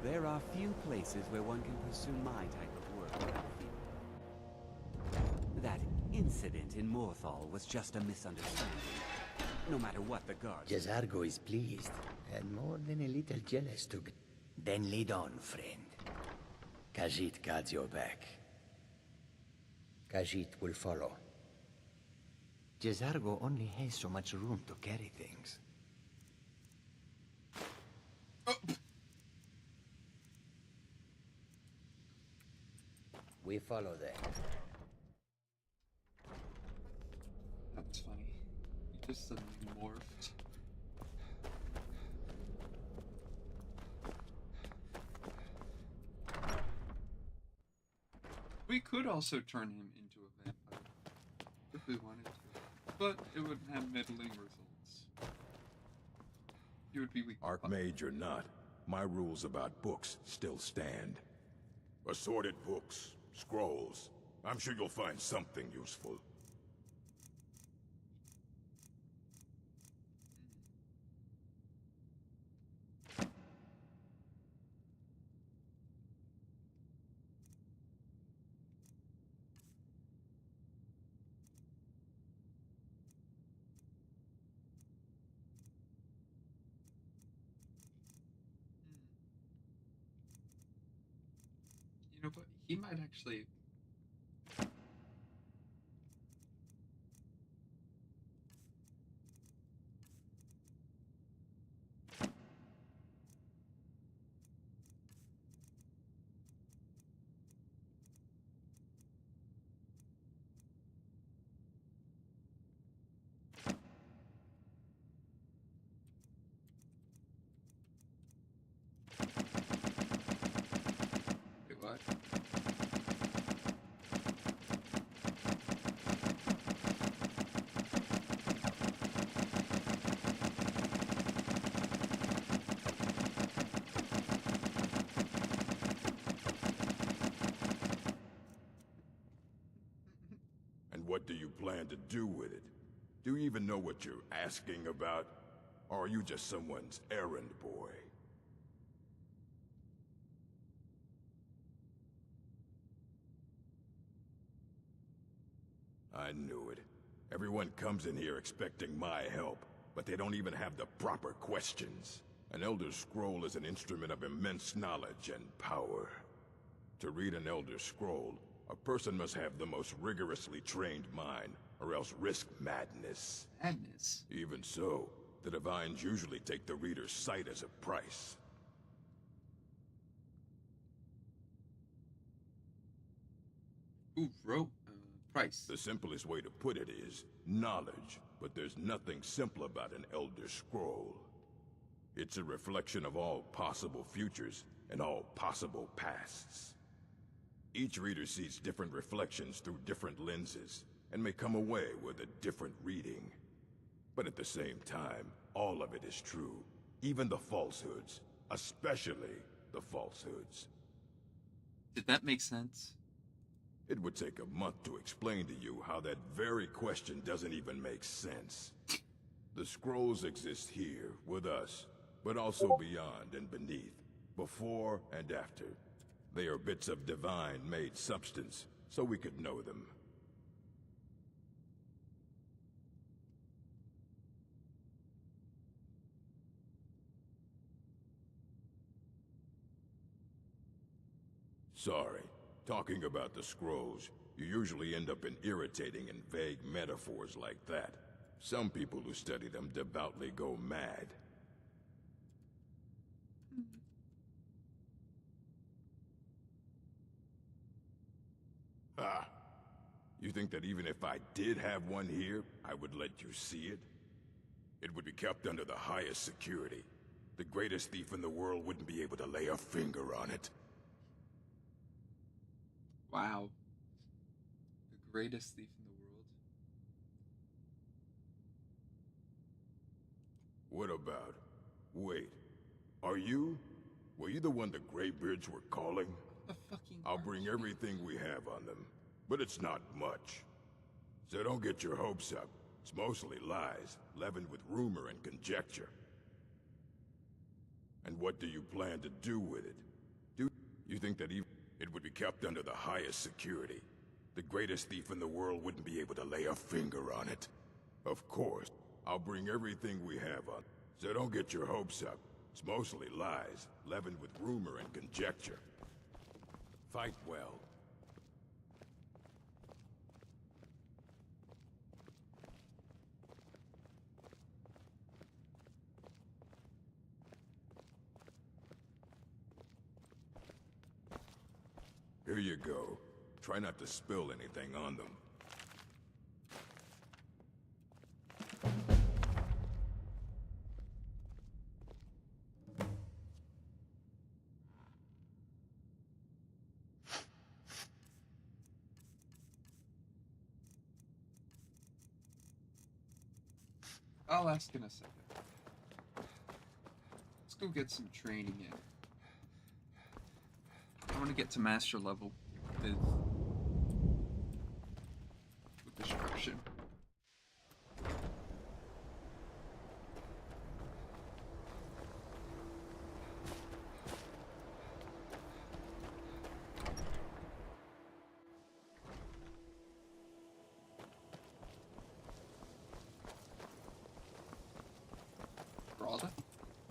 There are few places where one can pursue my type of work without fear. That incident in Morthal was just a misunderstanding. No matter what the guards... Jazargo is pleased, and more than a little jealous to... Then lead on, friend. Khajiit guards your back. Khajiit will follow. Jazargo only has so much room to carry things. Oh. We follow them. That was funny. He just suddenly morphed. We could also turn him into a vampire if we wanted to. But it would have middling results. You would be weak. Archmage or not, my rules about books still stand. Assorted books, scrolls. I'm sure you'll find something useful. You know, but he might actually... Wait, what? what do you plan to do with it? Do you even know what you're asking about? Or are you just someone's errand boy? I knew it. Everyone comes in here expecting my help, but they don't even have the proper questions. An Elder Scroll is an instrument of immense knowledge and power. To read an Elder Scroll, a person must have the most rigorously trained mind, or else risk madness. Madness? Even so, the Divines usually take the reader's sight as a price. Who wrote price? The simplest way to put it is knowledge, but there's nothing simple about an Elder Scroll. It's a reflection of all possible futures and all possible pasts. Each reader sees different reflections through different lenses, and may come away with a different reading. But at the same time, all of it is true, even the falsehoods, especially the falsehoods. Did that make sense? It would take a month to explain to you how that very question doesn't even make sense. The scrolls exist here, with us, but also beyond and beneath, before and after. They are bits of divine-made substance, so we could know them. Sorry. Talking about the scrolls, you usually end up in irritating and vague metaphors like that. Some people who study them devoutly go mad. Ah. You think that even if I did have one here, I would let you see it? It would be kept under the highest security. The greatest thief in the world wouldn't be able to lay a finger on it. Wow. The greatest thief in the world. What about... Wait. Are you? Were you the one the Greybeards were calling? I'll bring everything we have on them. But it's not much. So don't get your hopes up. It's mostly lies, leavened with rumor and conjecture. And what do you plan to do with it? Do you think that it would be kept under the highest security? The greatest thief in the world wouldn't be able to lay a finger on it. Of course. I'll bring everything we have on. So don't get your hopes up. It's mostly lies, leavened with rumor and conjecture. Fight well. Here you go. Try not to spill anything on them. I'll ask in a second. Let's go get some training in. I want to get to master level with destruction. Brother,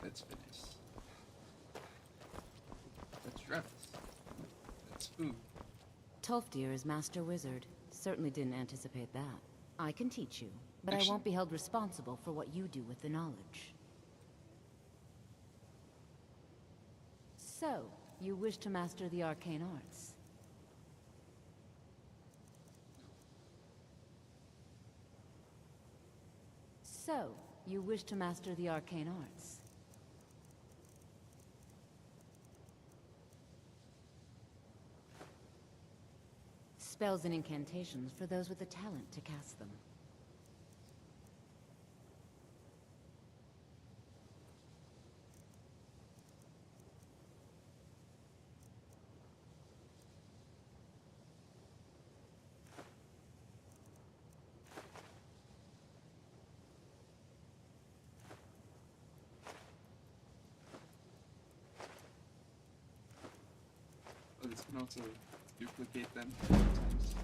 that's finished. That's Travis. That's food. Tolfdir is Master Wizard. Certainly didn't anticipate that. I can teach you, but Actually, I won't be held responsible for what you do with the knowledge. So, you wish to master the arcane arts? So, you wish to master the arcane arts? Spells and incantations for those with the talent to cast them. this can also duplicate them sometimes.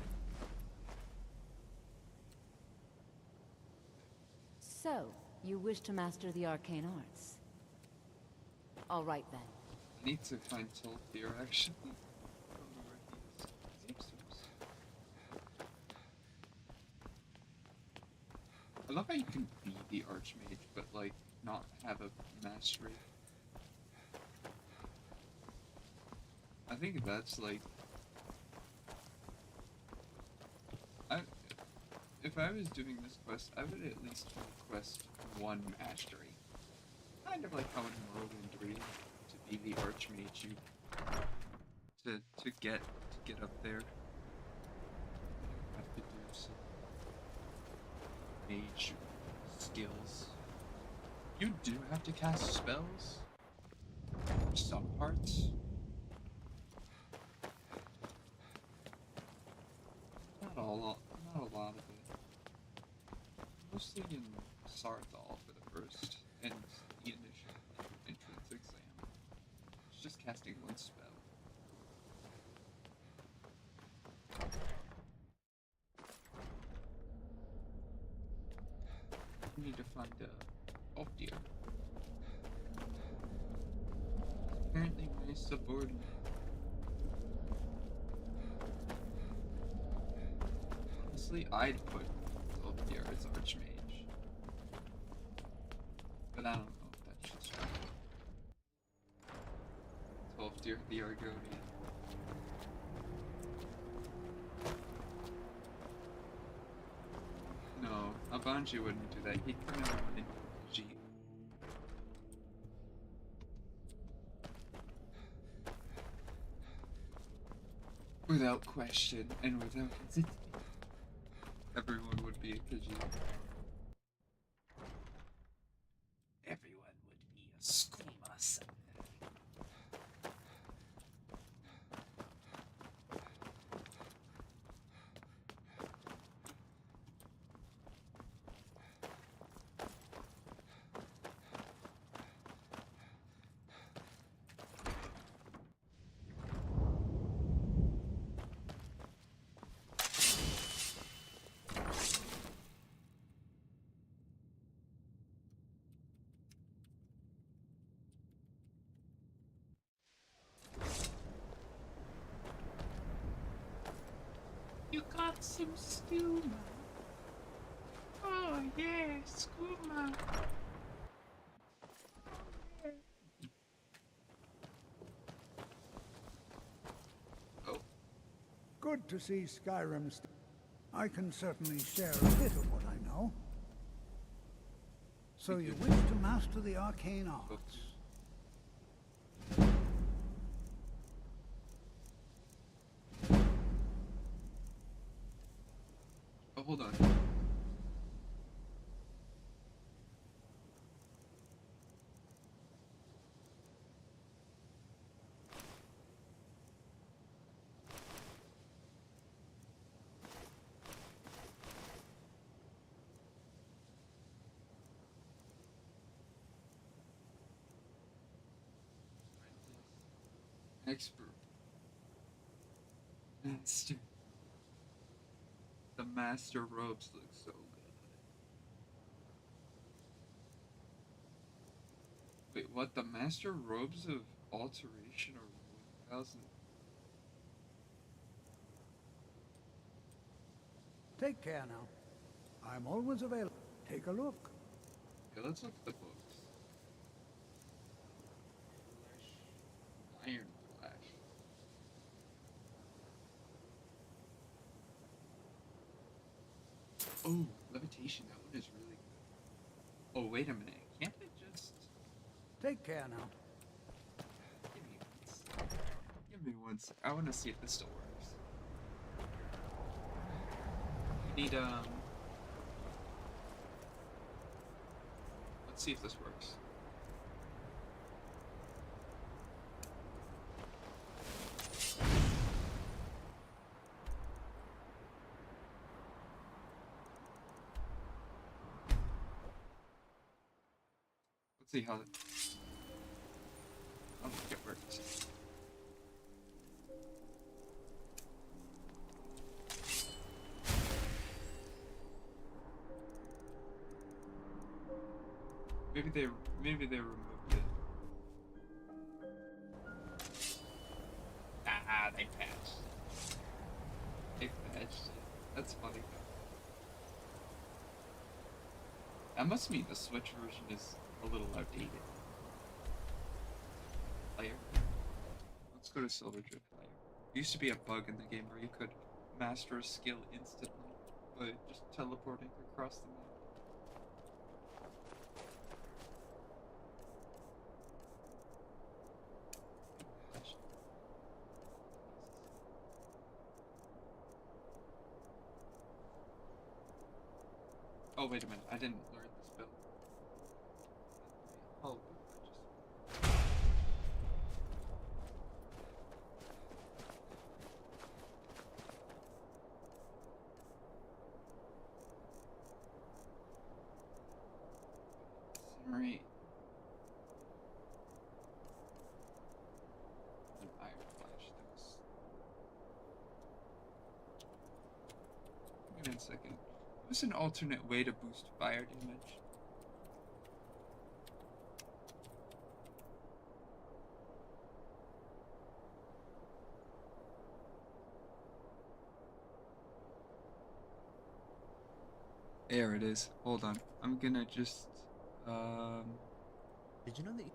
So, you wish to master the arcane arts? All right then. I need to find Tolkir actually. I don't know where he is. Is he upstairs? I love how you can be the Archmage, but like not have a mastery. I think that's like if I was doing this quest, I would at least request one mastery. Kind of like how in Morrowind Dream, to be the Archmage, you to get up there, you have to do some mage skills. You do have to cast spells for some parts. Not a lot of it. Mostly in Sarthal for the first and the initial entrance exam. It's just casting one spell. I need to find a deer. Apparently my subordinate. Honestly, I'd put Deer as Archmage. But I don't know if that's just right. 12 Deer the Argonian. No, Abanji wouldn't do that. He'd come in and Jeep. Without question and without hesitation. Everyone would be a Khajiit. Everyone would be a Skooma. You got some skooma. Oh yeah, skooma. Oh. Good to see Skyrim. I can certainly share a bit of what I know. So you wish to master the arcane arts? Oh, hold on. Expert. Master. The master robes look so good. Wait, what? The master robes of alteration are 1,000? Take care now. I'm always available. Take a look. Okay, let's look at the books. Iron Flash. Oh, levitation, that one is really good. Oh, wait a minute. Can't it just... Take care now. Give me once. Give me once. I want to see if this still works. You need, let's see if this works. Let's see how it... I don't think it works. Maybe they removed it. Ah, they patched. They patched it. That's funny. That must mean the Switch version is a little outdated. Player. Let's go to Silver Drift Player. There used to be a bug in the game where you could master a skill instantly by just teleporting across the map. Oh, wait a minute. I didn't learn this build. Oh, Alright. An iron flash. That was... Wait a second. What's an alternate way to boost fire damage? There it is. Hold on. I'm gonna just Did you know that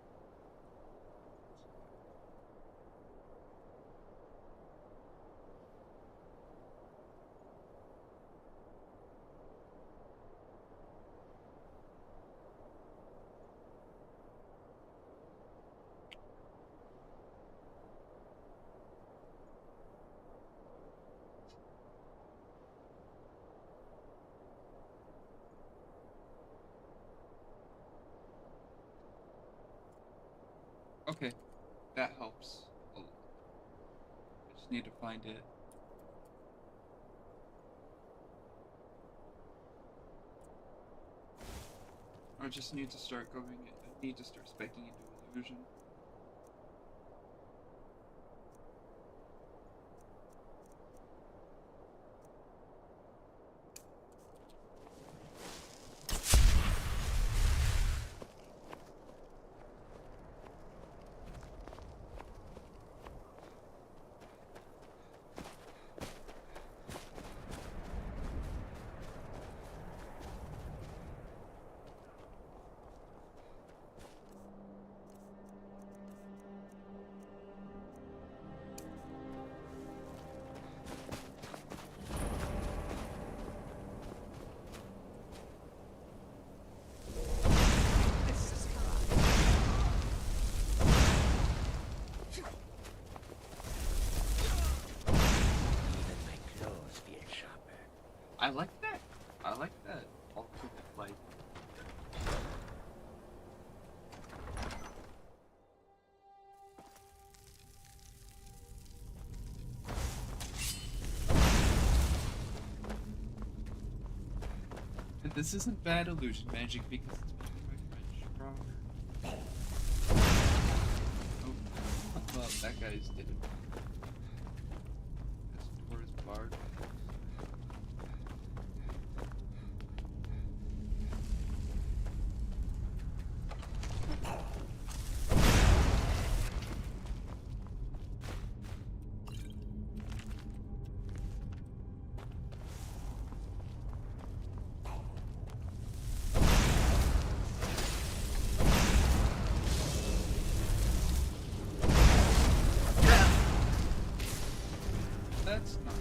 okay, that helps a lot. I just need to find it. I just need to start going. I need to start specking into illusion. I like that. I like that. Ultimate, like... And this isn't bad illusion magic because it's making my friend stronger. Oh, well, that guy's did it. This door is barred. That's not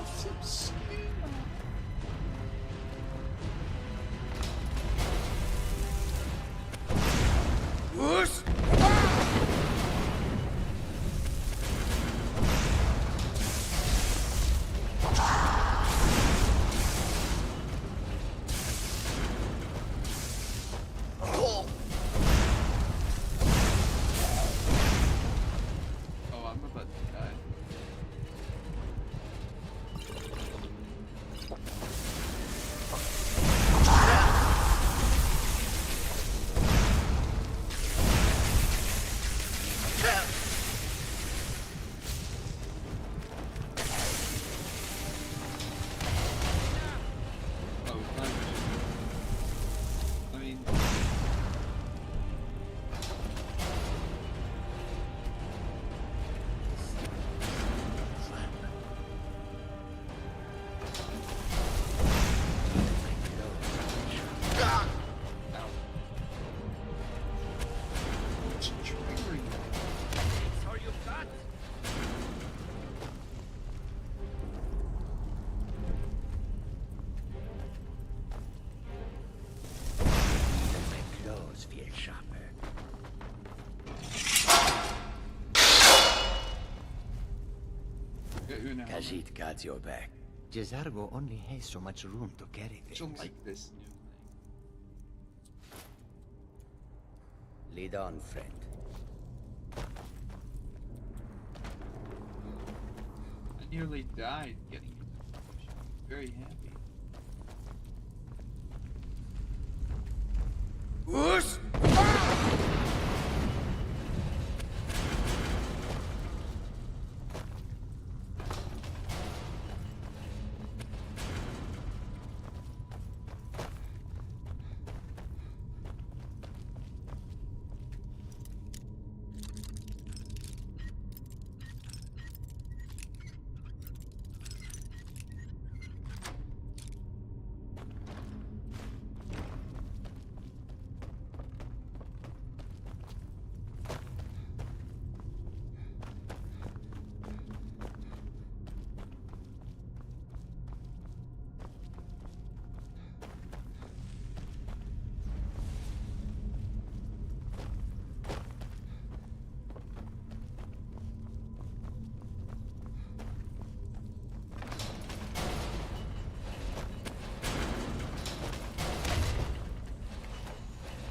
some steamer. Whoosh! Oh, I'm about to die. Oh, it's not even- I mean, it's triggering me. That's all you've got? My clothes feel sharper. Okay, who now? Khajiit guards your back. Jezargo only has so much room to carry I things. don't like this new thing. Lead on, friend. I nearly died getting into this mission. I'm very happy. Whoosh!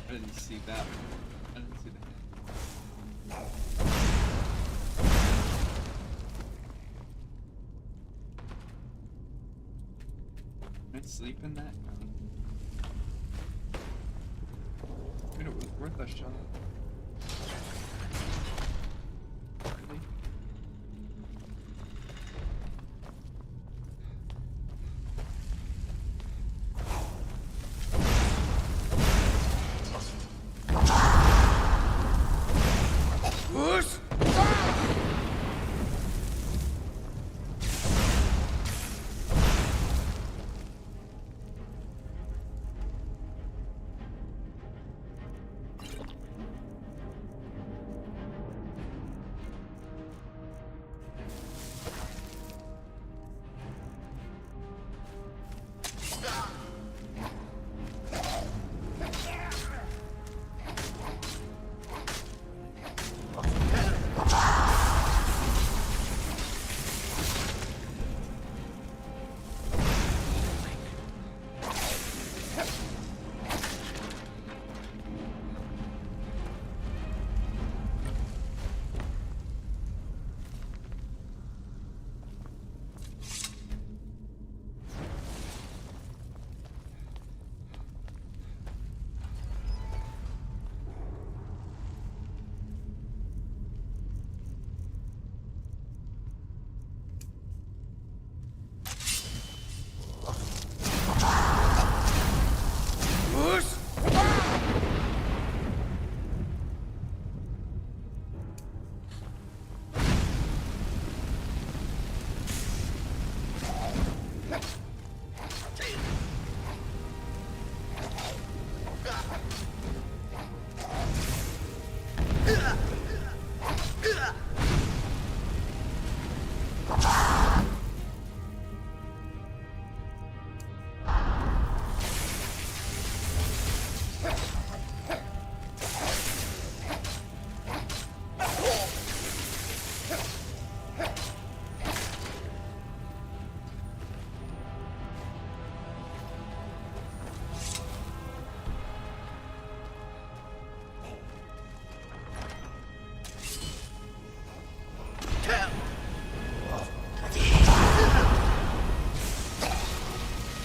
I didn't see that. I didn't see that. Can I sleep in that? I mean, it was worth a shot. Really? Whoosh!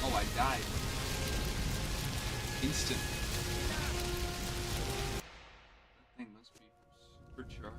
Oh, I died. Instant. That thing must be supercharged.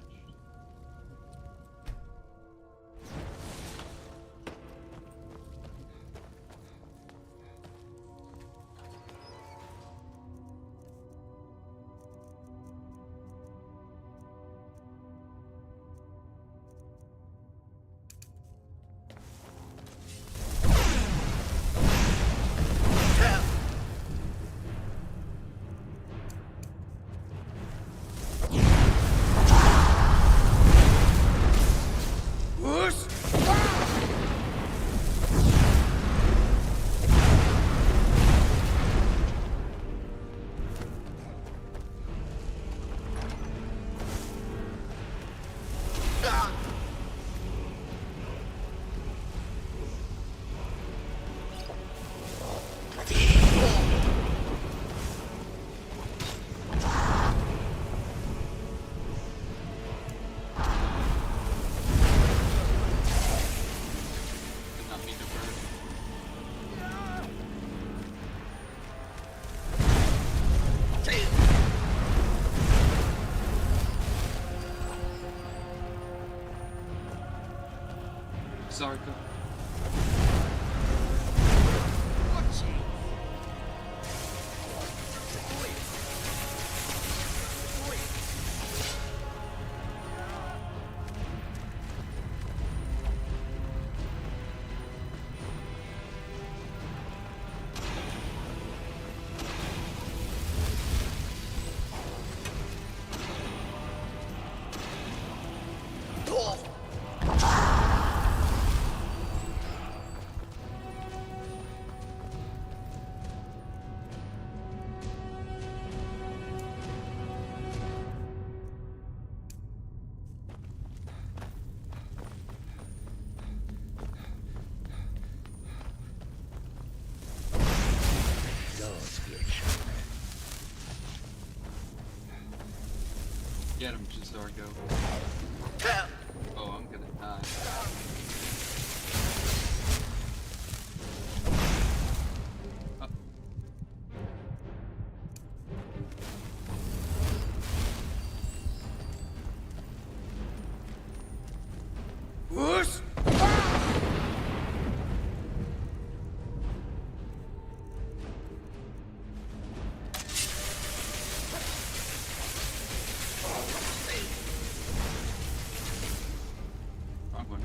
Did not mean to burn. Zarko. Get him, Zarko. Oh, I'm gonna die. Whoosh! Wrong one.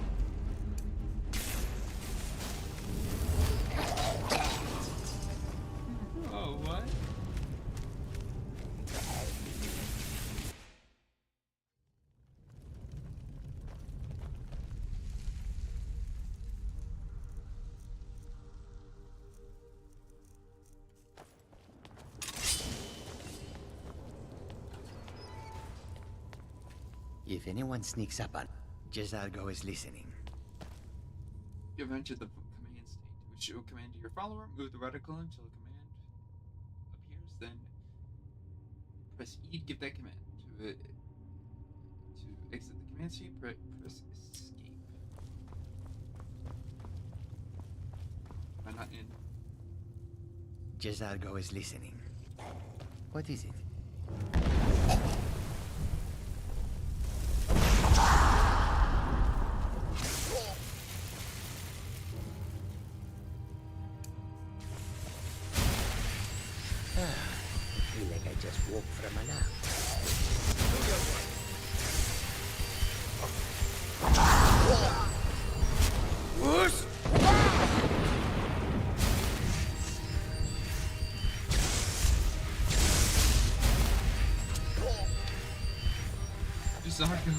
Oh, what? If anyone sneaks up on, Jezalgo is listening. You have entered the command state, which will command your follower. Move the reticle until a command appears, then press E to give that command. To exit the command state, press escape. Am I not in? Jezalgo is listening. What is it? Feel like I just woke from a nap. Whoosh! Zarko.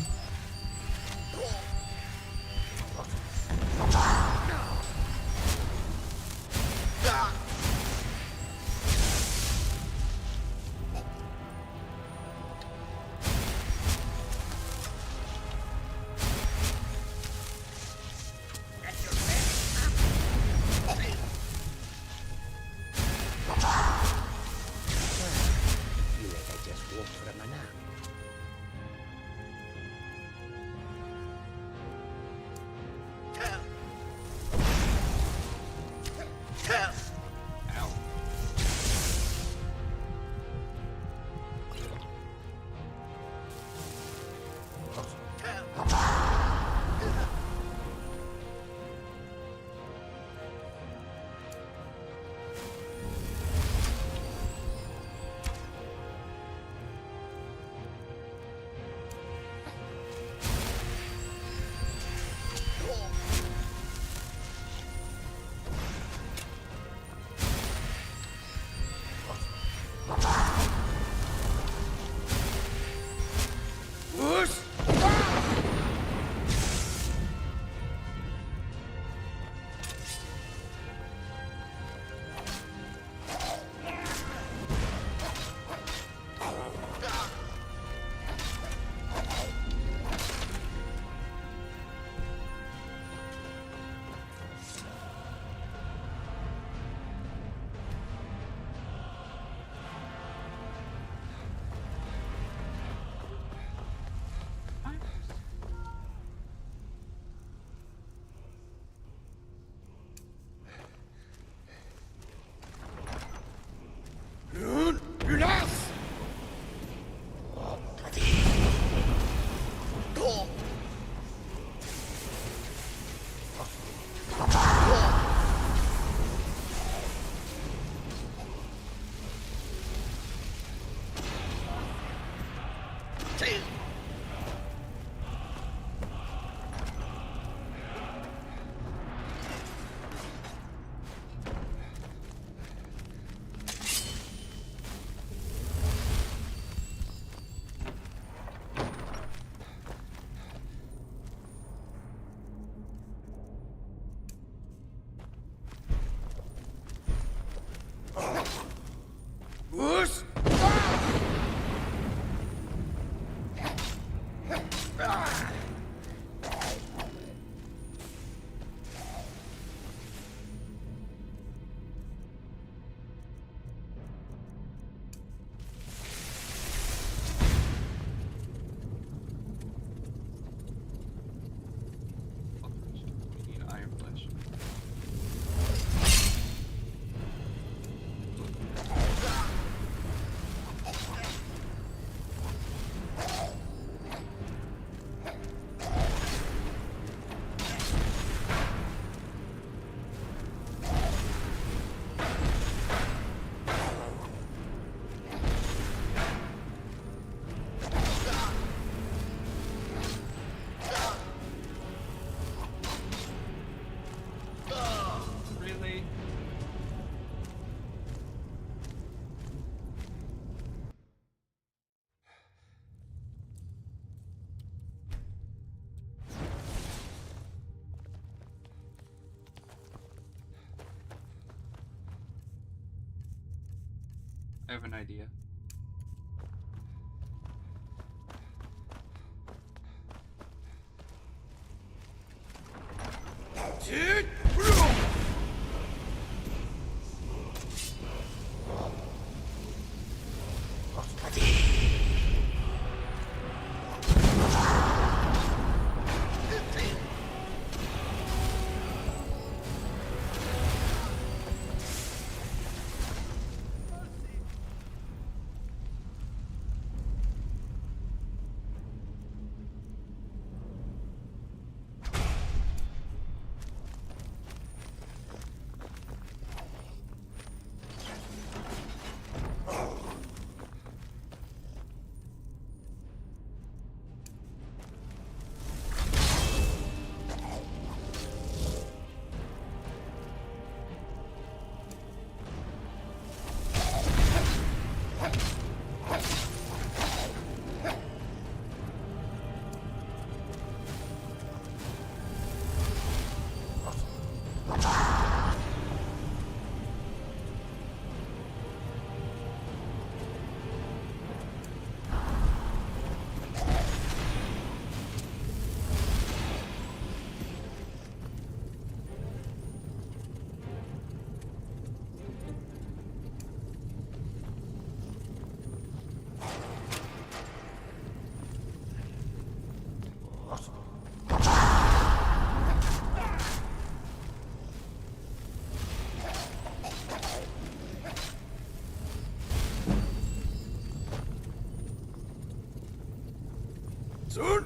I have an idea. Dude! Soon.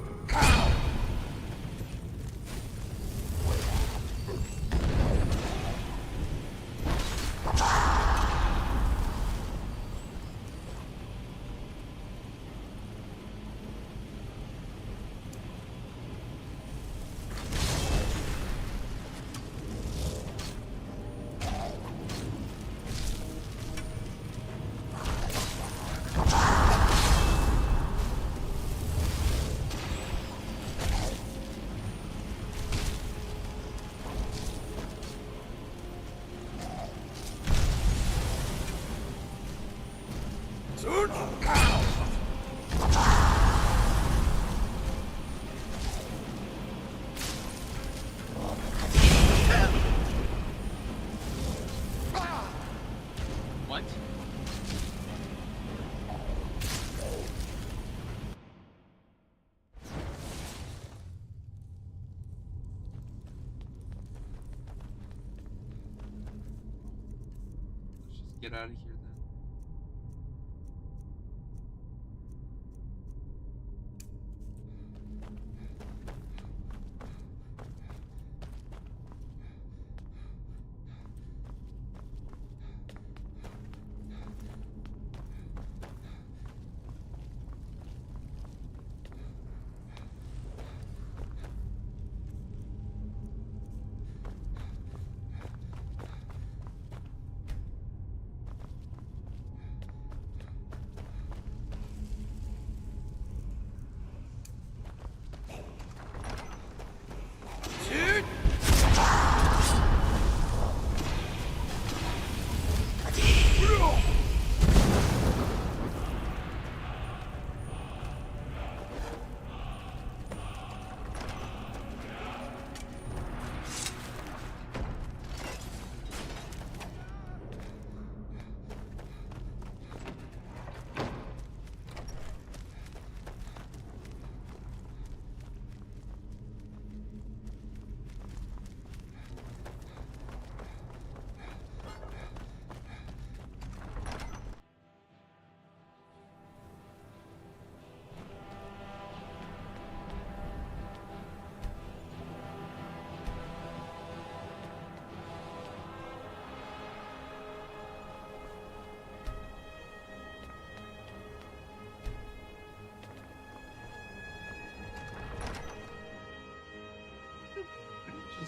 Soon. What? Let's just get out of here then. Dude!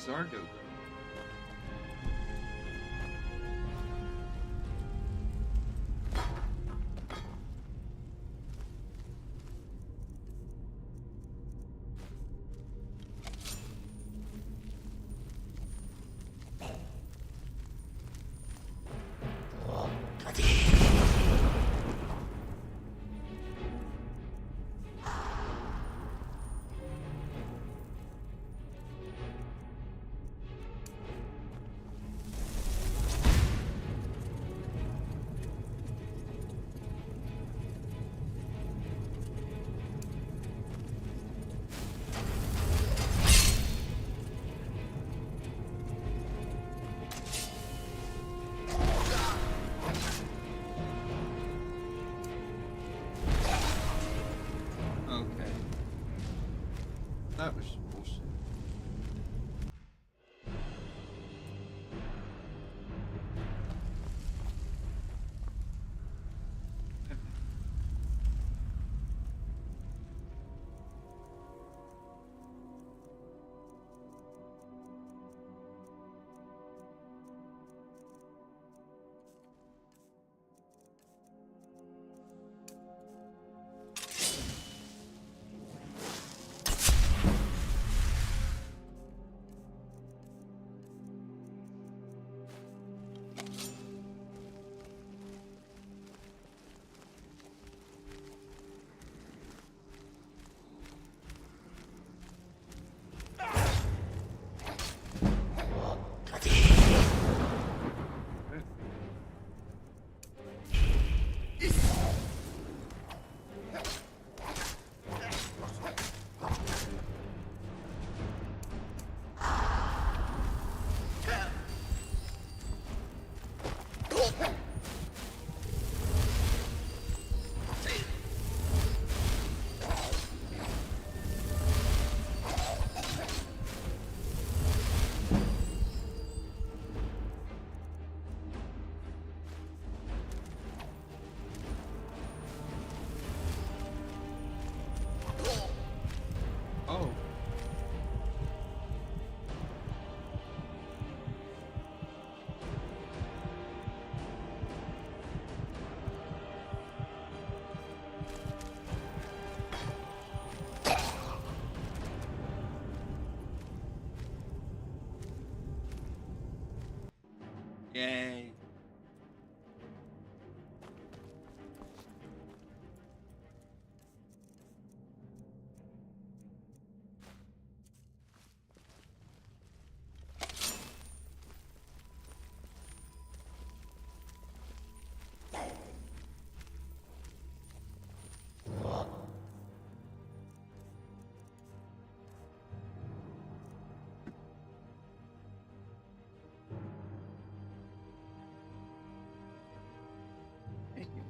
Zargo go? Oh. Yay. Thank you.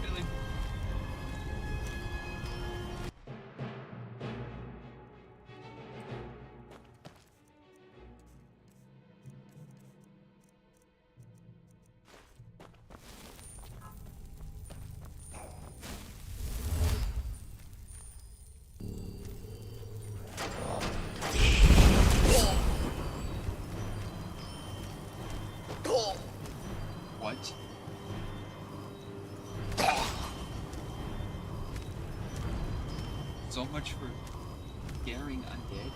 Really? What? So much for scaring undead.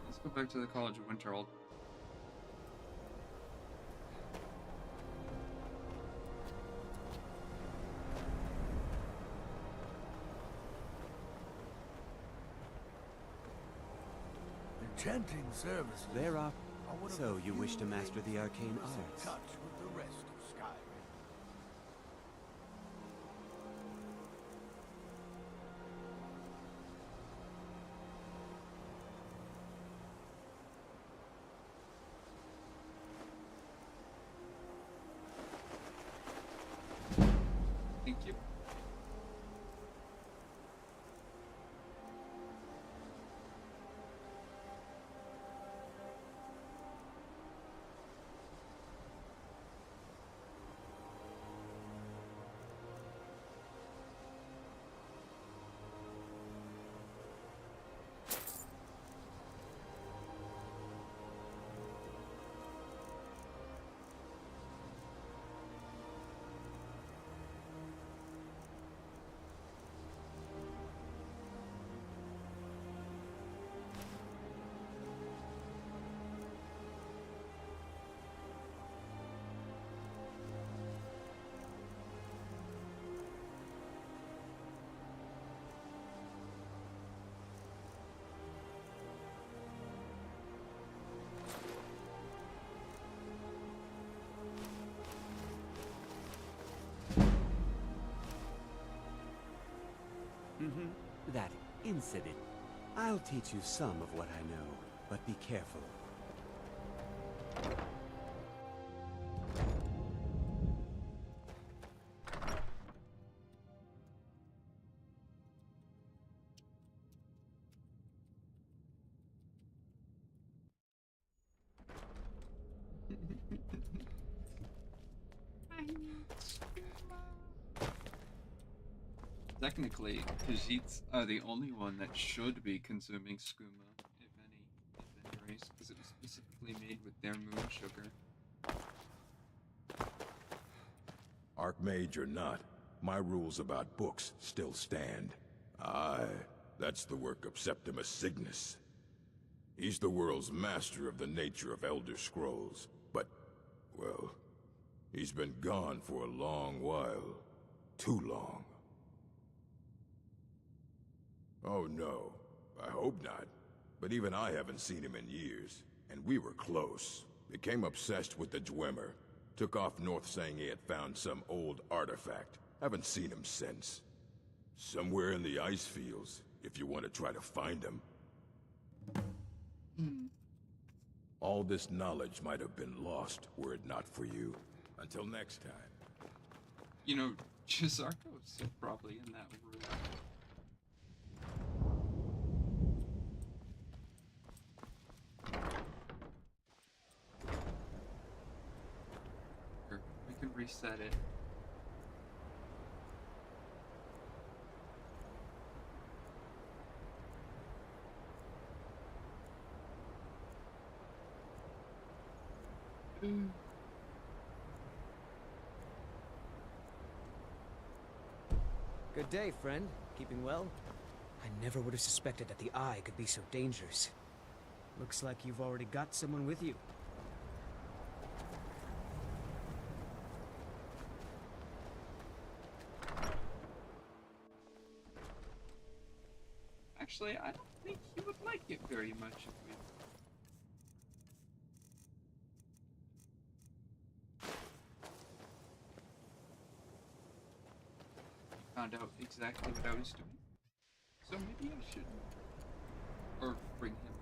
Let's go back to the College of Winterhold. Enchanting services. There are... are one of So the you wish few to master things the arcane that is in arts? touch with the rest of Skyrim. Thank you. That incident. I'll teach you some of what I know, but be careful. Technically, Khajiits are the only one that should be consuming skooma, if any race, because it was specifically made with their moon sugar. Archmage or not, my rules about books still stand. Aye, that's the work of Septimus Cygnus. He's the world's master of the nature of Elder Scrolls, but, well, he's been gone for a long while. Too long. Oh no, I hope not. But even I haven't seen him in years, and we were close. Became obsessed with the Dwemer. Took off north saying he had found some old artifact. Haven't seen him since. Somewhere in the ice fields, if you want to try to find him. All this knowledge might have been lost were it not for you. Until next time. You know, Jizarko's probably in that room. We can reset it. Good day, friend. Keeping well? I never would have suspected that the Eye could be so dangerous. Looks like you've already got someone with you. Actually, I don't think he would like it very much if we... found out exactly what I was doing. So maybe I shouldn't. Or bring him.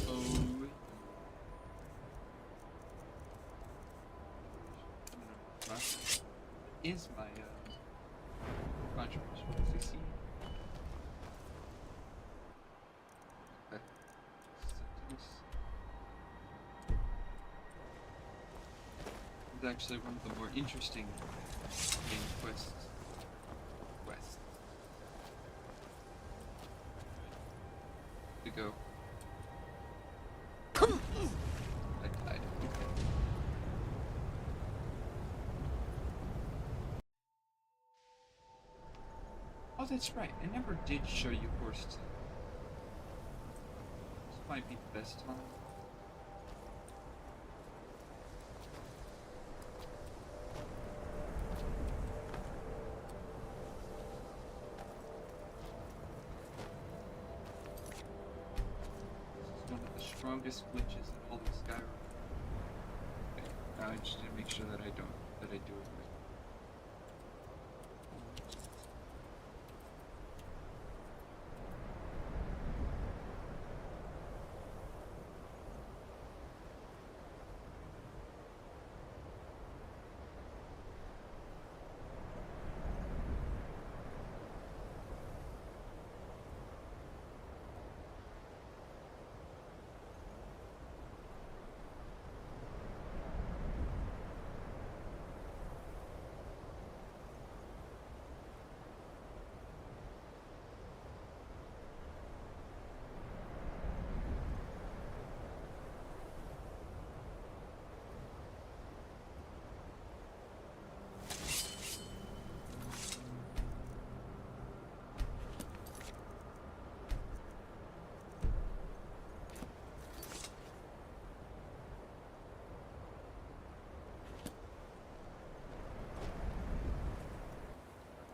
Oh. Is my controversial CC. Okay. It's actually one of the more interesting main quests. To go. I died. Oh, that's right. I never did show you horse tail. This might be the best time. This is one of the strongest glitches in all of Skyrim. Okay, now I just need to make sure that I do it right.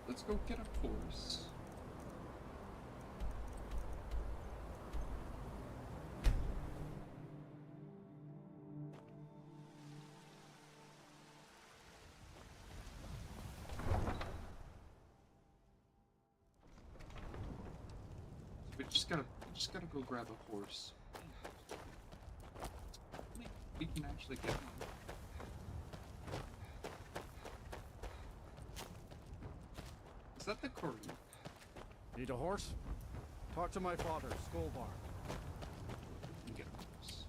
Let's go get a horse. just gotta go grab a horse. We can actually get one. Is that the coordinate? Need a horse? Talk to my father, Skolvar. Get a horse.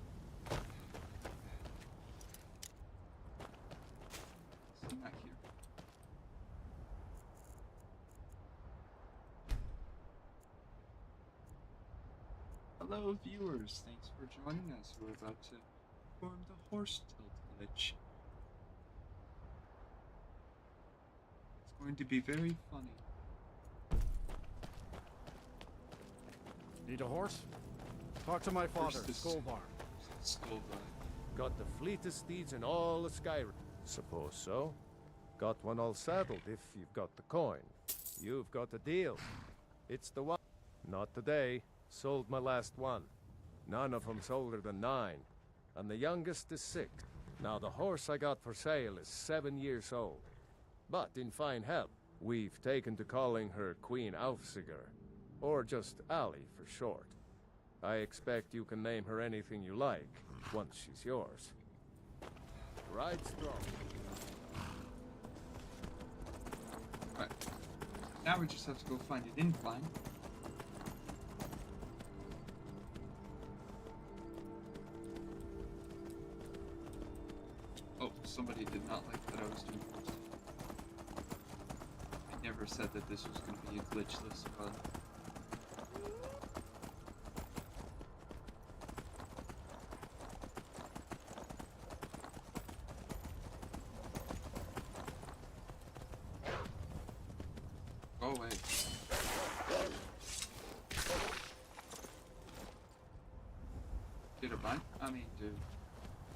It's not here. Hello, viewers. Thanks for joining us. We're about to perform the horse tilt glitch. It's going to be very funny. Need a horse? Talk to my father, Skolvar. Got the fleetest steeds in all of Skyrim. Suppose so. Got one all saddled if you've got the coin. You've got a deal. It's the one. Not today. Sold my last one. None of them's older than 9. And the youngest is 6. Now the horse I got for sale is 7 years old. But in fine health. We've taken to calling her Queen Aufsiger. Or just Ali for short. I expect you can name her anything you like, once she's yours. Ride strong. Right. Now we just have to go find an incline. Oh, somebody did not like that I was doing this. I never said that this was going to be a glitchless run. Go away. Did a bind? I mean,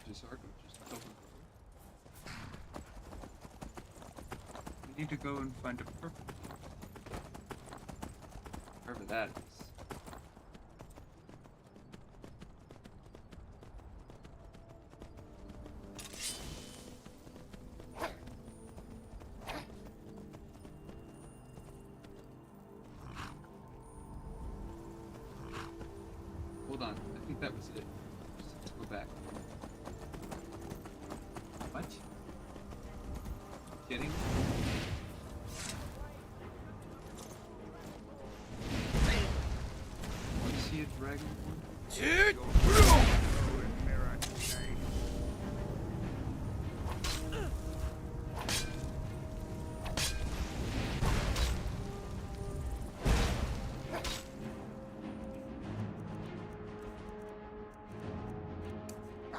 just argue, just open the door. We need to go and find a purple. Wherever that is. Hold on, I think that was it. Let's go back. What? Kidding? Want to see a dragon? Dude!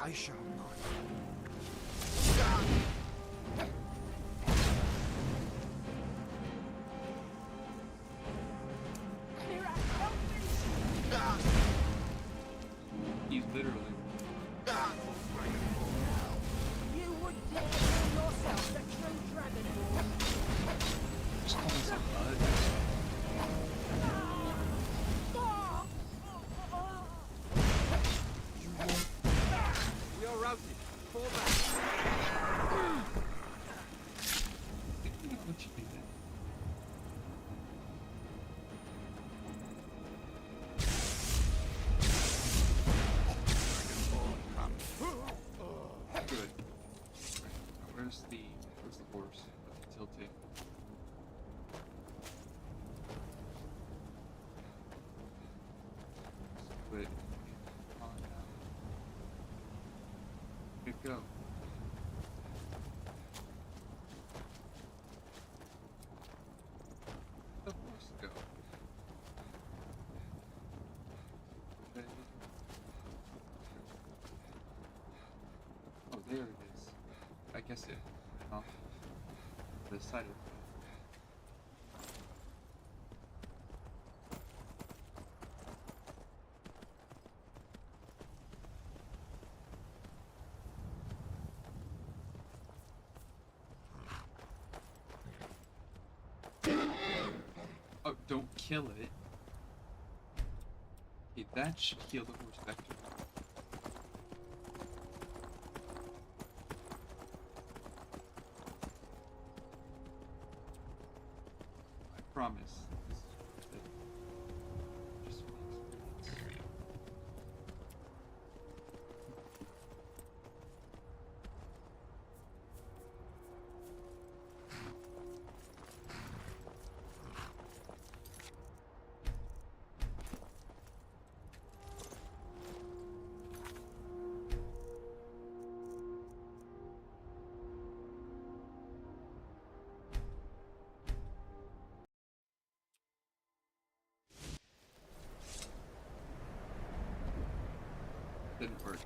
I shall not. He's literally. You would dare call yourself the true Dragonborn? Just call me some bud. We are routed. Fall back. What you do that? Good. Where's the horse? What's tilting? Wait. On now. Here we go. The horse go. Okay. Oh, there it is. I guess it went off the side of it. Oh, don't kill it. Okay, that should heal the horse back to life. I promise. This is worth it. Just for these. work.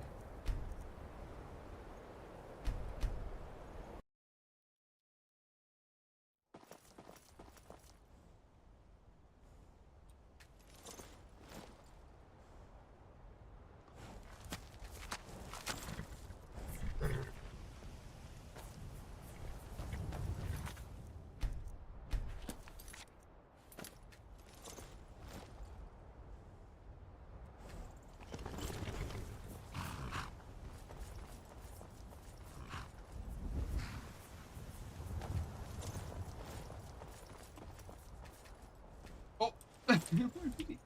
Where did he go?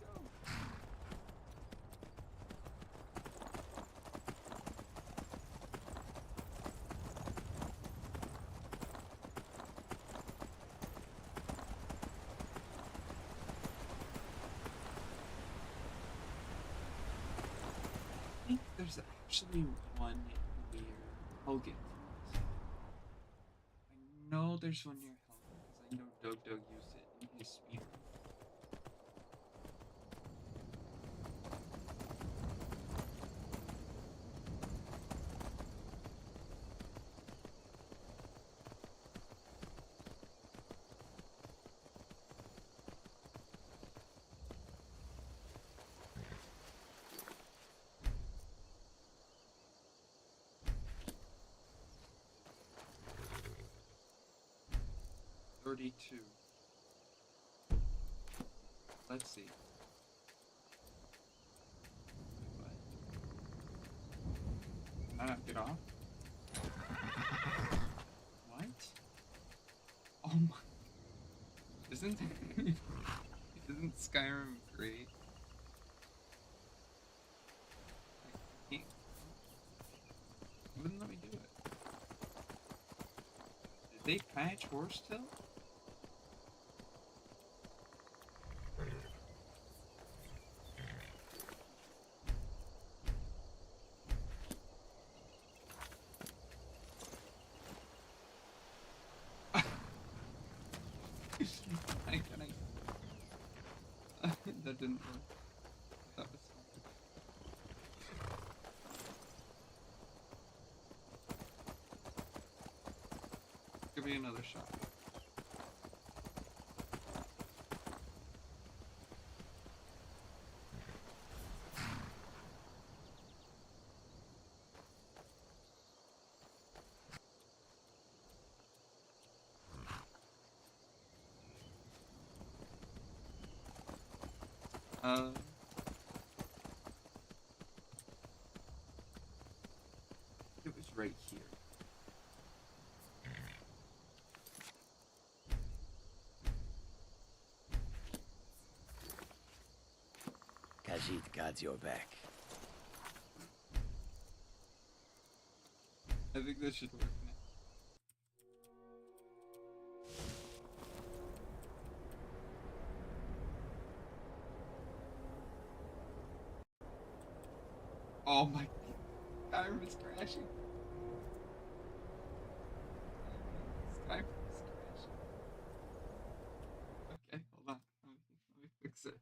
I think there's actually one near Hogan. I know there's one near Hogan because I know Doug used it in his speed. Let's see. What? Can I not get off? What? Oh my! Isn't Skyrim great? I can't. It wouldn't let me do it. Did they patch Horsetail? That didn't work. That was fun. Give me another shot. It was right here. Khajiit guards your back. I think this should work now. Oh my God, Skyrim is crashing. Skyrim is crashing. Okay, hold on. Let me fix it.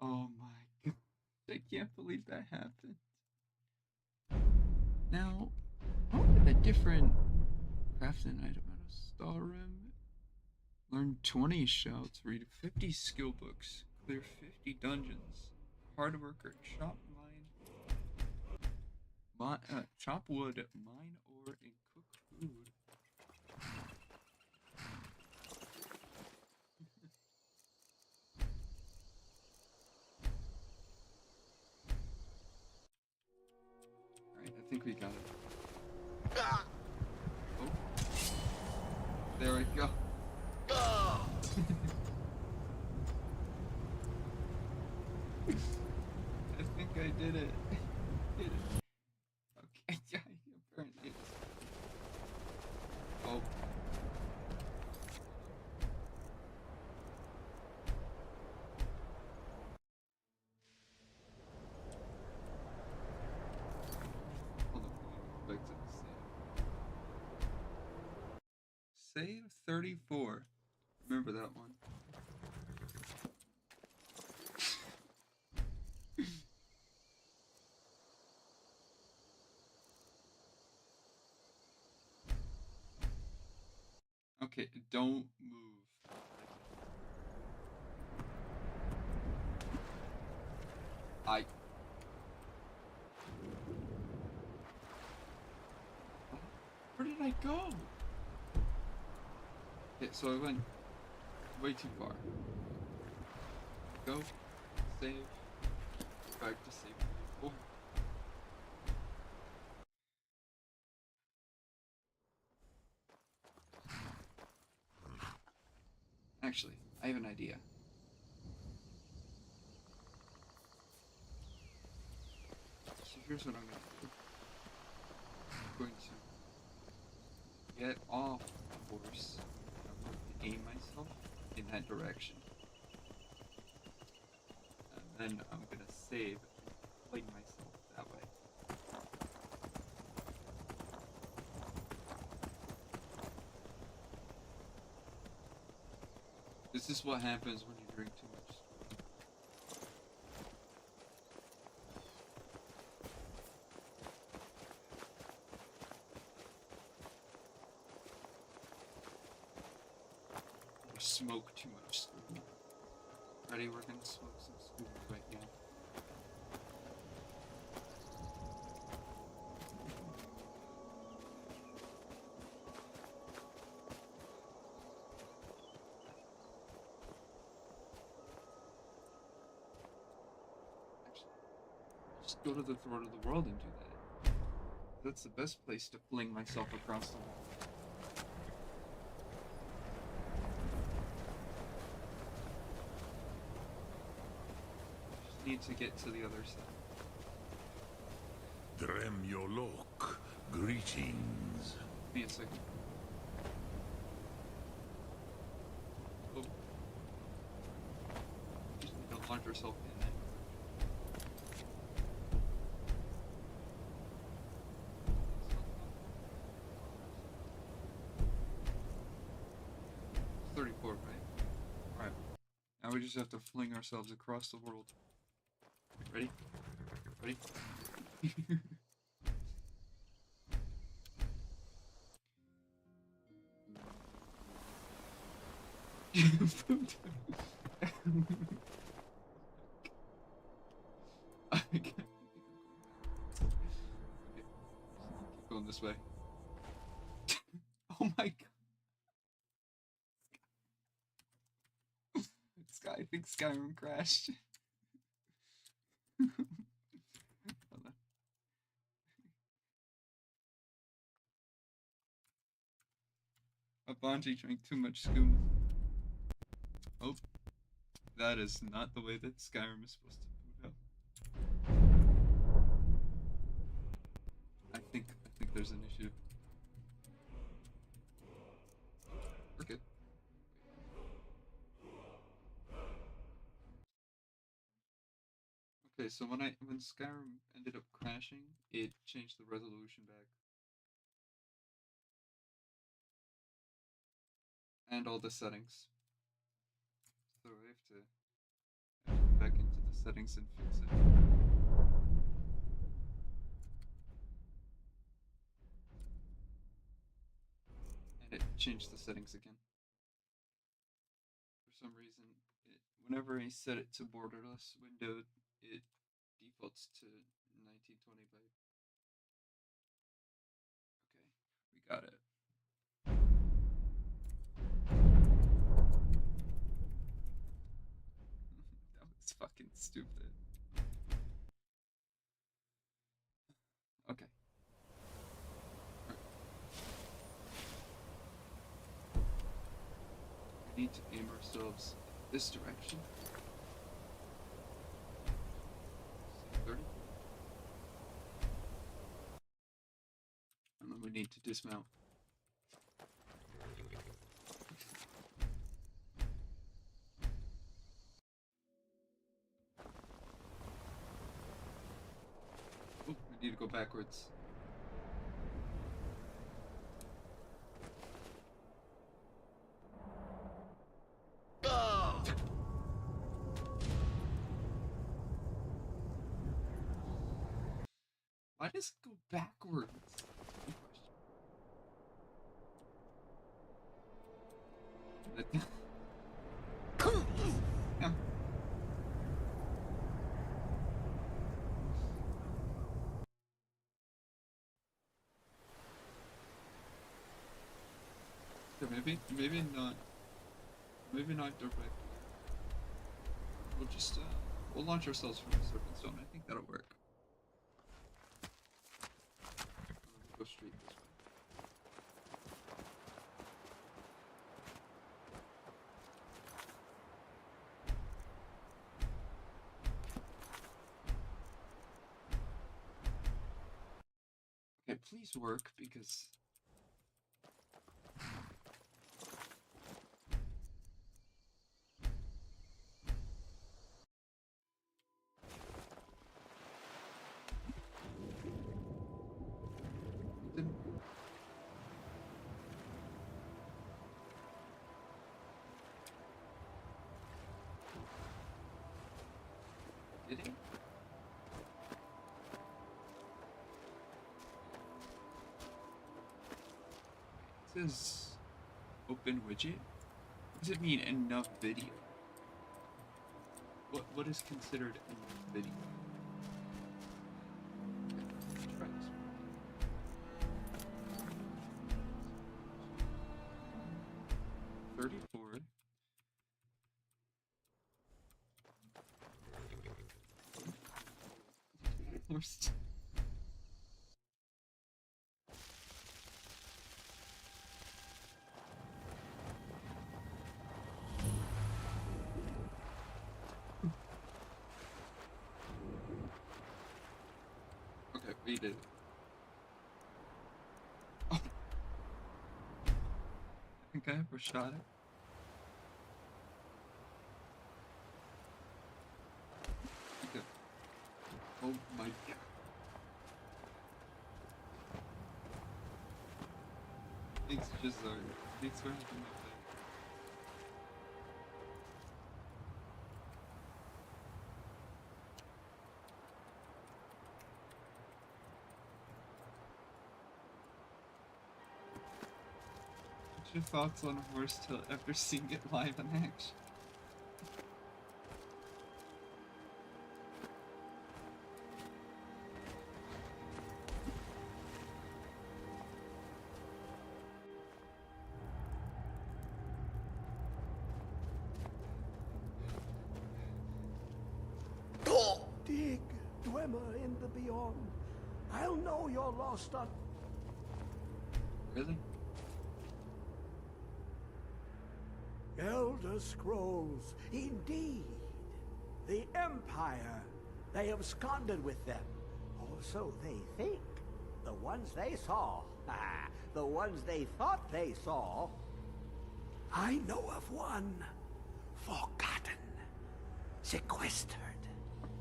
Oh my God. I can't believe that happened. Now, I want a different crafting item out of storeroom. Learn 20 shouts, read 50 skill books, clear 50 dungeons, hard worker, chop chop wood, mine ore, and cook food. Alright, I think we got it. Oh. There we go. I think I did it. Okay, yeah, apparently it is. Oh. Hold on, back to the save. Save 34. Remember that one. Okay, don't move. Where did I go? Okay, so I went way too far. Go, save, back to save. Oh. Actually, I have an idea. So here's what I'm going to do. I'm going to get off the horse. I'm going to aim myself in that direction. And then I'm going to save and fling myself that way. This is what happens when you drink too much. Or smoke too much spoon. Ready? We're gonna smoke some spoon right now. Just go to the throat of the world and do that. That's the best place to fling myself across the wall. Just need to get to the other side. Dremyolok, greetings. Give me a second. Oh. Just need to launch yourself in that. 34, right? Alright. Now we just have to fling ourselves across the world. Ready? Ready? I can't. Okay. Keep going this way. Oh my god. I think Skyrim crashed. Hold on. A Bungie drank too much skooma. Oh, that is not the way that Skyrim is supposed to boot up. I think there's an issue. We're good. Okay, so when Skyrim ended up crashing, it changed the resolution back. And all the settings. So I have to go back into the settings and fix it. And it changed the settings again. For some reason, whenever I set it to borderless window, it defaults to 1920 by. Okay, we got it. That was fucking stupid. Okay. Right. We need to aim ourselves this direction. 30. And then we need to dismount. Oh, we need to go backwards. Why does it go backwards? Yeah. So maybe not directly. We'll just we'll launch ourselves from the Serpent Stone. I think that'll work. Go straight this way. Okay, please work because. Did he? It says open widget. What does it mean enough video? What is considered enough video? Let's try this one. 34. Worst. Okay, we did it. Oh. I think I overshot it. Okay. Oh my god. Thanks, Jazar. Thanks for helping me play. What's your thoughts on Horse Tail after seeing it live in action? Dig, Dwemer in the beyond. I'll know you're lost on... Really? Elder Scrolls, indeed. The Empire. They absconded with them. Or so they think. The ones they saw. The ones they thought they saw. I know of one. Forgotten. Sequestered.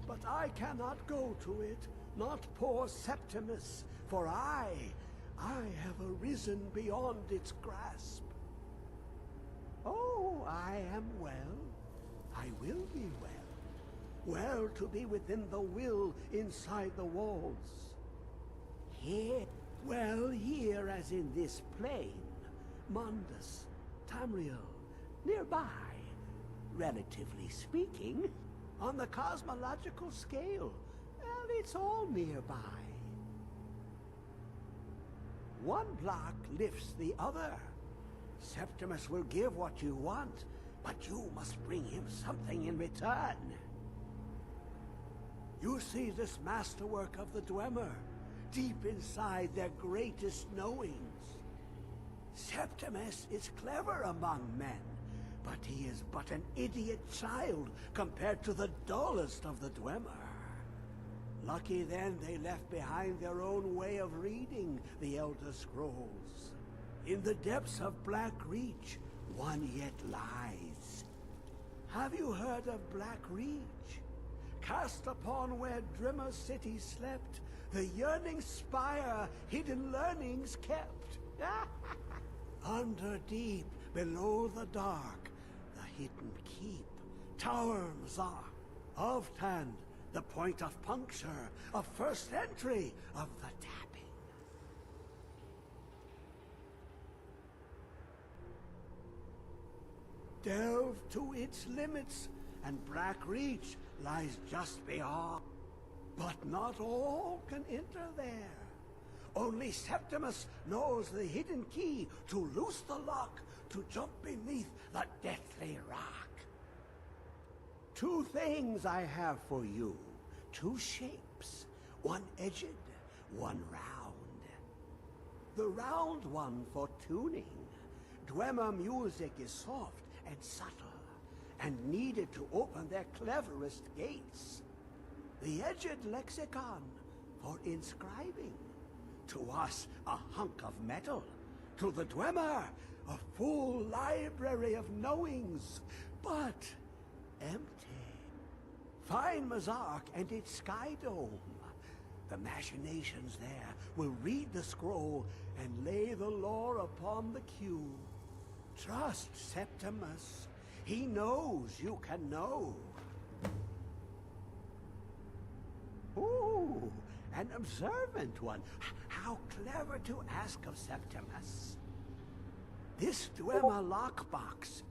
But I cannot go to it. Not poor Septimus. For I have arisen beyond its grasp. Oh, I am well. I will be well. Well to be within the will inside the walls. Here, well here as in this plain. Mundus, Tamriel, nearby. Relatively speaking, on the cosmological scale, well, it's all nearby. One block lifts the other. Septimus will give what you want, but you must bring him something in return. You see this masterwork of the Dwemer, deep inside their greatest knowings. Septimus is clever among men, but he is but an idiot child compared to the dullest of the Dwemer. Lucky then they left behind their own way of reading the Elder Scrolls. In the depths of Black Reach, one yet lies. Have you heard of Black Reach? Cast upon where Drimmer City slept, the yearning spire hidden learnings kept. Under deep, below the dark, the hidden keep, Tower Mzar, of Tand, the point of puncture, of first entry, of the tapping. delve to its limits, and Black Reach lies just beyond. But not all can enter there. Only Septimus knows the hidden key to loose the lock to jump beneath the deathly rock. Two things I have for you. Two shapes. One edged, one round. The round one for tuning. Dwemer music is soft and subtle, and needed to open their cleverest gates. The edged lexicon for inscribing. To us, a hunk of metal. To the Dwemer, a full library of knowings, but empty. Find Mazark and its sky dome. The machinations there will read the scroll and lay the lore upon the cube. Trust Septimus. He knows you can know. Ooh, an observant one. How clever to ask of Septimus. This Dwemer lockbox.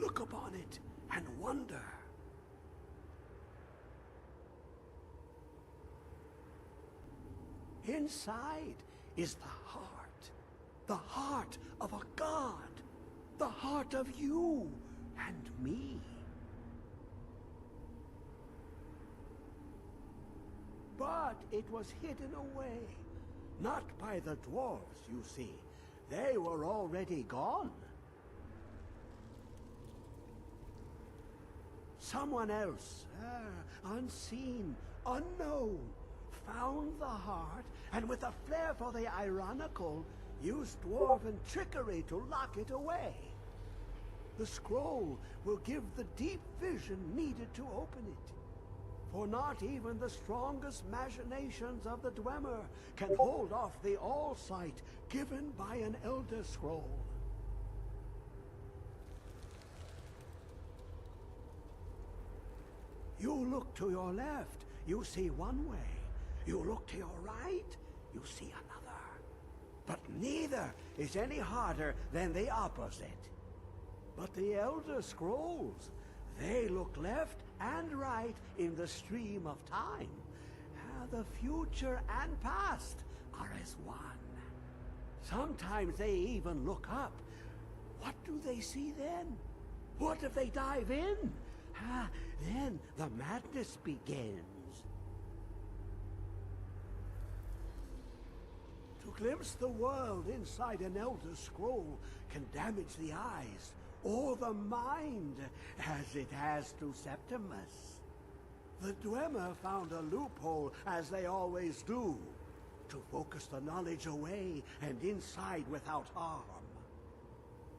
Look upon it and wonder. Inside is the heart of a god, the heart of you and me. But it was hidden away, not by the dwarves, you see. They were already gone. Someone else, unseen, unknown, found the heart, and with a flair for the ironical, used dwarven trickery to lock it away. The scroll will give the deep vision needed to open it. For not even the strongest machinations of the Dwemer can hold off the all-sight given by an Elder Scroll. You look to your left, you see one way. You look to your right, you see another. But neither is any harder than the opposite. But the Elder Scrolls, they look left and right in the stream of time. The future and past are as one. Sometimes they even look up. What do they see then? What if they dive in? Then the madness begins. To glimpse the world inside an Elder Scroll can damage the eyes or the mind, as it has to Septimus. The Dwemer found a loophole, as they always do, to focus the knowledge away and inside without harm.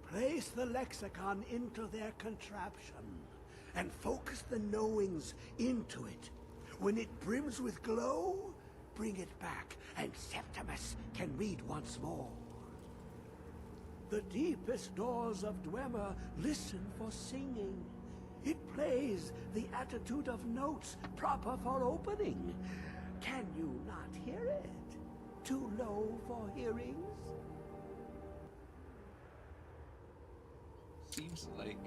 Place the lexicon into their contraption, and focus the knowings into it. When it brims with glow, bring it back, and Septimus can read once more. The deepest doors of Dwemer listen for singing. It plays the attitude of notes proper for opening. Can you not hear it? Too low for hearings? Seems like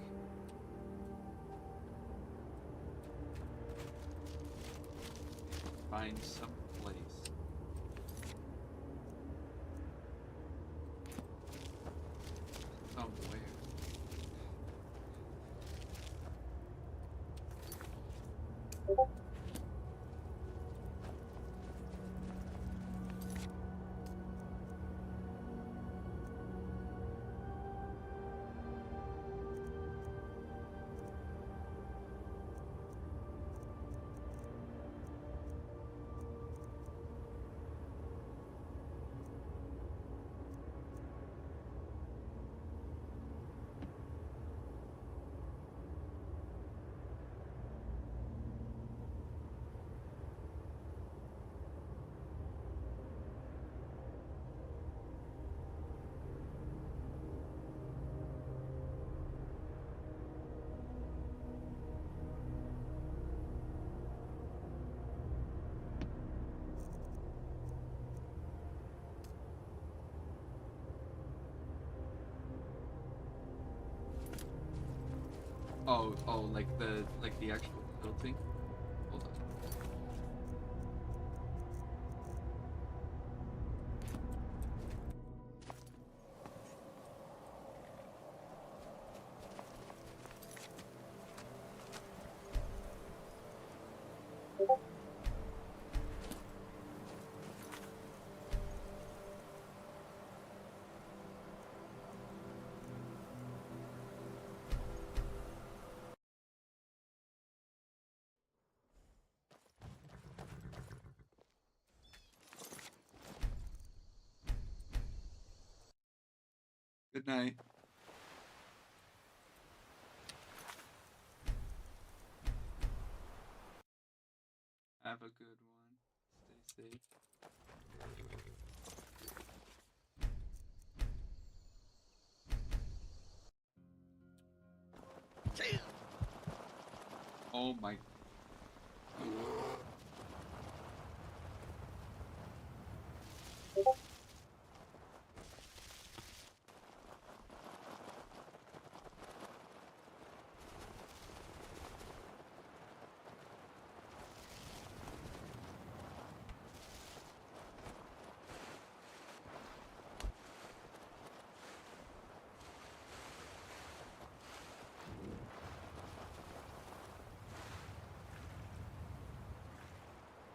find some place. Somewhere. Oh, like the actual building. Hold on. Good night. Have a good one. Stay safe. Oh my.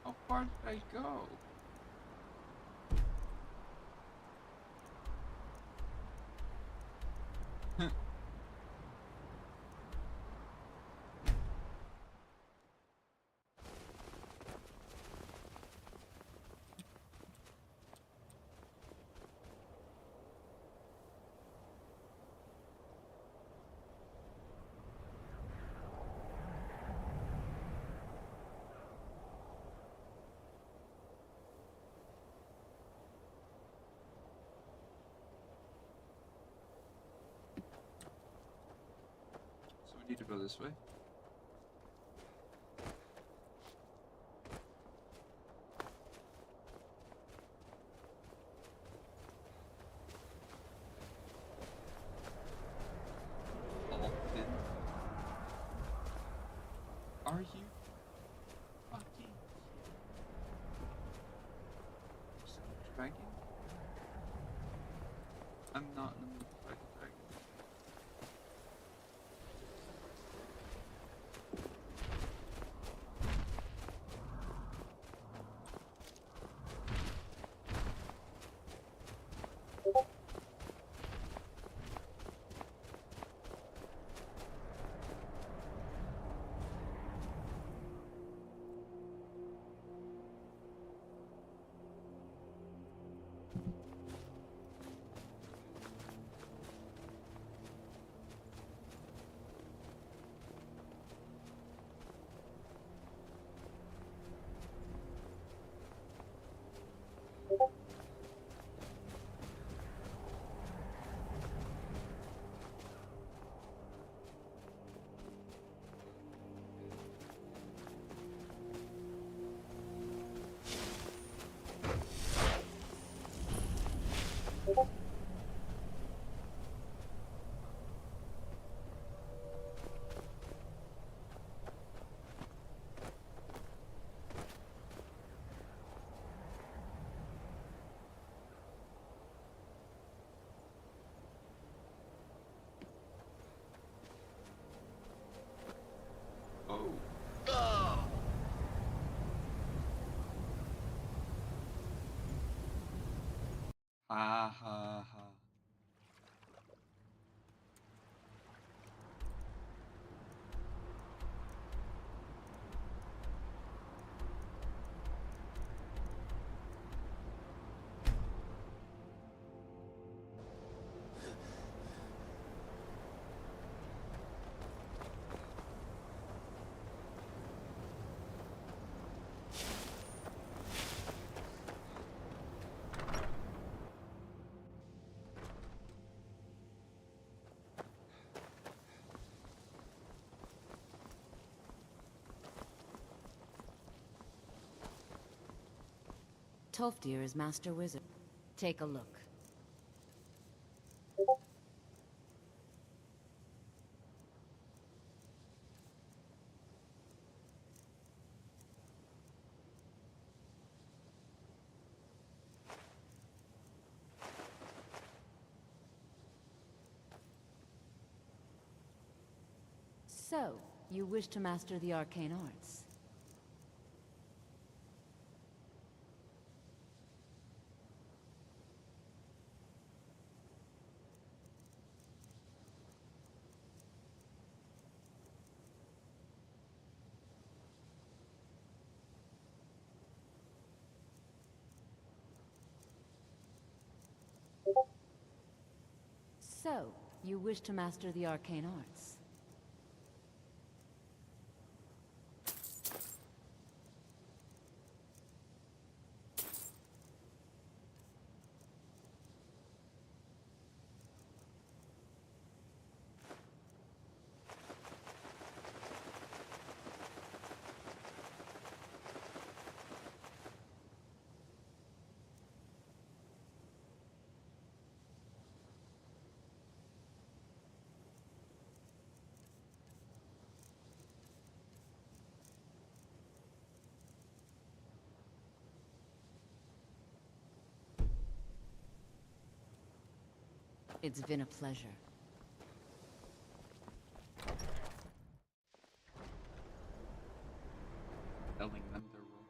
How far did I go? So we need to go this way. Often. Are you fucking dragon? I'm not in the mood to fight a dragon. Ha ha ha. Tolfdir is Master Wizard. Take a look. So, you wish to master the arcane arts? So, you wish to master the arcane arts? It's been a pleasure. Telling them they're wrong.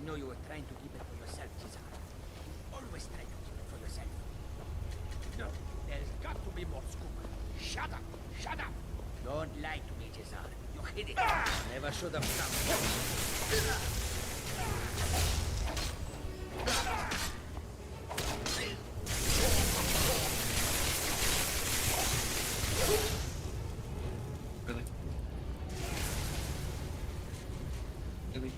know you were trying to keep it for yourself, Cesar. You always try to keep it for yourself. No, there's got to be more scoop. Shut up! Shut up! Don't lie to me, Cesar. You hid it. Never should have stopped. Really? Really?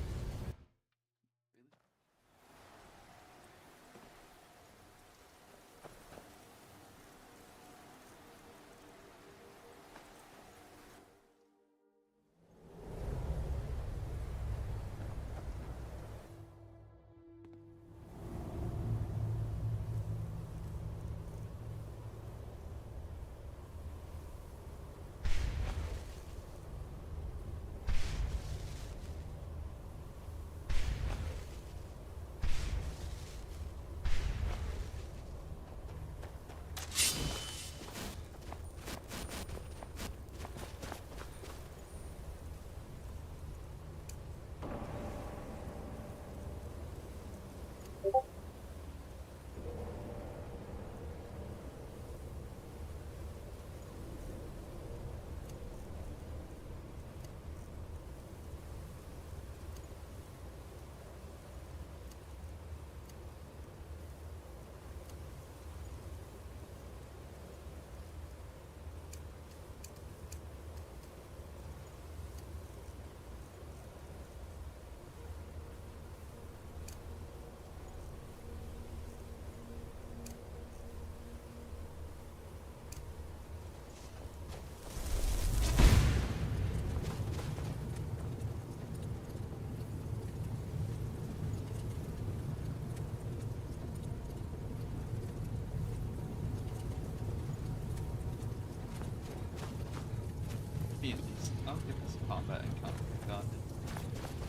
I'll give this combat encounter gun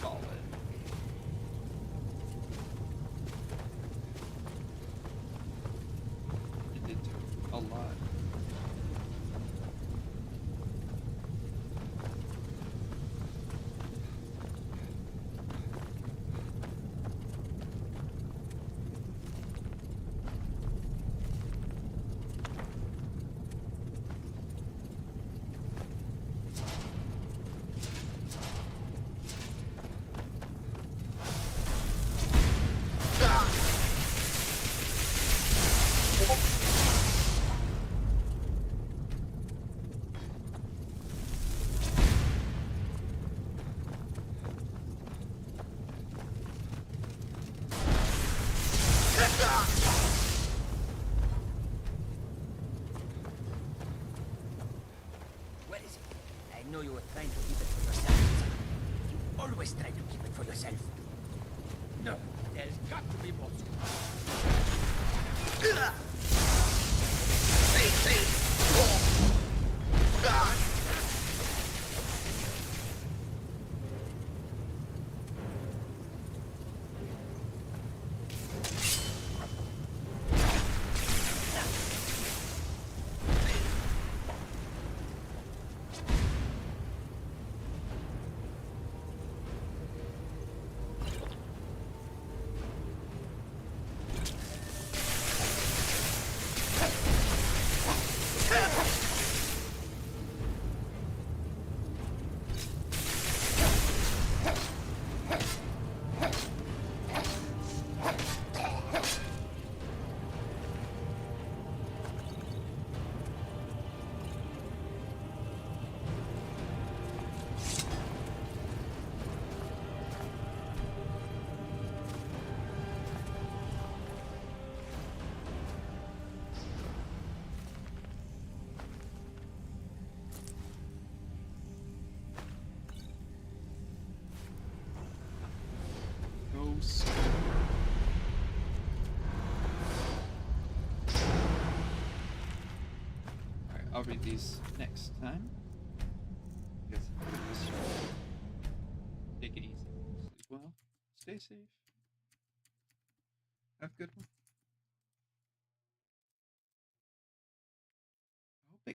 solid. It did do a lot. Where is it? I know you were trying to keep it for yourself. You always try to keep it for yourself. No, there's got to be more. Ghost. Alright, I'll read these next time. Guess take it easy. Sleep well. Stay safe. Have a good one.